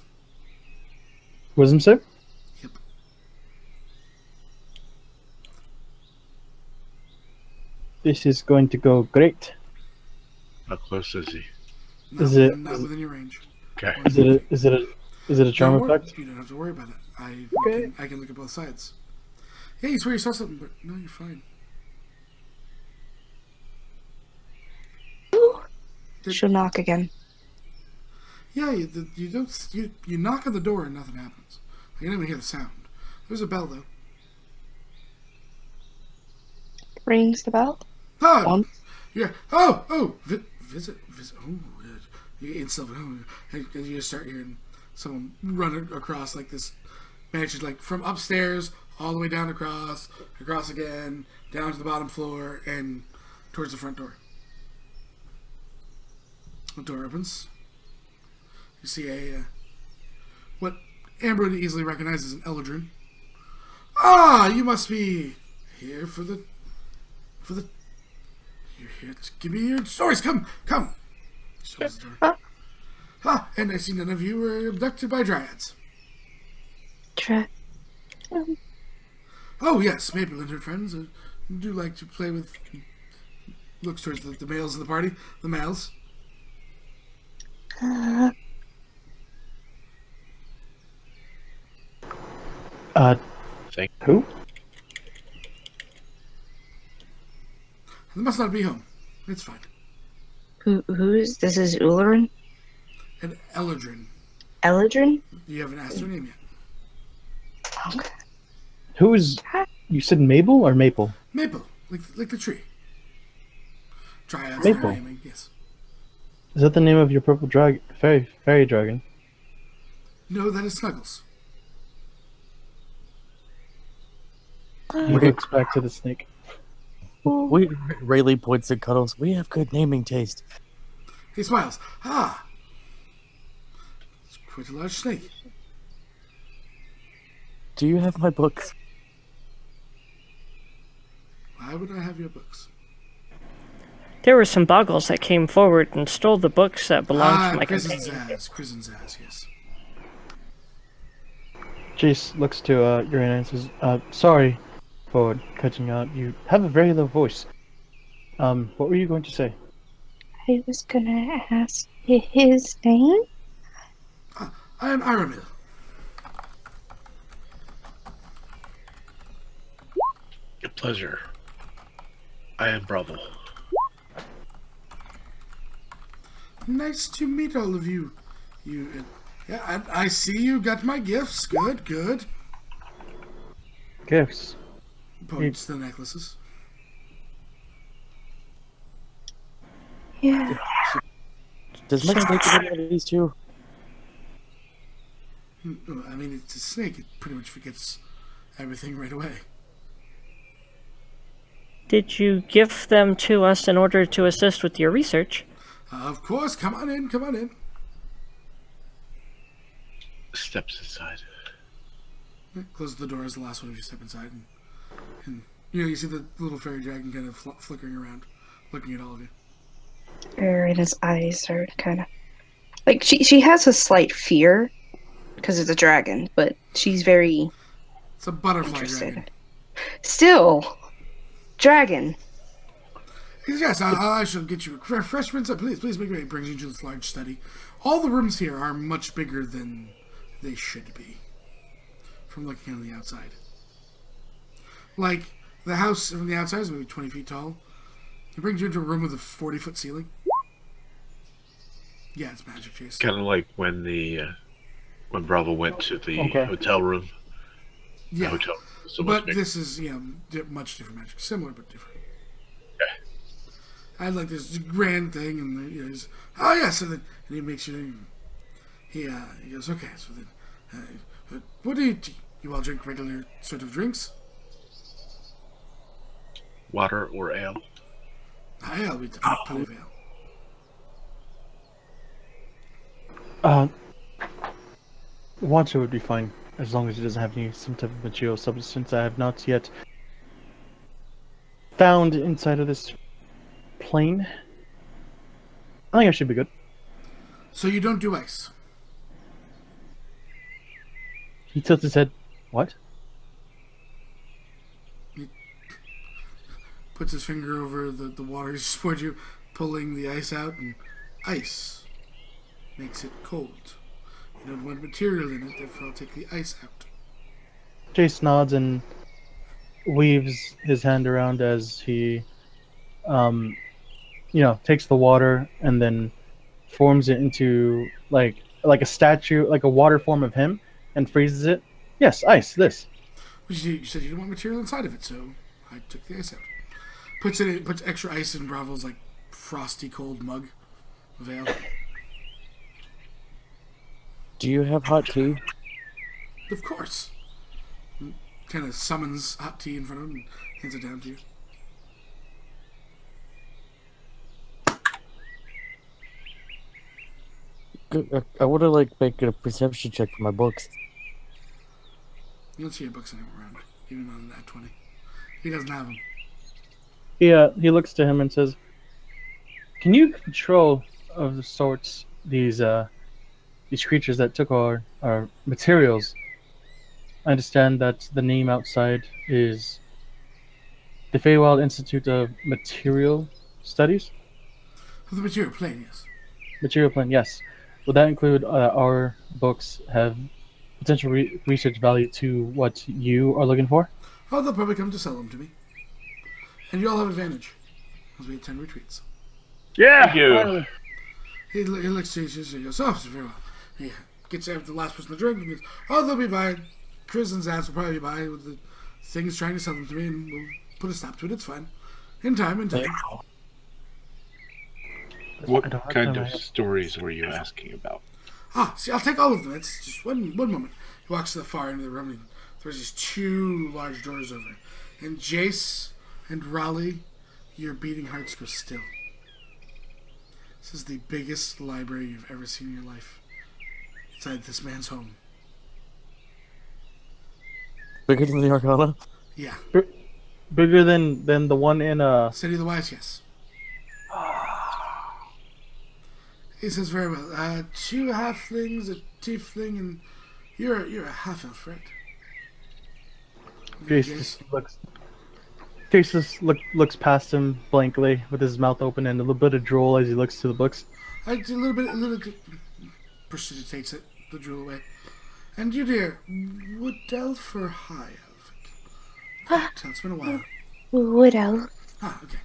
Wisdom save? Yep. This is going to go great. How close is he? Not Is it- not within your range? Okay. Is it a charm Don't worry. effect? You don't have to worry about it. Okay. I can look at both sides. Yeah, you swear you saw something, but no, you're fine. She'll knock again. Yeah, you don't. You knock on the door and nothing happens. You don't even hear the sound. There's a bell though. Rings the bell. Oh, On- yeah. Visit. Oh, you instantly. And you just start hearing someone run across like this mansion, like from upstairs all the way down across again, down to the bottom floor, and towards the front door. The door opens. You see what Amber would easily recognize as an Eldrin. Ah, you must be here for the. You're here to give me your stories. Come. Shuts the door. And I see none of you were abducted by dryads. Oh yes, Maple and her friends do like to play with. Looks towards the males of the party. The males. Who? They must not be home. It's fine. Who's this? Is Ullerin? And Eldrin. Eldrin? You haven't asked her name yet. Okay. Who is? You said Mabel or Maple? Maple, like the tree. Dryads. Maple. Naming, yes. Is that the name of your purple fairy dragon? No, that is Snuggles. He looks back to the snake. Rayleigh points at Cuddles. We have good naming taste. He smiles. It's quite a large snake. Do you have my books? Why would I have your books? There were some boggles that came forward and stole the books that belonged to my Krizen's companion. Krizen's ass, yes. Jace looks to Urana and says, sorry for cutting out. You have a very low voice. What were you going to say? I was gonna ask his name. I am Aramil. A pleasure. I am Bravo. Nice to meet all of you. Yeah, I see you got my gifts. Good. Gifts. Points to the necklaces. Yeah. Does my snake have one of these too? I mean, it's a snake. It pretty much forgets everything right away. Did you give them to us in order to assist with your research? Of course. Come on in. Steps inside. Close the door as the last one of you step inside. And you see the little fairy dragon kind of flickering around, looking at all of you. Irina's eyes are kind of like she has a slight fear because it's a dragon, but she's very It's a butterfly interested. dragon. Still, dragon. Yes, I shall get you refreshments. Please make me. It brings you to this large study. All the rooms here are much bigger than they should be, from looking on the outside. Like, the house from the outside is maybe 20 feet tall. It brings you into a room with a 40-foot ceiling. Yeah, it's magic, Chase. Kind of like when when Bravo went to the hotel room. The Yeah, hotel room was so much but bigger. this is, much different magic. Similar, but different. Okay. I had like this grand thing, and he's, oh yeah, so then, and he makes you, he goes, okay, so then, what do you all drink regular sort of drinks? Water or ale? I'll be plenty of ale. Water would be fine, as long as it doesn't have some type of material substance I have not yet found inside of this plane. I think I should be good. So you don't do ice? He tilts his head. What? Puts his finger over the water just towards you, pulling the ice out, and ice makes it cold. You don't want material in it, therefore I'll take the ice out. Jace nods and weaves his hand around as he, takes the water and then forms it into like a statue, like a water form of him, and freezes it. Yes, ice. This. You said you didn't want material inside of it, so I took the ice out. Puts extra ice in Bravo's like frosty cold mug of ale. Do you have hot tea? Of course. Kind of summons hot tea in front of him and hands it down to you. I want to like make a perception check for my books. You don't see your books anywhere around, even on that 20. He doesn't have them. He looks to him and says, "Can you control of the sorts these creatures that took our materials? I understand that the name outside is the Feywild Institute of Material Studies. Of the material plane, yes. Material plan, yes. Would that include our books have potential research value to what you are looking for?" Oh, they'll probably come to sell them to me. And you all have advantage, as we attend retreats. Yeah. Thank you. Finally. He looks to you and goes, oh, very well. He gets after the last person to drink and goes, oh, they'll be by. Chris and Zaz will probably be by with the things trying to sell them to me, and we'll put a stop to it. It's fine. In time. What kind of stories were you asking about? Ah, see, I'll take all of them. It's just one moment. He walks to the far end of the room and throws these two large doors over. And Jace and Raleigh, your beating hearts go still. This is the biggest library you've ever seen in your life. Inside this man's home. Bigger than the Arcana? Yeah. Bigger than the one in City of the Wise, yes. He says very well. 2 halflings, a tiefling, and you're a half elf, right? Jace looks past him blankly with his mouth open and a little bit of drool as he looks to the books. A little bit precipitates it, the drool away. And you, dear, wood elf or high elf? It's been a while. Wood elf. Ah, okay.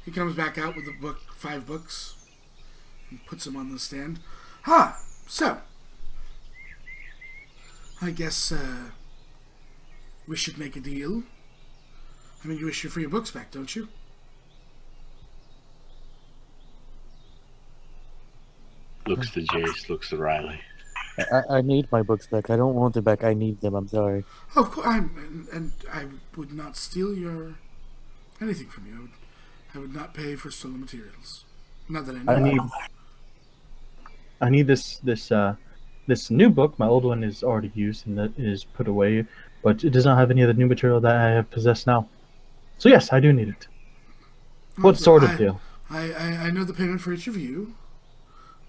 He comes back out with the book, 5 books, and puts them on the stand. So I guess we should make a deal. I mean, you wish for your books back, don't you? Looks to Jace, looks to Riley. I need my books back. I don't want them back. I need them. I'm sorry. Oh, of course, and I would not steal your anything from you. I would not pay for stolen materials. Not that I know. I need this new book. My old one is already used and that is put away, but it does not have any of the new material that I have possessed now. So yes, I do need it. What sort of deal? I know the payment for each of you.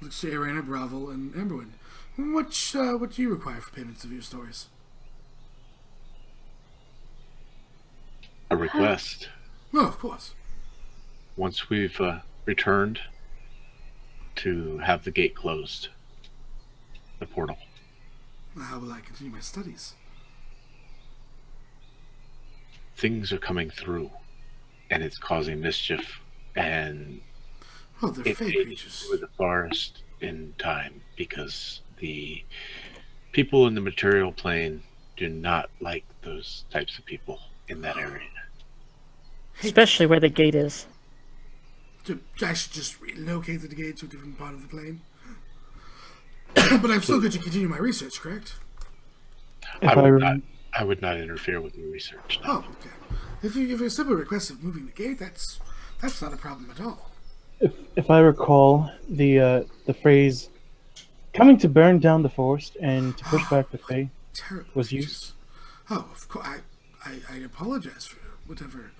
Looks to Arena, Bravo, and Amberwood. What do you require for payments of your stories? A request. Oh, of course. Once we've returned, to have the gate closed. The portal. How will I continue my studies? Things are coming through, and it's causing mischief, and they're it fake may creatures. with the forest in time, because the people in the material plane do not like those types of people in that area. Especially where the gate is. I should just relocate the gate to a different part of the plane. But I'm still good to continue my research, correct? I would not interfere with your research. No. Oh, okay. If you simply request of moving the gate, that's not a problem at all. If I recall, the phrase "coming to burn down the forest and to push back the Fae" Terrible was creatures. used. Oh, of course. I apologize for whatever.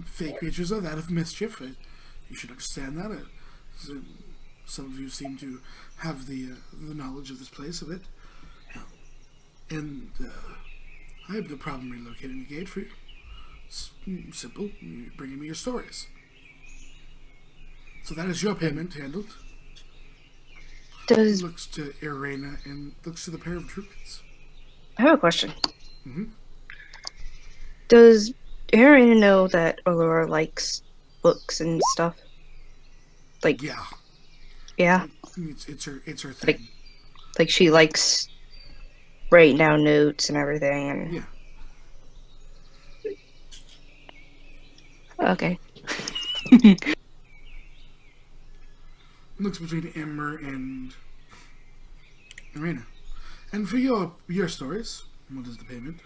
Fake creatures are that of mischief. You should understand that. Some of you seem to have the knowledge of this place a bit. And I have no problem relocating the gate for you. It's simple. You're bringing me your stories. So that is your payment handled. Looks to Irena and looks to the pair of druids. I have a question. Mm-hmm. Does Irena know that Aurora likes books and stuff? Like, Yeah. Yeah? It's her thing. Like she likes writing down notes and everything. And... Yeah. Okay. Looks between Emmer and Irena. And for your stories, what is the payment?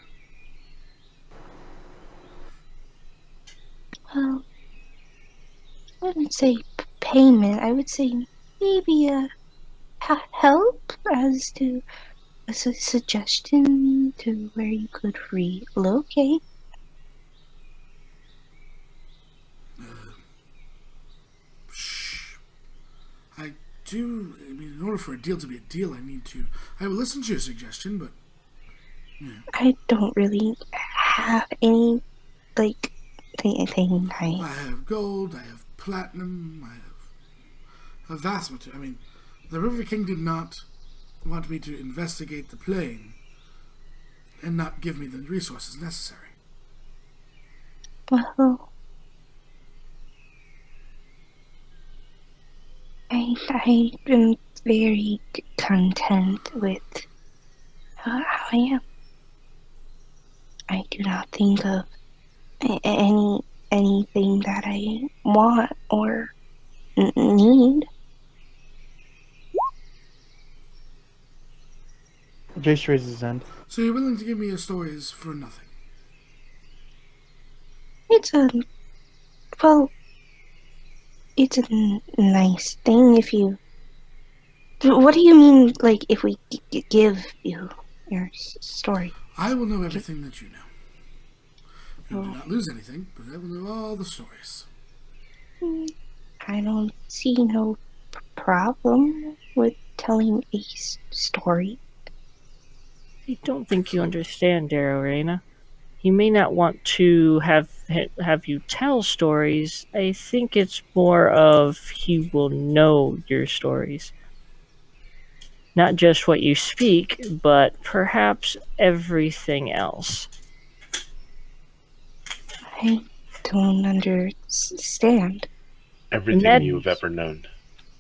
Well, I wouldn't say payment. I would say maybe help as to a suggestion to where you could relocate? Shh. I do. I mean, in order for a deal to be a deal, I will listen to your suggestion, but I don't really have any, like, thing I have gold, I have platinum, I have a vast material. I mean, the River King did not want me to investigate the plane and not give me the resources necessary. Well, I am very content with how I am. I do not think of anything that I want or need. Jace raises his hand. So you're willing to give me your stories for nothing? It's a well, it's a nice thing if you. What do you mean, like, if we give you your story? I will know everything that you know. You Oh. do not lose anything, but I will know all the stories. I don't see no problem with telling a story. I don't think you understand, Darorena. He may not want to have you tell stories. I think it's more of he will know your stories. Not just what you speak, but perhaps everything else. I don't understand. Everything you've ever known.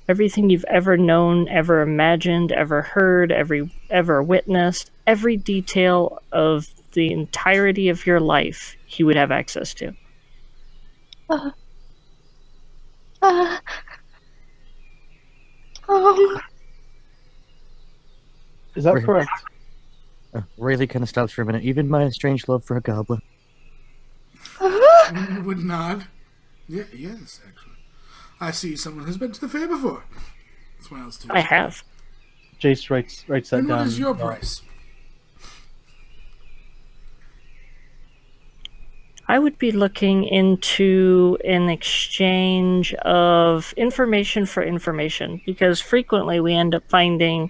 Everything you've ever known, ever imagined, ever heard, ever witnessed, every detail of the entirety of your life, he would have access to. Uh, uh, um, Is that Right. correct? Rayleigh kind of stops for a minute. Even my strange love for a goblin. Would nod. Yeah, yes, actually. I see someone has been to the fair before. Smiles too. I have. Jace writes that And down. what is your price? I would be looking into an exchange of information for information, because frequently we end up finding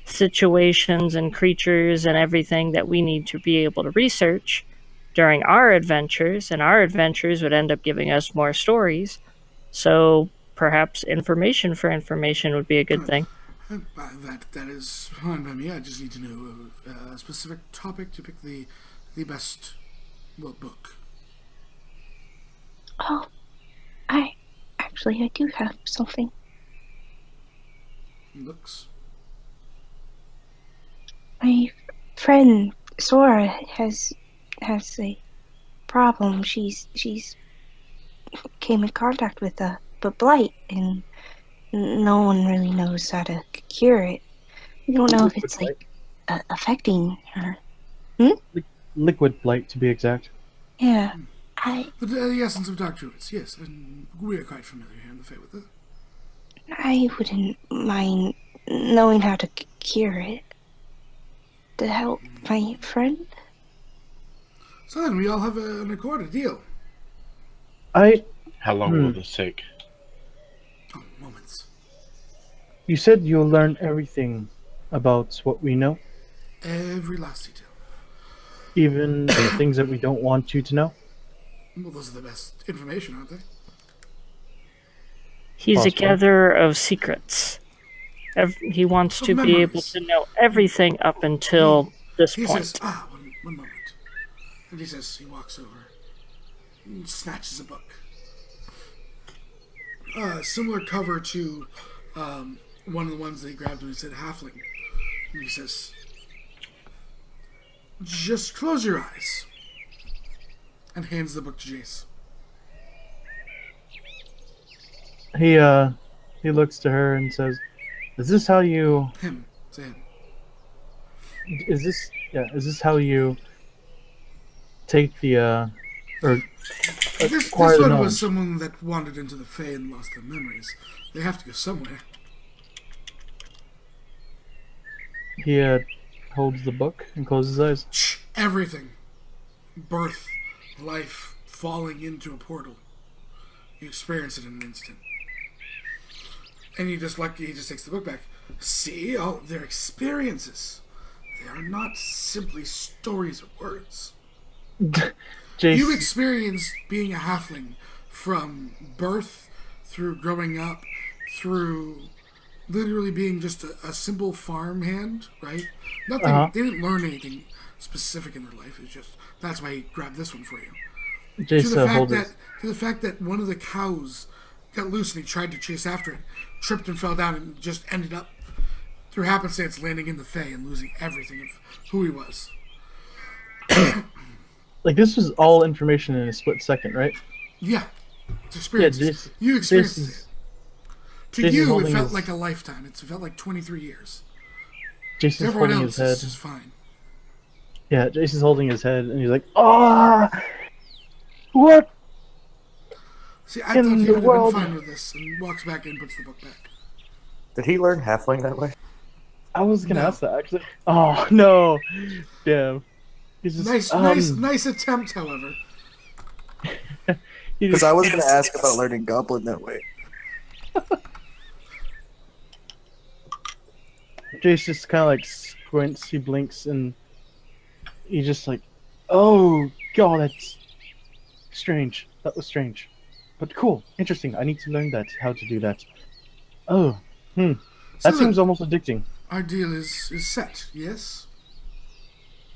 situations and creatures and everything that we need to be able to research during our adventures, and our adventures would end up giving us more stories. So perhaps information for information would be a good thing. That is fine by me. I just need to know a specific topic to pick the best book. oh, I do have something. Books. My friend Sora has a problem. She's came in contact with a blight, and no one really knows how to cure it. We don't know if it's like affecting her. Liquid blight, to be exact. Yeah, The essence of dark druids, yes, and we are quite familiar here in the Fae with it. I wouldn't mind knowing how to cure it to help my friend. So then we all have an accord, a deal. How long will this take? Oh, moments. You said you'll learn everything about what we know, Every last detail. even the things that we don't want you to know. Well, those are the best information, aren't they? He's a Possible. gatherer of secrets. He wants to be able memories. to know everything up until this He point. says, one moment. And he walks over and snatches a book. Similar cover to one of the ones that he grabbed when he said halfling. And he says, just close your eyes. And hands the book to Jace. He looks to her and says, "Is this how you? Him. Say him. Is this how you take the or This acquire the one knowledge?" was someone that wandered into the Fae and lost their memories. They have to go somewhere. He holds the book and closes his eyes. Everything. Birth, life, falling into a portal. You experience it in an instant. And he just takes the book back. See, oh, they're experiences. They are not simply stories of words. Jace, You experienced being a halfling from birth through growing up, through literally being just a simple farmhand, right? Nothing. They didn't learn anything specific in their life. It's just that's why he grabbed this one for you. Jace, To the fact that one of the cows got loose and he tried to chase after it, tripped and fell down, and just ended up through happenstance landing in the Fae and losing everything of who he was. Like, this was all information in a split second, right? Yeah, it's experiences. You experienced it. To Jason's you, it holding felt his- like a lifetime. It felt like 23 years. Jason's Everyone holding else his head. is just fine. Yeah, Jason's holding his head, and he's like, "Ah, what?" See, I thought In he the would have world. been fine with this, and walks back in and puts the book back. Did he learn halfling that way? I was gonna No. ask that actually. Oh no, damn. He's just Nice attempt, however. he Because just- I was going to ask about learning goblin that way. Jace just kind of like squints, he blinks, and he's just like, "Oh god, that's strange. That was strange, but cool, interesting. I need to learn that, how to do that. Oh, that So seems almost addicting. Our deal is set, yes?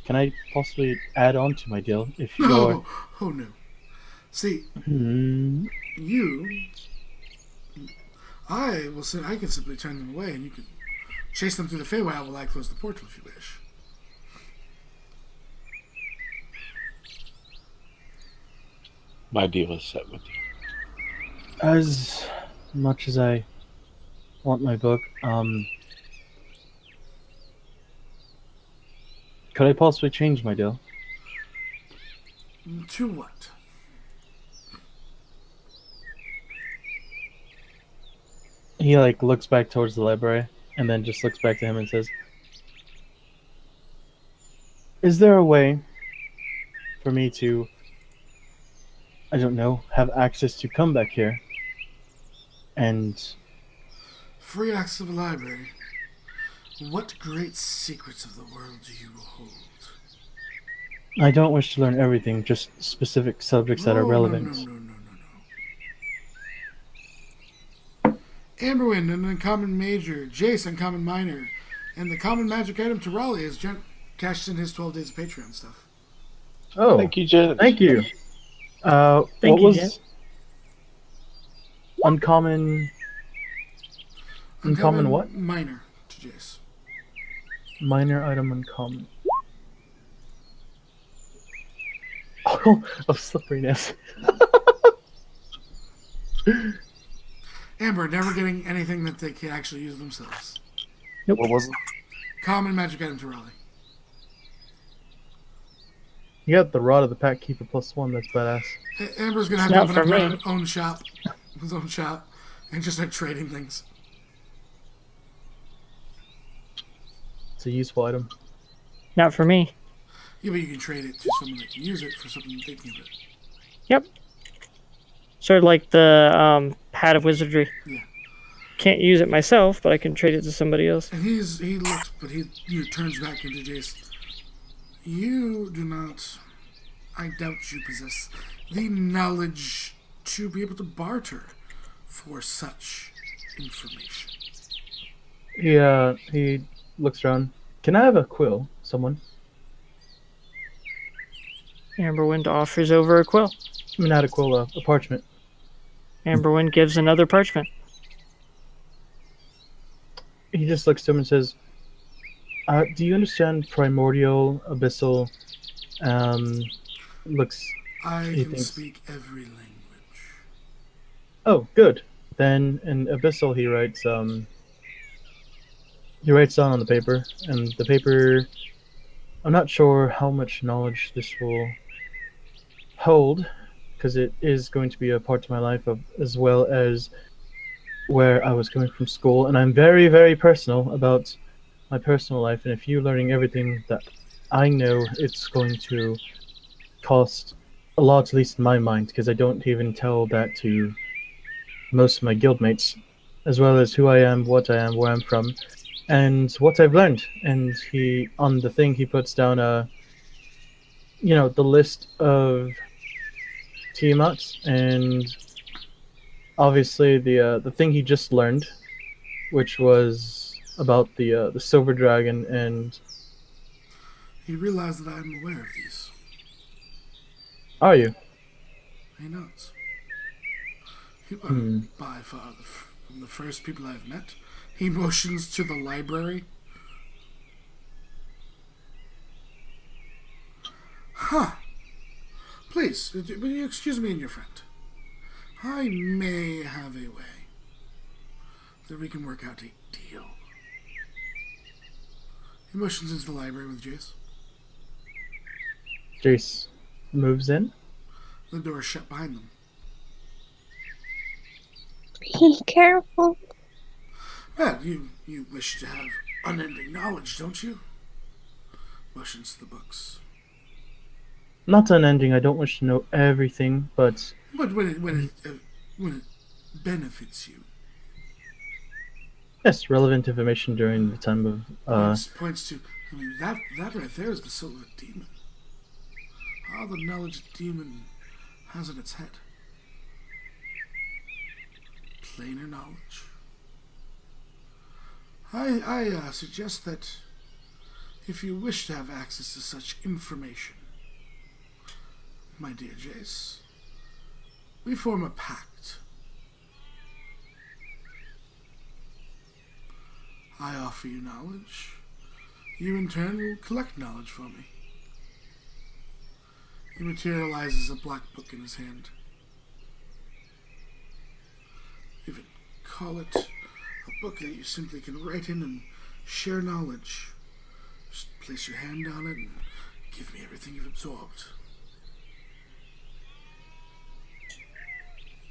Can I possibly add on to my deal if you're?" No. Oh, no. See, Hmm. I can simply turn them away, and you can chase them through the Feywild while I close the portal if you wish. My deal is set with you. As much as I want my book, could I possibly change my deal? To what? He like looks back towards the library and then just looks back to him and says, "Is there a way for me to, I don't know, have access to come back here and Free access to the library. What great secrets of the world do you hold? I don't wish to learn everything, just specific subjects that are relevant." No. Amberwind, an uncommon major. Jace, uncommon minor. And the common magic item to Raleigh is cashed in his 12 days of Patreon stuff. Oh, Thank you, Jen. thank you. Thank What you, was Jen. uncommon what? Minor to Jace. Minor item uncommon. Oh, of slipperiness. Amber, never getting anything that they can actually use themselves. What was it? Common magic item to Raleigh. You got the Rod of the Pack Keeper +1, that's badass. Amber's gonna have It's to not open up for his own shop. His own shop. And just start trading things. It's a useful item. Not for me. Yeah, but you can trade it to someone that can use it for something that they can use it. Yep. Sort of like the Hat of Wizardry. Yeah. Can't use it myself, but I can trade it to somebody else. And he looks, but he turns back into Jace. You do not, I doubt you possess the knowledge to be able to barter for such information. He looks around. Can I have a quill, someone? Amberwind offers over a quill. I mean, not a quill, a parchment. Amberwind gives another parchment. He just looks to him and says, "Do you understand primordial, abyssal, looks..." I He can thinks- speak every language. Oh, good. Then in abyssal he writes down on the paper, and the paper, I'm not sure how much knowledge this will hold, because it is going to be a part of my life, as well as where I was going from school, and I'm very, very personal about my personal life, and if you learning everything that I know, it's going to cost a lot, at least in my mind, because I don't even tell that to most of my guildmates, as well as who I am, where I'm from, and what I've learned. And he, on the thing, he puts down the list of Tiamats, and obviously the thing he just learned, which was about the silver dragon. And You realize that I'm aware of these. are you? He knows. You are Hmm. by far the first people I've met. He motions to the library. Huh. Please, will you excuse me and your friend? I may have a way that we can work out a deal. He motions into the library with Jace. Jace moves in. The door is shut behind them. Be careful. Well, you wish to have unending knowledge, don't you? Motions to the books. Not unending. I don't wish to know everything, but But when it benefits you, yes, relevant information during the time of. points to. I mean that right there is the soul of a demon. All the knowledge a demon has in its head. Plainer knowledge. I suggest that if you wish to have access to such information, my dear Jace, we form a pact. I offer you knowledge. You in turn will collect knowledge for me. He materializes a black book in his hand. Even call it a book that you simply can write in and share knowledge. Just place your hand on it and give me everything you've absorbed.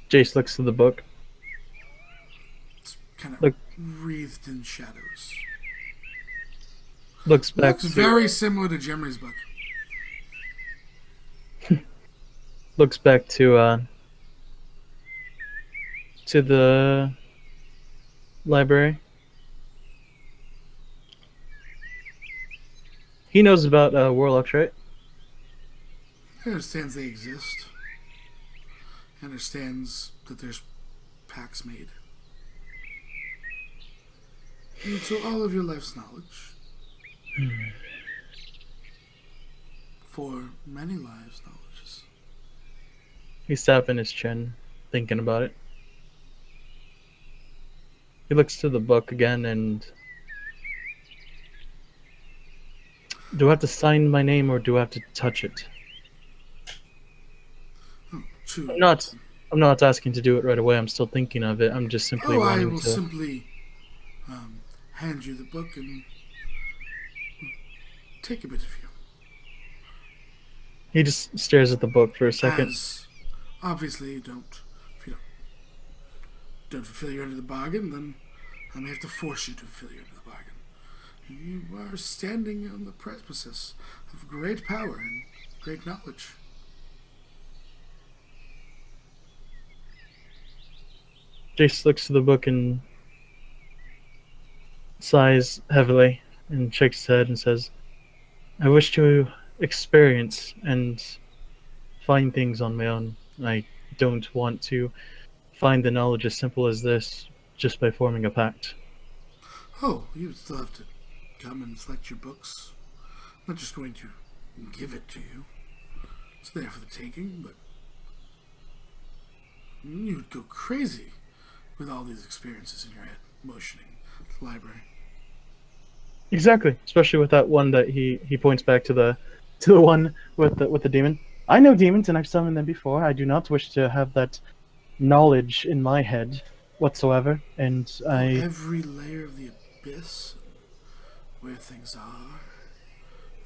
Jace looks to the book. It's kind of Look. wreathed in shadows. Looks back. Looks very similar to Jemry's book. Looks back to the library. He knows about warlocks, right? He understands they exist. He understands that there's pacts made. And so all of your life's knowledge. For many lives' knowledges. He's tapping his chin, thinking about it. He looks to the book again, and do I have to sign my name or do I have to touch it? Oh, true. I'm not asking to do it right away. I'm still thinking of it. I'm just simply I wanting will to. simply hand you the book and take a bit of you. He just stares at the book for a second. As obviously if you don't fulfill your end of the bargain, then I may have to force you to fulfill your end of the bargain. You are standing on the precipice of great power and great knowledge. Jace looks to the book and sighs heavily and shakes his head and says, I wish to experience and find things on my own. I don't want to find the knowledge as simple as this just by forming a pact. Oh, you still have to come and select your books. I'm not just going to give it to you. It's there for the taking, but you would go crazy with all these experiences in your head, motioning to the library. Exactly, especially with that one that he points back to the one with the demon. I know demons and I've summoned them before. I do not wish to have that knowledge in my head whatsoever, and Every layer of the abyss, where things are,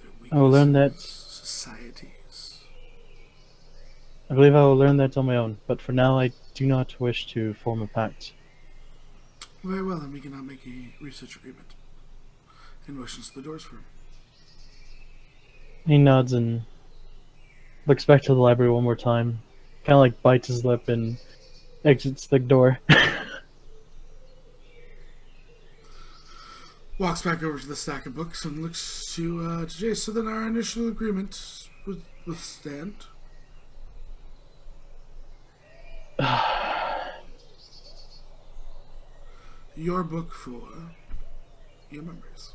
their I will learn that. weaknesses, societies. I believe I will learn that on my own, but for now I do not wish to form a pact. Very well, then we cannot make a research agreement. and motions to the doors for him. He nods and looks back to the library one more time, kind of like bites his lip and exits the door. Walks back over to the stack of books and looks to Jace. So then our initial agreement would withstand. Your book for your memories.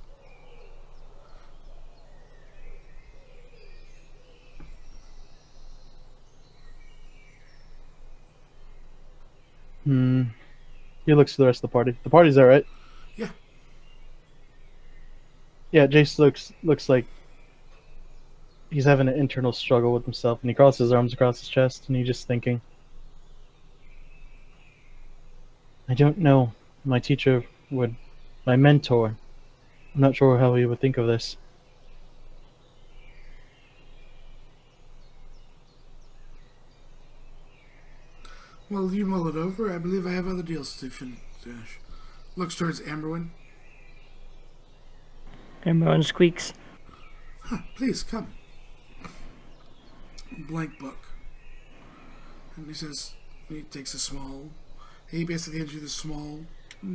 He looks to the rest of the party. The party's there, right? Yeah. Yeah, Jace looks like he's having an internal struggle with himself, and he crosses his arms across his chest, and he's just thinking, I don't know. My teacher would... My mentor. I'm not sure how he would think of this. Well, you mull it over. I believe I have other deals to finish. Looks towards Amberwyn. Everyone squeaks. Please, come. Blank book. And he says, he takes a small... He basically hands you this small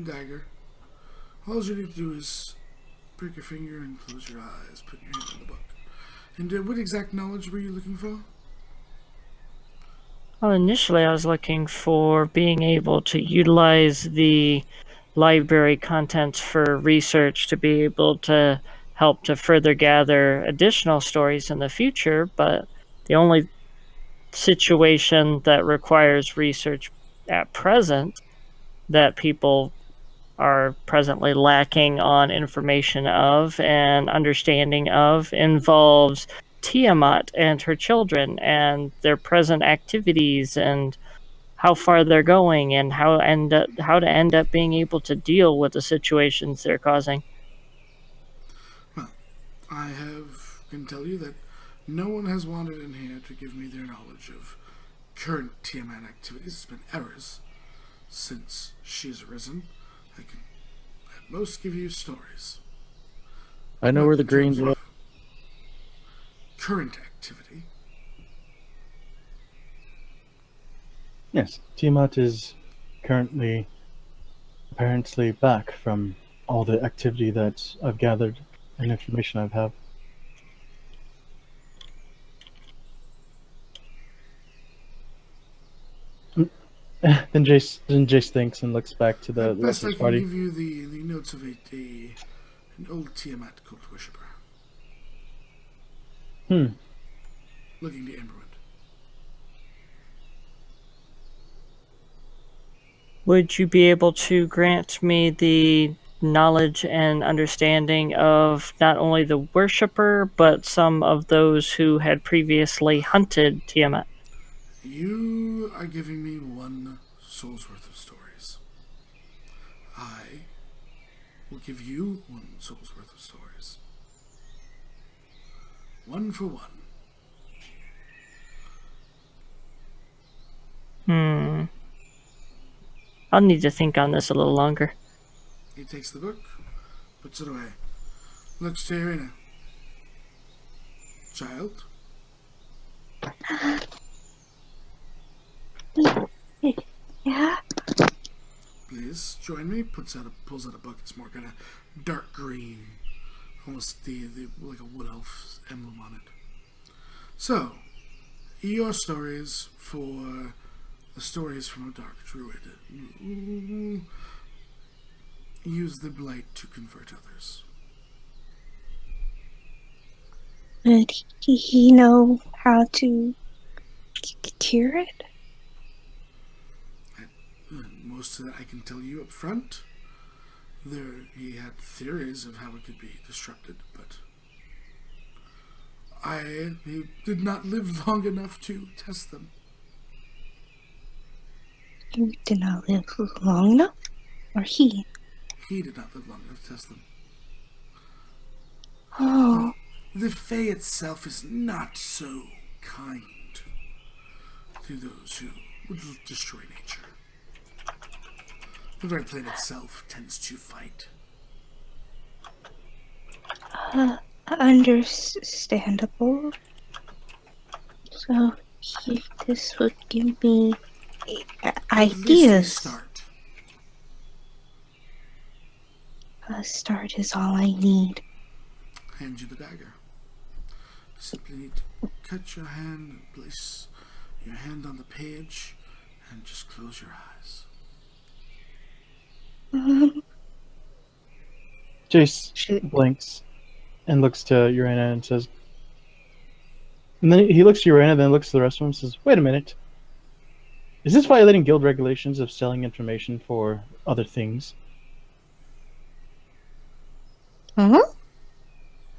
dagger. All you need to do is prick your finger and close your eyes, put your hand on the book. And what exact knowledge were you looking for? Well, initially I was looking for being able to utilize the library contents for research to be able to help to further gather additional stories in the future, but the only situation that requires research at present that people are presently lacking on information of and understanding of involves Tiamat and her children and their present activities and how far they're going and how to end up being able to deal with the situations they're causing. Well, can tell you that no one has wandered in here to give me their knowledge of current Tiamat activities. It's been errors since she's arisen. I can at most give you stories. I know But where the in terms green of current activity. Yes, Tiamat is currently apparently back from all the activity that I've gathered and information I've had. Then Jace thinks and looks back to the At rest best, of I his can party. give you the notes of an old Tiamat cult worshipper. Looking to Amberwood. Would you be able to grant me the knowledge and understanding of not only the worshipper, but some of those who had previously hunted Tiamat? You are giving me one soul's worth of stories. I will give you one soul's worth of stories. One for one. I'll need to think on this a little longer. He takes the book, puts it away, looks to Irina. Child, Yeah? please join me. Pulls out a book. It's more kind of dark green, almost the like a wood elf emblem on it. So, your stories for the stories from a dark druid. Use the blight to convert others. Would he know how to cure it? Most of that I can tell you up front. He had theories of how it could be disrupted, but he did not live long enough to test them. You did not live long enough? Or he? He did not live long enough to test them. Oh. The Fey itself is not so kind to those who would destroy nature. The very plane itself tends to fight. Understandable. So, if this would give me At least a ideas. start. A start is all I need. Hand you the dagger. Simply need to cut your hand and place your hand on the page and just close your eyes. Jace Should blinks and looks to Urena and says, and then he looks to Urena, then looks to the rest of them and says, "Wait a minute. Is this violating guild regulations of selling information for other things?" Huh?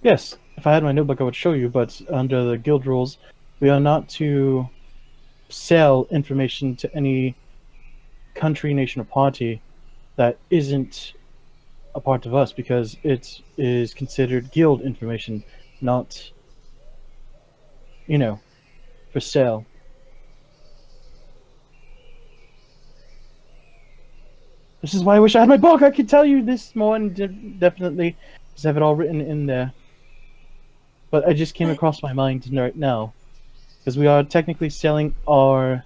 Yes. If I had my notebook, I would show you, but under the guild rules, we are not to sell information to any country, nation, or party that isn't a part of us, because it is considered guild information, not, for sale. This is why I wish I had my book. I could tell you this more, and definitely just have it all written in there. But I just came across my mind right now, because we are technically selling our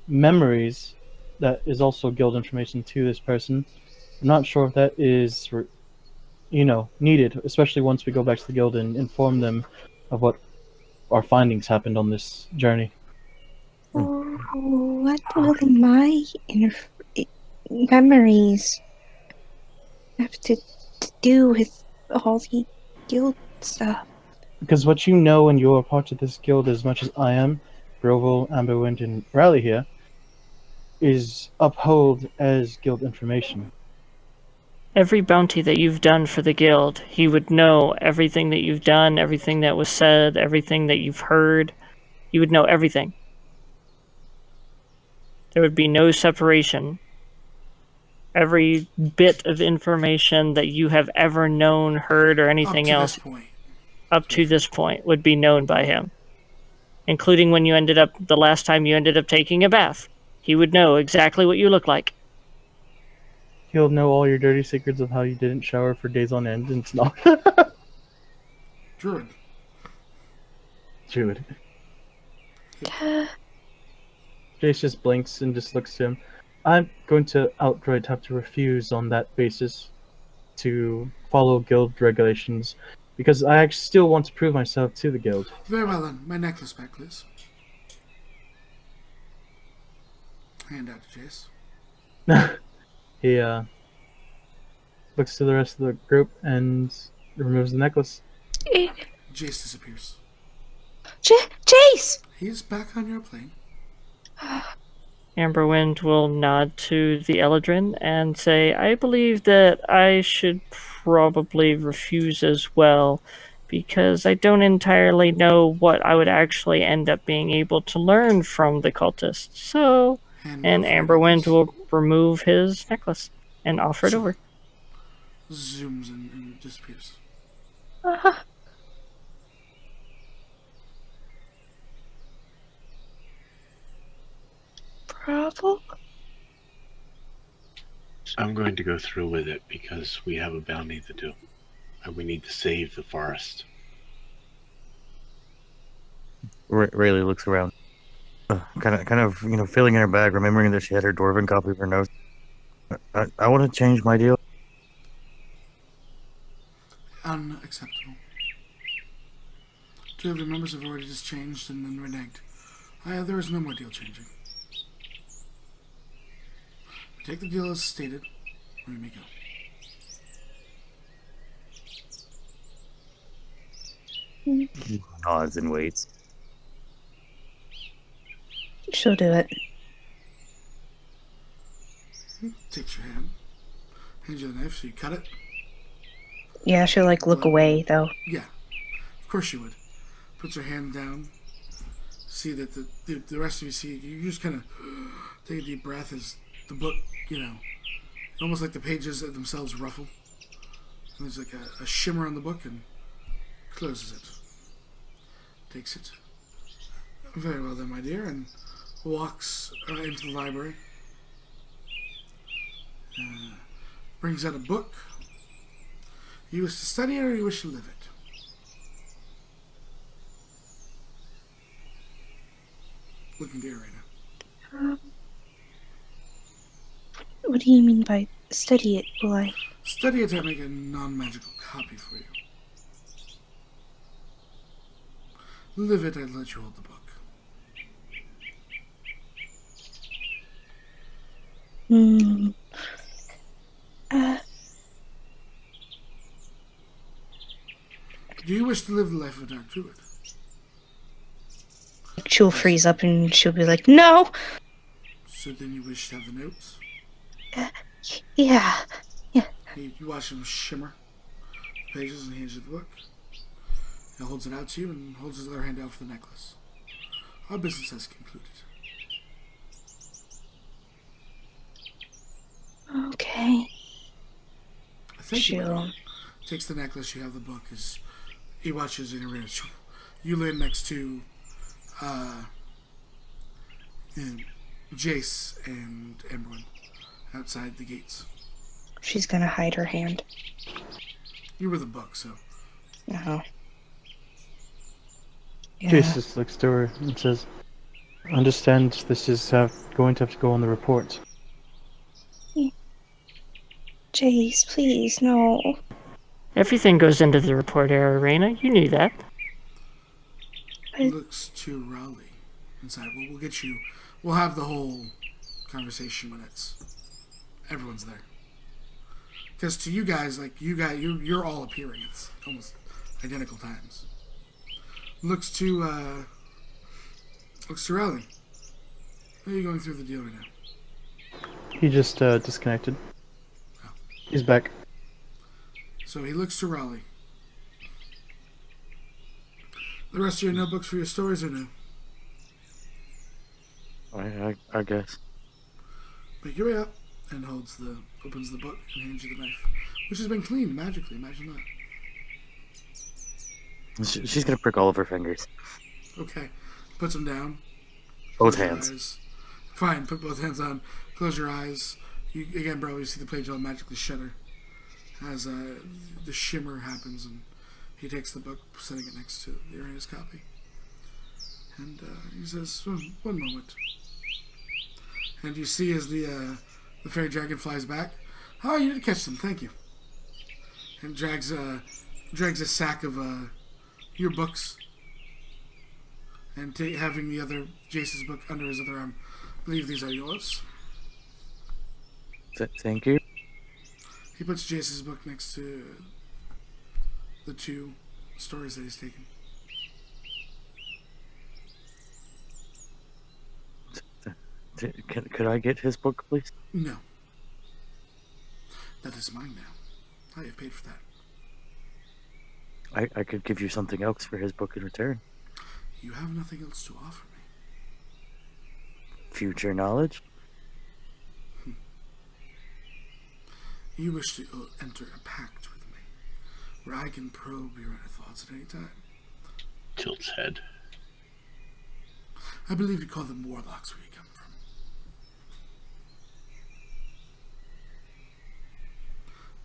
memories that is also guild information to this person. I'm not sure if that is, needed, especially once we go back to the guild and inform them of what our findings happened on this journey. What will my memories have to do with all the guild stuff? Because what you know and you're a part of this guild as much as I am, Grovel, Amberwind, and Raleigh here, is upheld as guild information. Every bounty that you've done for the guild, he would know everything that you've done, everything that was said, everything that you've heard. He would know everything. There would be no separation. Every bit of information that you have ever known, heard, or anything else up to this point would be known by him. Including when the last time you ended up taking a bath. He would know exactly what you look like. He'll know all your dirty secrets of how you didn't shower for days on end and stuff. Druid. Druid. Jace just blinks and just looks to him. I'm going to outright have to refuse on that basis to follow guild regulations, because I actually still want to prove myself to the guild. Very well then. My necklace back, please. Hand out to Jace. He looks to the rest of the group and removes the necklace. Jace disappears. Jace! He's back on your plane. Amberwind will nod to the Eladrin and say, I believe that I should probably refuse as well, because I don't entirely know what I would actually end up being able to learn from the cultists. So, and Amberwind will remove his necklace and offer it over. Zooms and disappears. Bravo. I'm going to go through with it because we have a bounty to do. And we need to save the forest. Rayleigh looks around. Kind of, feeling in her bag, remembering that she had her dwarven copy of her notes. I want to change my deal. Unacceptable. Two of the members have already just changed and then reneged. There is no more deal changing. We take the deal as stated, or we may go. Nods and waits. She'll do it. Takes your hand. Hands you the knife, so you cut it. Yeah, she'll look away though. Yeah, of course you would. Puts her hand down. See that the rest of you see. You just kind of take a deep breath as the book, almost like the pages themselves ruffle. And there's like a shimmer on the book and closes it. Takes it. Very well then, my dear, and walks into the library. Brings out a book. You wish to study it or you wish to live it? looking to Irina. What do you mean by study it? Will I? Study it to make a non-magical copy for you. Live it and let you hold the book. Hmm. Uh, Do you wish to live the life of a dark druid? she'll freeze up and she'll be like, "No." So then you wish to have the notes? Yeah. You watch him shimmer the pages and hands you the book. He holds it out to you and holds his other hand out for the necklace. Our business has concluded. Okay. Thank you, my She'll. dear. Takes the necklace, you have the book. As he watches it and you land next to Jace and Emberlyn outside the gates. She's gonna hide her hand. You were the book, so Oh. Yeah. Jace just looks to her and says, "Understand this is going to have to go on the report." Jace, please, no. Everything goes into the report, Irina. You knew that. looks to Raleigh inside. Well, we'll get you. We'll have the whole conversation when everyone's there. Because to you guys, like you're all appearing. It's almost identical times. Looks to Raleigh. How are you going through the deal right now? He just disconnected. He's back. So he looks to Raleigh. The rest of your notebooks for your stories or no? I guess. Make your way up and opens the book and hands you the knife, which has been cleaned magically. Imagine that. She's gonna prick all of her fingers. Okay, puts them down. Both Close your hands. eyes. Fine, put both hands on. Close your eyes. Again, bro, you see the page all magically shudder as the shimmer happens, and he takes the book, setting it next to the Irina's copy. And he says, one moment. And you see as the fairy dragon flies back. Oh, you did catch them, thank you. And drags a sack of your books. And having the other Jace's book under his other arm. I believe these are yours. Thank you. He puts Jace's book next to the two stories that he's taken. Could I get his book, please? No. That is mine now. I have paid for that. I could give you something else for his book in return. You have nothing else to offer me. Future knowledge? You wish to enter a pact with me, where I can probe your inner thoughts at any time. Tilt's head. I believe you call them warlocks where you come from.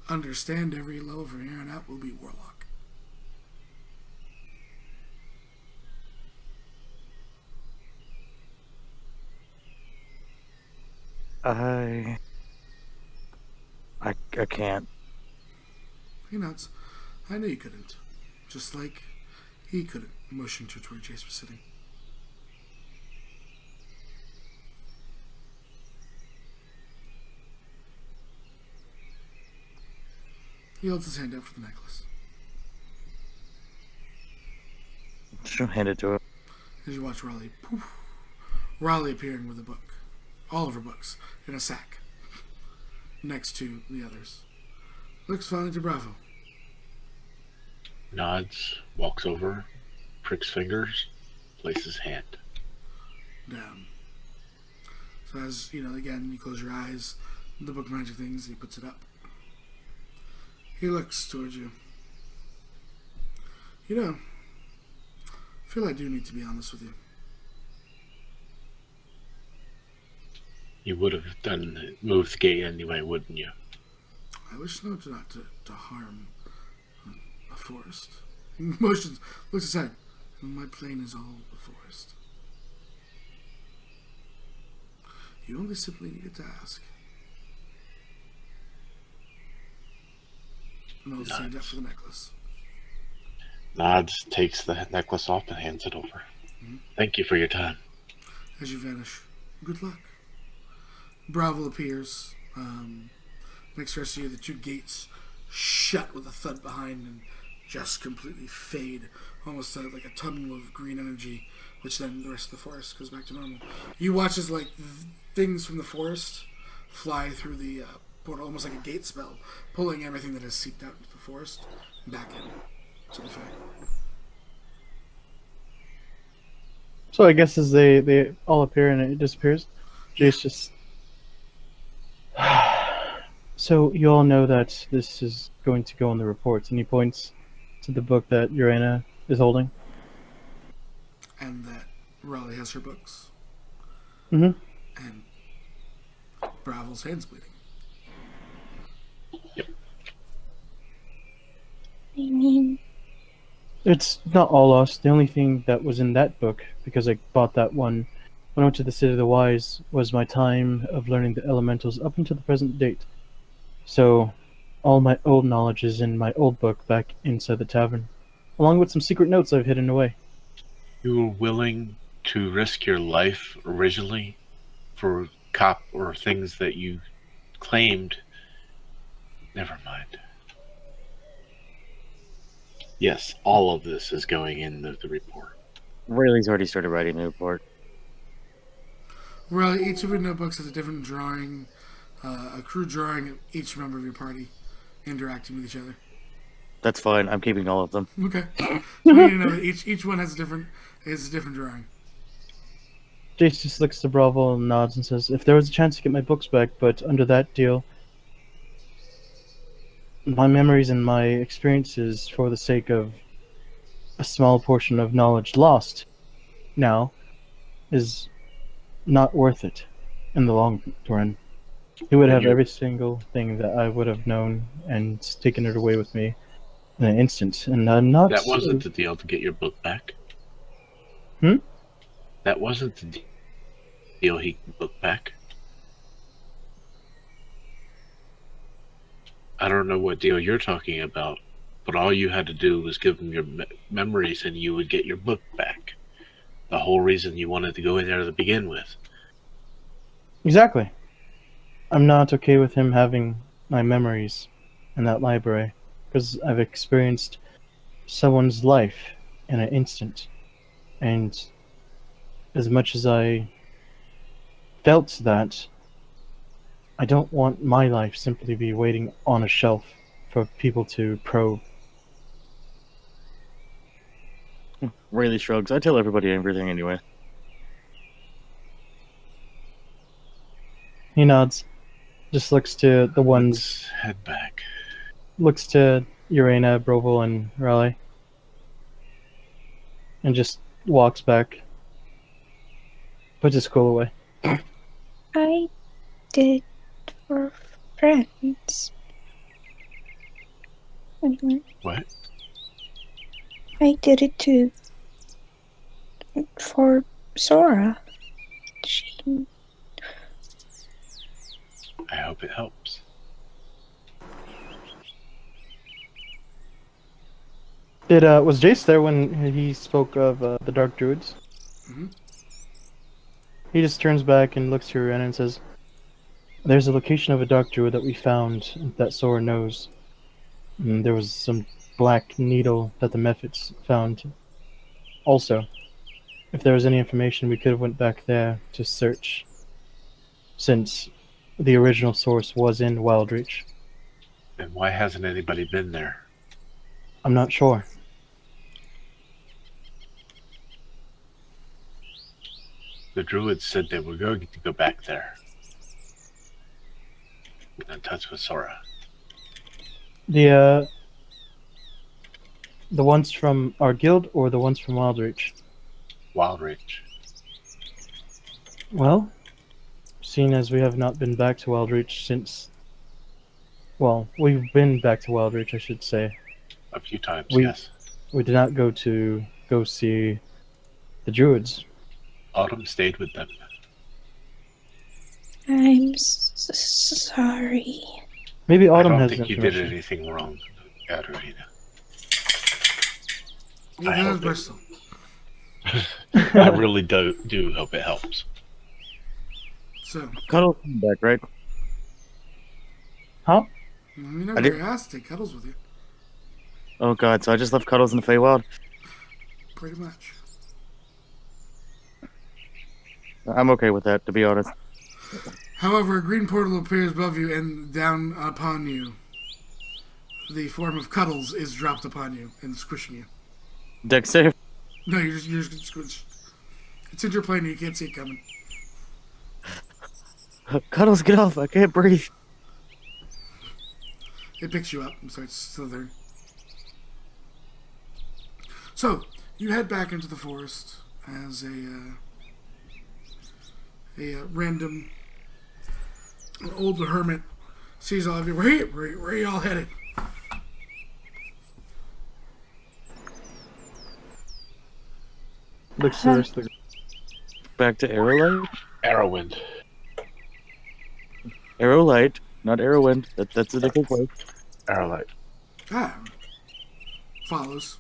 Understand every level from here on out will be warlock. I can't. He nods. I knew you couldn't. Just like he couldn't, motioning to where Jace was sitting. He holds his hand out for the necklace. She'll hand it to him. As you watch Raleigh, poof, Raleigh appearing with a book. All of her books in a sack. Next to the others. Looks finally to Bravo. Nods, walks over, pricks fingers, places hand. Down. So as, again, you close your eyes, the book magic things, he puts it up. He looks towards you. I feel I do need to be honest with you. You would have moved the gate anyway, wouldn't you? I wish not to harm a forest. He motions, looks aside. My plane is all the forest. You only simply needed to ask. And I'll save that for the necklace. Nods, takes the necklace off, and hands it over. Thank you for your time. As you vanish, good luck. Bravo appears. Next to you, the two gates shut with a thud behind and just completely fade, almost like a tunnel of green energy, which then the rest of the forest goes back to normal. You watch as things from the forest fly through the portal, almost like a gate spell, pulling everything that has seeped out into the forest back in to the Fey. So I guess as they all appear and it disappears, Jace just... So you all know that this is going to go on the reports, and he points to the book that Urana is holding. And that Raleigh has her books. Mm-hmm. And Bravo's hand's bleeding. I mean, It's not all lost. The only thing that was in that book, because I bought that one when I went to the City of the Wise, was my time of learning the elementals up until the present date. So, all my old knowledge is in my old book back inside the tavern, along with some secret notes I've hidden away. You were willing to risk your life originally for cop or things that you claimed. Never mind. Yes, all of this is going in the report. Rayleigh's already started writing the report. Raleigh, each of your notebooks has a different drawing, a crude drawing of each member of your party interacting with each other. That's fine. I'm keeping all of them. Okay. So you need to know that each one has a different drawing. Jace just looks to Bravo and nods and says, "If there was a chance to get my books back, but under that deal, my memories and my experiences for the sake of a small portion of knowledge lost now is not worth it in the long run. He would have every single thing that I would have known and taken it away with me in an instant, and I'm not..." That wasn't the deal to get your book back. Hmm? That wasn't the deal he could book back. I don't know what deal you're talking about, but all you had to do was give him your memories and you would get your book back. The whole reason you wanted to go in there to begin with. Exactly. I'm not okay with him having my memories in that library, because I've experienced someone's life in an instant, and as much as I felt that, I don't want my life simply be waiting on a shelf for people to probe. Rayleigh shrugs. I tell everybody everything anyway. He nods, just looks to the ones, Let's head back. looks to Urana, Broval, and Raleigh, and just walks back, puts his scroll away. I did for friends. What? I did it too. For Sora. She... I hope it helps. Was Jace there when he spoke of the Dark Druids? Mm-hmm. He just turns back and looks to Urana and says, "There's a location of a Dark Druid that we found that Sora knows. And there was some black needle that the Mephits found. Also, if there was any information, we could have went back there to search, since the original source was in Wildreach. And why hasn't anybody been there? I'm not sure." The druids said they were going to go back there. In touch with Sora. The ones from our guild or the ones from Wildreach? Wildreach. Well, seeing as we have not been back to Wildreach since... Well, we've been back to Wildreach, I should say. A few times, We- yes. We did not go see the Druids. Autumn stayed with them. I'm sorry. Maybe I Autumn don't has think you did information. anything wrong, Katarina. Neither I does hope it. Bristol. I really do hope it helps. So, Cuddles coming back, right? Huh? you I never did- asked to take Cuddles with you. Oh god, so I just left Cuddles in the Feywild? Pretty much. I'm okay with that, to be honest. However, a green portal appears above you and down upon you. The form of Cuddles is dropped upon you and squishing you. Deck save. No, you're just squished. It's in your plane and you can't see it coming. Cuddles, get off, I can't breathe. It picks you up and starts slithering. So, you head back into the forest as a random old hermit sees all of you. Where are you all headed? Looks to the rest of the Back to Arrowlight? Arrowwind. Arrowlight, not Arrowwind. That's a different place. Arrowlight. Ah, follows.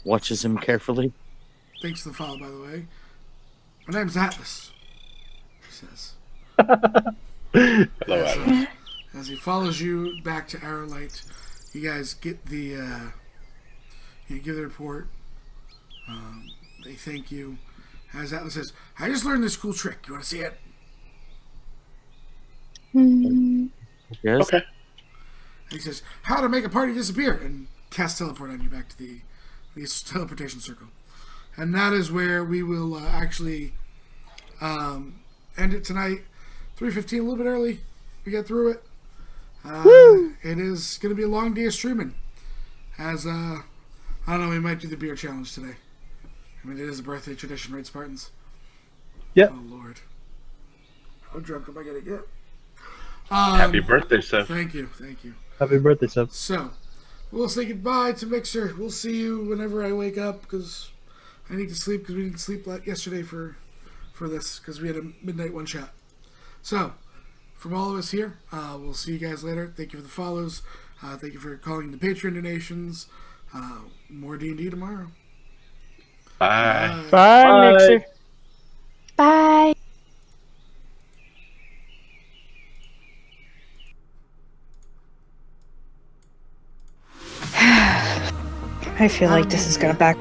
Watches him carefully. Thanks for the follow, by the way. My name's Atlas, he says. Hello, As, Atlas. as he follows you back to Arrowlight, you guys get the, you give the report. They thank you. As Atlas says, I just learned this cool trick. You want to see it? Yes? Okay. And he says, how to make a party disappear, and cast teleport on you back to the teleportation circle. And that is where we will actually end it tonight. 3:15, a little bit early. We get through it. It is going to be a long day of streaming. As, I don't know, we might do the beer challenge today. I mean, it is a birthday tradition, right, Spartans? Yep. Oh, Lord. How drunk am I going to get? Happy birthday, Seth. Thank you. Happy birthday, Seth. So, we'll say goodbye to Mixer. We'll see you whenever I wake up, because I need to sleep, because we didn't sleep yesterday for this, because we had a midnight one-shot. So, from all of us here, we'll see you guys later. Thank you for the follows. Thank you for calling the Patreon donations. More D&D tomorrow. Bye. Bye, Mixer. Bye. I feel like this is gonna back